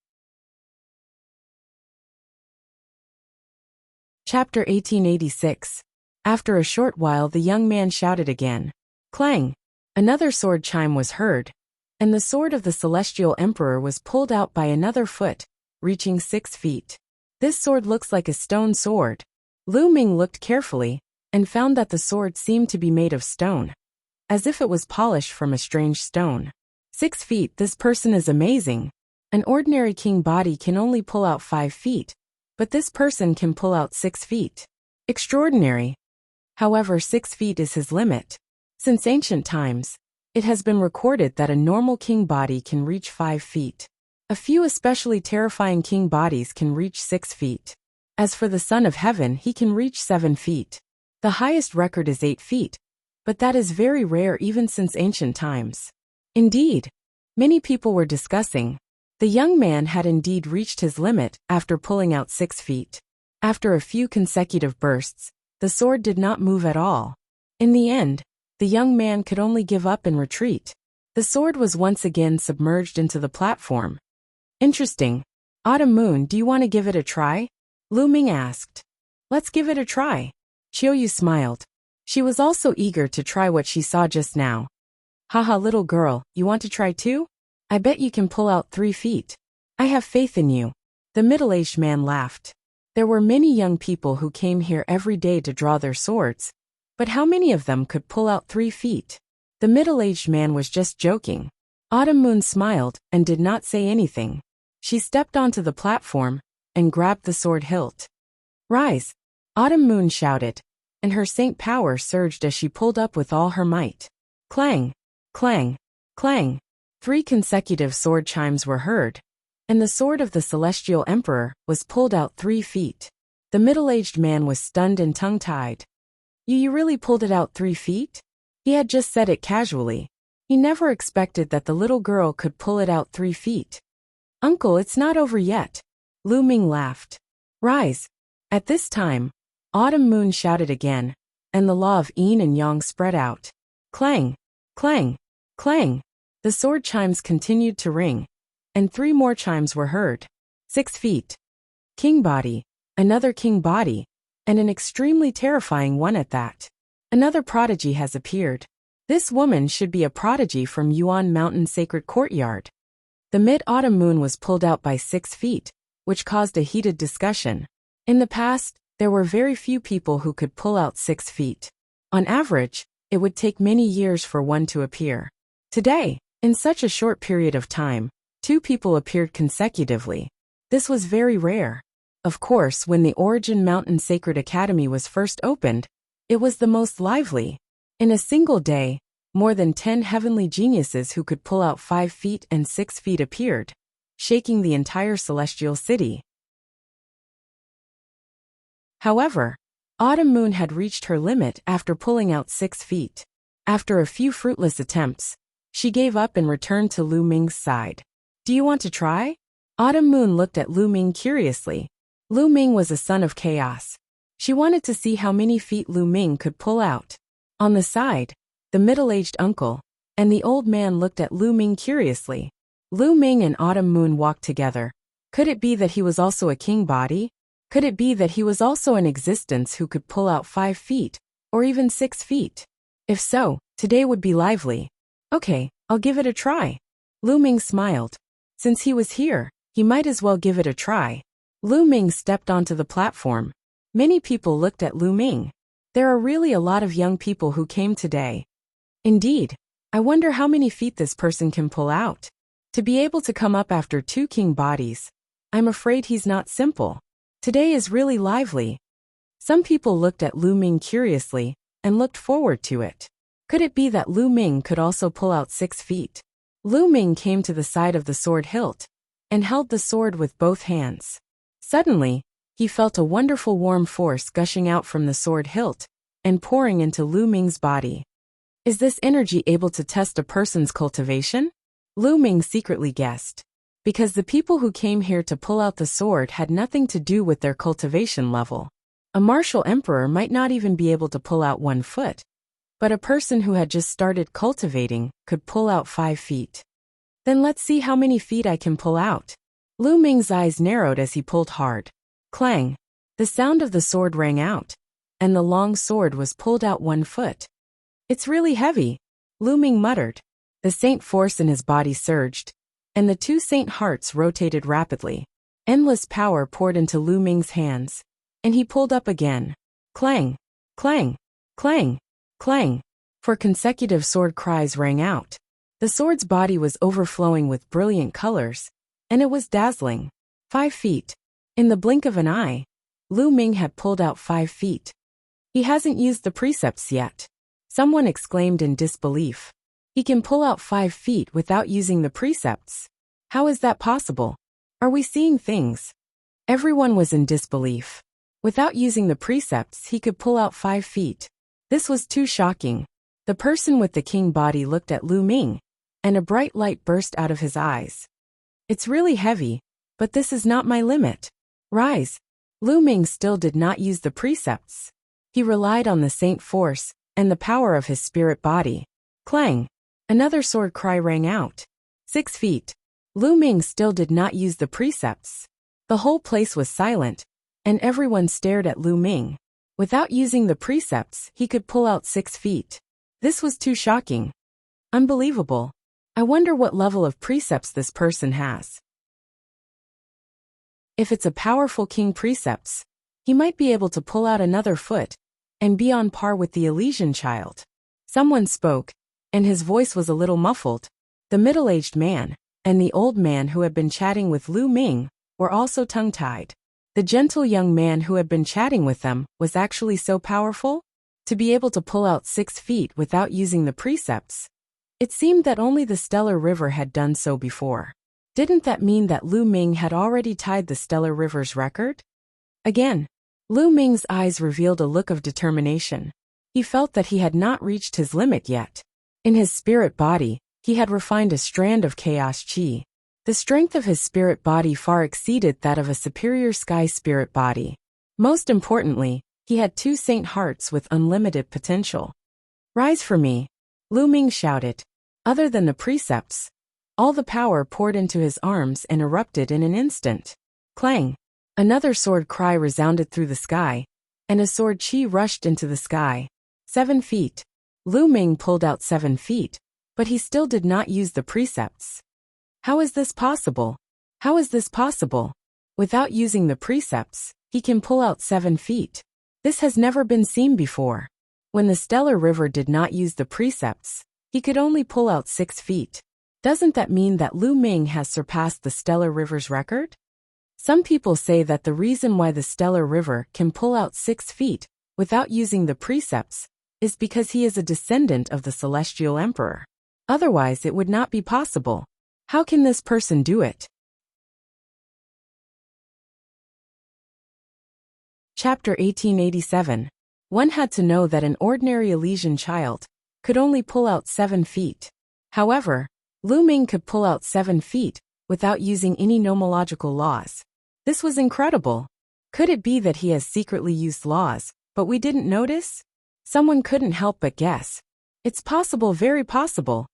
Chapter 1886. After a short while the young man shouted again. Clang! Another sword chime was heard, and the sword of the Celestial Emperor was pulled out by another foot, reaching 6 feet. This sword looks like a stone sword. Lu Ming looked carefully, and found that the sword seemed to be made of stone, as if it was polished from a strange stone. 6 feet, this person is amazing. An ordinary king body can only pull out 5 feet, but this person can pull out 6 feet. Extraordinary. However, 6 feet is his limit. Since ancient times, it has been recorded that a normal king body can reach 5 feet. A few especially terrifying king bodies can reach 6 feet. As for the Son of Heaven, he can reach 7 feet. The highest record is 8 feet, but that is very rare even since ancient times. Indeed, many people were discussing. The young man had indeed reached his limit after pulling out 6 feet. After a few consecutive bursts, the sword did not move at all. In the end, the young man could only give up and retreat. The sword was once again submerged into the platform. Interesting. Autumn Moon, do you want to give it a try? Lu Ming asked. Let's give it a try. Qiuyu smiled. She was also eager to try what she saw just now. Haha, little girl, you want to try too? I bet you can pull out 3 feet. I have faith in you. The middle-aged man laughed. There were many young people who came here every day to draw their swords, but how many of them could pull out 3 feet? The middle-aged man was just joking. Autumn Moon smiled and did not say anything. She stepped onto the platform and grabbed the sword hilt. Rise! Autumn Moon shouted, and her saint power surged as she pulled up with all her might. Clang! Clang! Clang! 3 consecutive sword chimes were heard, and the sword of the Celestial Emperor was pulled out 3 feet. The middle-aged man was stunned and tongue-tied. You really pulled it out 3 feet? He had just said it casually. He never expected that the little girl could pull it out 3 feet. Uncle, it's not over yet. Lu Ming laughed. Rise! At this time, Autumn Moon shouted again, and the law of yin and yang spread out. Clang! Clang! Clang! The sword chimes continued to ring, and 3 more chimes were heard. 6 feet. King body, another king body, and an extremely terrifying one at that. Another prodigy has appeared. This woman should be a prodigy from Yuan Mountain Sacred Courtyard. The mid-autumn moon was pulled out by 6 feet, which caused a heated discussion. In the past, there were very few people who could pull out 6 feet. On average, it would take many years for one to appear. Today, in such a short period of time, 2 people appeared consecutively. This was very rare. Of course, when the Origin Mountain Sacred Academy was first opened, it was the most lively. In a single day, more than 10 heavenly geniuses who could pull out 5 feet and 6 feet appeared, shaking the entire celestial city. However, Autumn Moon had reached her limit after pulling out 6 feet. After a few fruitless attempts, she gave up and returned to Lu Ming's side. Do you want to try? Autumn Moon looked at Lu Ming curiously. Lu Ming was a son of chaos. She wanted to see how many feet Lu Ming could pull out. On the side, the middle-aged uncle and the old man looked at Lu Ming curiously. Lu Ming and Autumn Moon walked together. Could it be that he was also a king body? Could it be that he was also in existence who could pull out 5 feet, or even 6 feet? If so, today would be lively. Okay, I'll give it a try. Lu Ming smiled. Since he was here, he might as well give it a try. Lu Ming stepped onto the platform. Many people looked at Lu Ming. There are really a lot of young people who came today. Indeed, I wonder how many feet this person can pull out. To be able to come up after 2 king bodies, I'm afraid he's not simple. Today is really lively. Some people looked at Lu Ming curiously and looked forward to it. Could it be that Lu Ming could also pull out 6 feet? Lu Ming came to the side of the sword hilt and held the sword with both hands. Suddenly, he felt a wonderful warm force gushing out from the sword hilt and pouring into Lu Ming's body. Is this energy able to test a person's cultivation? Lu Ming secretly guessed. Because the people who came here to pull out the sword had nothing to do with their cultivation level. A martial emperor might not even be able to pull out 1 foot, but a person who had just started cultivating could pull out 5 feet. Then let's see how many feet I can pull out. Lu Ming's eyes narrowed as he pulled hard. Clang! The sound of the sword rang out, and the long sword was pulled out 1 foot. It's really heavy, Lu Ming muttered. The saint force in his body surged, and the 2 saint hearts rotated rapidly. Endless power poured into Lu Ming's hands, and he pulled up again. Clang! Clang! Clang! Clang! 4 consecutive sword cries rang out. The sword's body was overflowing with brilliant colors, and it was dazzling. 5 feet. In the blink of an eye, Lu Ming had pulled out 5 feet. He hasn't used the precepts yet. Someone exclaimed in disbelief. He can pull out 5 feet without using the precepts. How is that possible? Are we seeing things? Everyone was in disbelief. Without using the precepts, he could pull out 5 feet. This was too shocking. The person with the king body looked at Lu Ming, and a bright light burst out of his eyes. It's really heavy, but this is not my limit. Rise. Lu Ming still did not use the precepts. He relied on the saint force and the power of his spirit body. Clang! Another sword cry rang out. 6 feet. Lu Ming still did not use the precepts. The whole place was silent, and everyone stared at Lu Ming. Without using the precepts, he could pull out 6 feet. This was too shocking. Unbelievable. I wonder what level of precepts this person has. If it's a powerful king precepts, he might be able to pull out another foot and be on par with the Elysian child. Someone spoke, and his voice was a little muffled. The middle-aged man and the old man who had been chatting with Lu Ming were also tongue-tied. The gentle young man who had been chatting with them was actually so powerful? To be able to pull out 6 feet without using the precepts. It seemed that only the Stellar River had done so before. Didn't that mean that Lu Ming had already tied the Stellar River's record? Again, Lu Ming's eyes revealed a look of determination. He felt that he had not reached his limit yet. In his spirit body, he had refined a strand of chaos chi. The strength of his spirit body far exceeded that of a superior sky spirit body. Most importantly, he had 2 saint hearts with unlimited potential. Rise for me, Lu Ming shouted. Other than the precepts, all the power poured into his arms and erupted in an instant. Clang! Another sword cry resounded through the sky, and a sword chi rushed into the sky. 7 feet. Lu Ming pulled out 7 feet, but he still did not use the precepts. How is this possible? How is this possible? Without using the precepts, he can pull out 7 feet. This has never been seen before. When the Stellar River did not use the precepts, he could only pull out 6 feet. Doesn't that mean that Lu Ming has surpassed the Stellar River's record? Some people say that the reason why the Stellar River can pull out 6 feet without using the precepts is because he is a descendant of the Celestial Emperor. Otherwise, it would not be possible. How can this person do it? Chapter 1887. One had to know that an ordinary Elysian child could only pull out 7 feet. However, Lu Ming could pull out 7 feet without using any nomological laws. This was incredible. Could it be that he has secretly used laws, but we didn't notice? Someone couldn't help but guess. It's possible, very possible.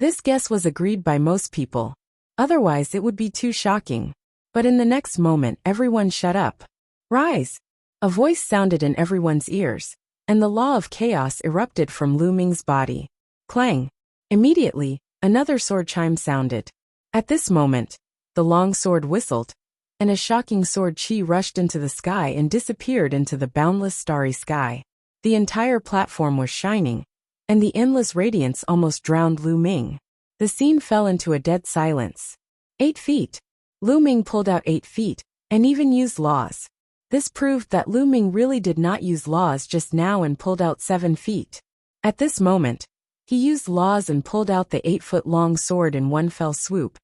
This guess was agreed by most people. Otherwise, it would be too shocking. But in the next moment, everyone shut up. Rise! A voice sounded in everyone's ears, and the law of chaos erupted from Lu Ming's body. Clang! Immediately, another sword chime sounded. At this moment, the long sword whistled, and a shocking sword chi rushed into the sky and disappeared into the boundless starry sky. The entire platform was shining, and the endless radiance almost drowned Lu Ming. The scene fell into a dead silence. 8 feet. Lu Ming pulled out 8 feet, and even used laws. This proved that Lu Ming really did not use laws just now and pulled out 7 feet. At this moment, he used laws and pulled out the 8-foot-long sword in one fell swoop,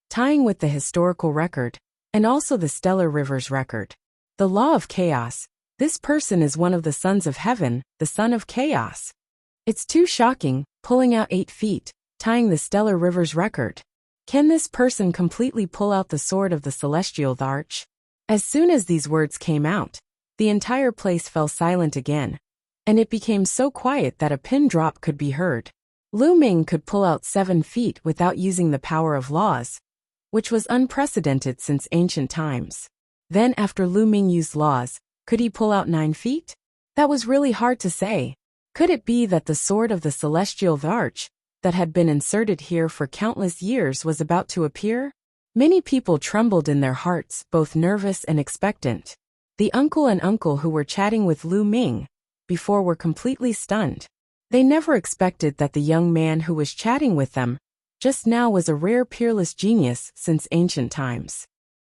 tying with the historical record, and also the Stellar River's record. The law of chaos. This person is one of the sons of heaven, the son of chaos. It's too shocking, pulling out 8 feet, tying the Stellar River's record. Can this person completely pull out the sword of the celestial arch? As soon as these words came out, the entire place fell silent again, and it became so quiet that a pin drop could be heard. Lu Ming could pull out 7 feet without using the power of laws, which was unprecedented since ancient times. Then after Lu Ming used laws, could he pull out 9 feet? That was really hard to say. Could it be that the sword of the celestial arch, that had been inserted here for countless years, was about to appear? Many people trembled in their hearts, both nervous and expectant. The uncle and uncle who were chatting with Lu Ming before were completely stunned. They never expected that the young man who was chatting with them just now was a rare peerless genius since ancient times.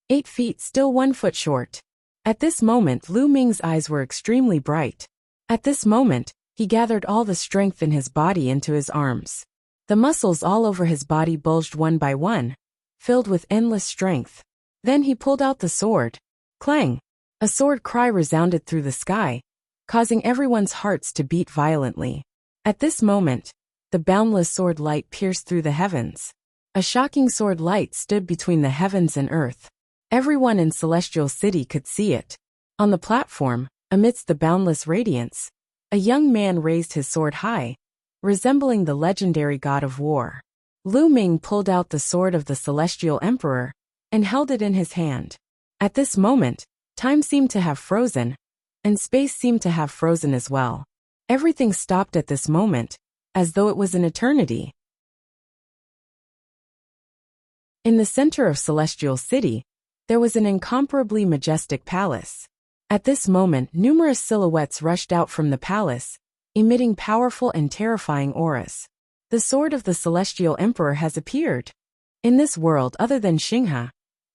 8 feet, still 1 foot short. At this moment, Lu Ming's eyes were extremely bright. At this moment, he gathered all the strength in his body into his arms. The muscles all over his body bulged one by one, filled with endless strength. Then he pulled out the sword. Clang! A sword cry resounded through the sky, causing everyone's hearts to beat violently. At this moment, the boundless sword light pierced through the heavens. A shocking sword light stood between the heavens and earth. Everyone in Celestial City could see it. On the platform, amidst the boundless radiance, a young man raised his sword high, resembling the legendary god of war. Lu Ming pulled out the sword of the Celestial Emperor and held it in his hand. At this moment, time seemed to have frozen, and space seemed to have frozen as well. Everything stopped at this moment, as though it was an eternity. In the center of Celestial City, there was an incomparably majestic palace. At this moment, numerous silhouettes rushed out from the palace, emitting powerful and terrifying auras. The sword of the Celestial Emperor has appeared. In this world other than Xinghe,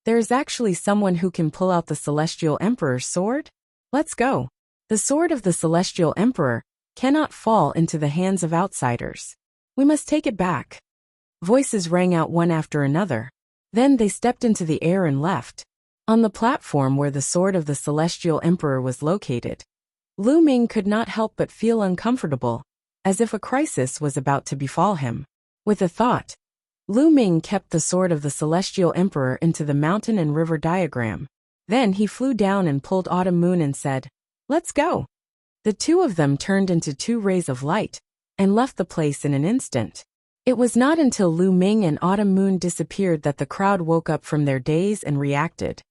there is actually someone who can pull out the Celestial Emperor's sword? Let's go. The sword of the Celestial Emperor cannot fall into the hands of outsiders. We must take it back. Voices rang out one after another. Then they stepped into the air and left. On the platform where the sword of the Celestial Emperor was located, Lu Ming could not help but feel uncomfortable, as if a crisis was about to befall him. With a thought, Lu Ming kept the sword of the Celestial Emperor into the mountain and river diagram. Then he flew down and pulled Autumn Moon and said, "Let's go." The two of them turned into two rays of light and left the place in an instant. It was not until Lu Ming and Autumn Moon disappeared that the crowd woke up from their daze and reacted.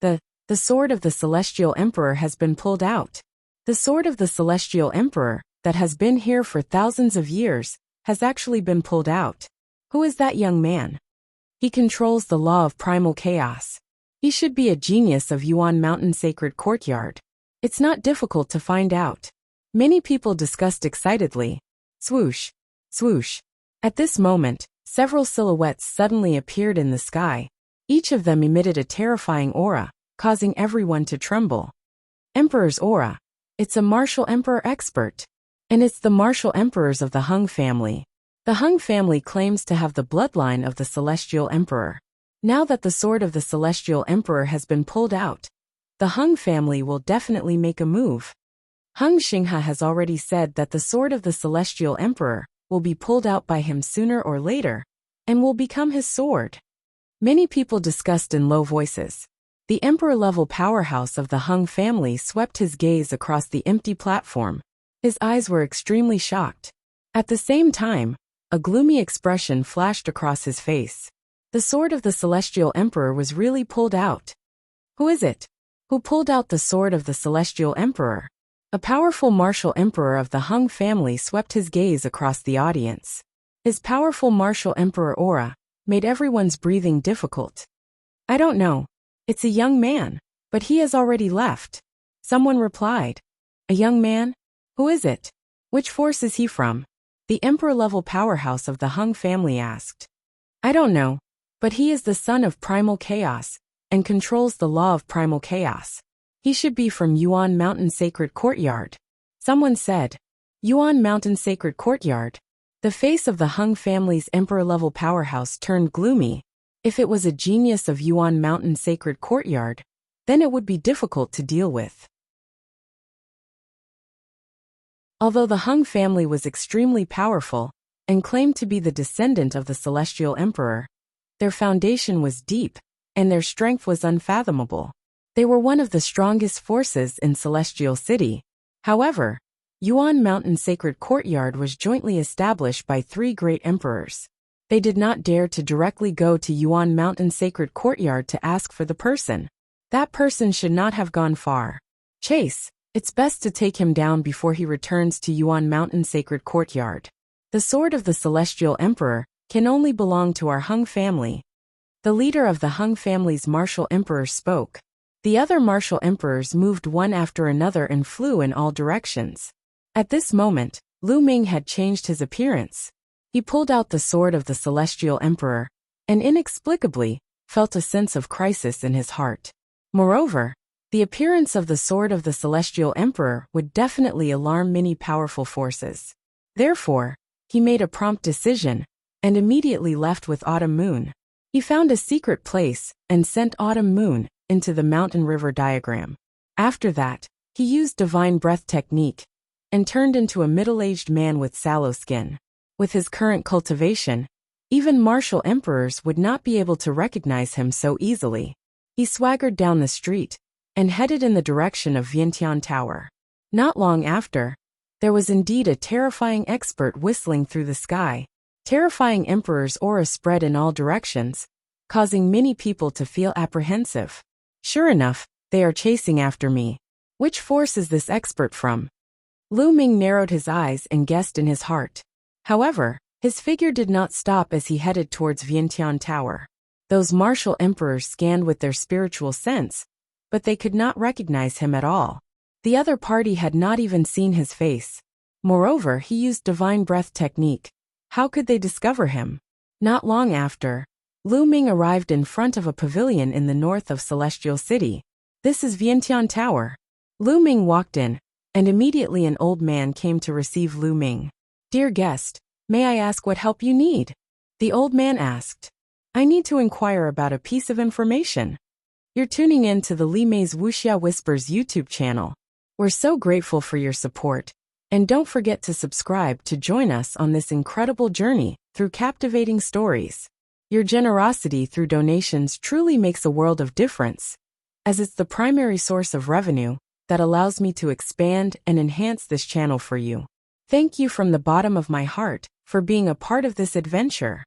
The sword of the Celestial Emperor has been pulled out. The sword of the Celestial Emperor, that has been here for thousands of years, has actually been pulled out. Who is that young man? He controls the law of primal chaos. He should be a genius of Yuan Mountain Sacred Courtyard. It's not difficult to find out. Many people discussed excitedly. Swoosh, swoosh. At this moment, several silhouettes suddenly appeared in the sky. Each of them emitted a terrifying aura, causing everyone to tremble. Emperor's aura. It's a martial emperor expert. And it's the martial emperors of the Hung family. The Hung family claims to have the bloodline of the Celestial Emperor. Now that the sword of the Celestial Emperor has been pulled out, the Hung family will definitely make a move. Hung Xinghe has already said that the sword of the Celestial Emperor will be pulled out by him sooner or later, and will become his sword. Many people discussed in low voices. The emperor-level powerhouse of the Hung family swept his gaze across the empty platform. His eyes were extremely shocked. At the same time, a gloomy expression flashed across his face. The sword of the Celestial Emperor was really pulled out. Who is it? Who pulled out the sword of the Celestial Emperor? A powerful martial emperor of the Hung family swept his gaze across the audience. His powerful martial emperor aura made everyone's breathing difficult. I don't know. It's a young man, but he has already left. Someone replied. A young man? Who is it? Which force is he from? The emperor-level powerhouse of the Hung family asked. I don't know, but he is the son of primal chaos and controls the law of primal chaos. He should be from Yuan Mountain Sacred Courtyard. Someone said. Yuan Mountain Sacred Courtyard. The face of the Hung family's emperor-level powerhouse turned gloomy. If it was a genius of Yuan Mountain Sacred Courtyard, then it would be difficult to deal with. Although the Hung family was extremely powerful and claimed to be the descendant of the Celestial Emperor, their foundation was deep and their strength was unfathomable. They were one of the strongest forces in Celestial City. However, Yuan Mountain Sacred Courtyard was jointly established by three great emperors. They did not dare to directly go to Yuan Mountain Sacred Courtyard to ask for the person. That person should not have gone far. Chase, it's best to take him down before he returns to Yuan Mountain Sacred Courtyard. The sword of the Celestial Emperor can only belong to our Hung family. The leader of the Hung family's martial emperor spoke. The other martial emperors moved one after another and flew in all directions. At this moment, Lu Ming had changed his appearance. He pulled out the sword of the Celestial Emperor, and inexplicably, felt a sense of crisis in his heart. Moreover, the appearance of the sword of the Celestial Emperor would definitely alarm many powerful forces. Therefore, he made a prompt decision, and immediately left with Autumn Moon. He found a secret place, and sent Autumn Moon into the mountain river diagram. After that, he used divine breath technique, and turned into a middle-aged man with sallow skin. With his current cultivation, even martial emperors would not be able to recognize him so easily. He swaggered down the street, and headed in the direction of Vientiane Tower. Not long after, there was indeed a terrifying expert whistling through the sky. Terrifying emperor's aura spread in all directions, causing many people to feel apprehensive. Sure enough, they are chasing after me. Which force is this expert from? Lu Ming narrowed his eyes and guessed in his heart. However, his figure did not stop as he headed towards Vientiane Tower. Those martial emperors scanned with their spiritual sense, but they could not recognize him at all. The other party had not even seen his face. Moreover, he used divine breath technique. How could they discover him? Not long after, Lu Ming arrived in front of a pavilion in the north of Celestial City. This is Vientiane Tower. Lu Ming walked in, and immediately an old man came to receive Lu Ming. Dear guest, may I ask what help you need? The old man asked. I need to inquire about a piece of information. You're tuning in to the Li Mei's Wuxia Whispers YouTube channel. We're so grateful for your support, and don't forget to subscribe to join us on this incredible journey through captivating stories. Your generosity through donations truly makes a world of difference, as it's the primary source of revenue that allows me to expand and enhance this channel for you. Thank you from the bottom of my heart for being a part of this adventure.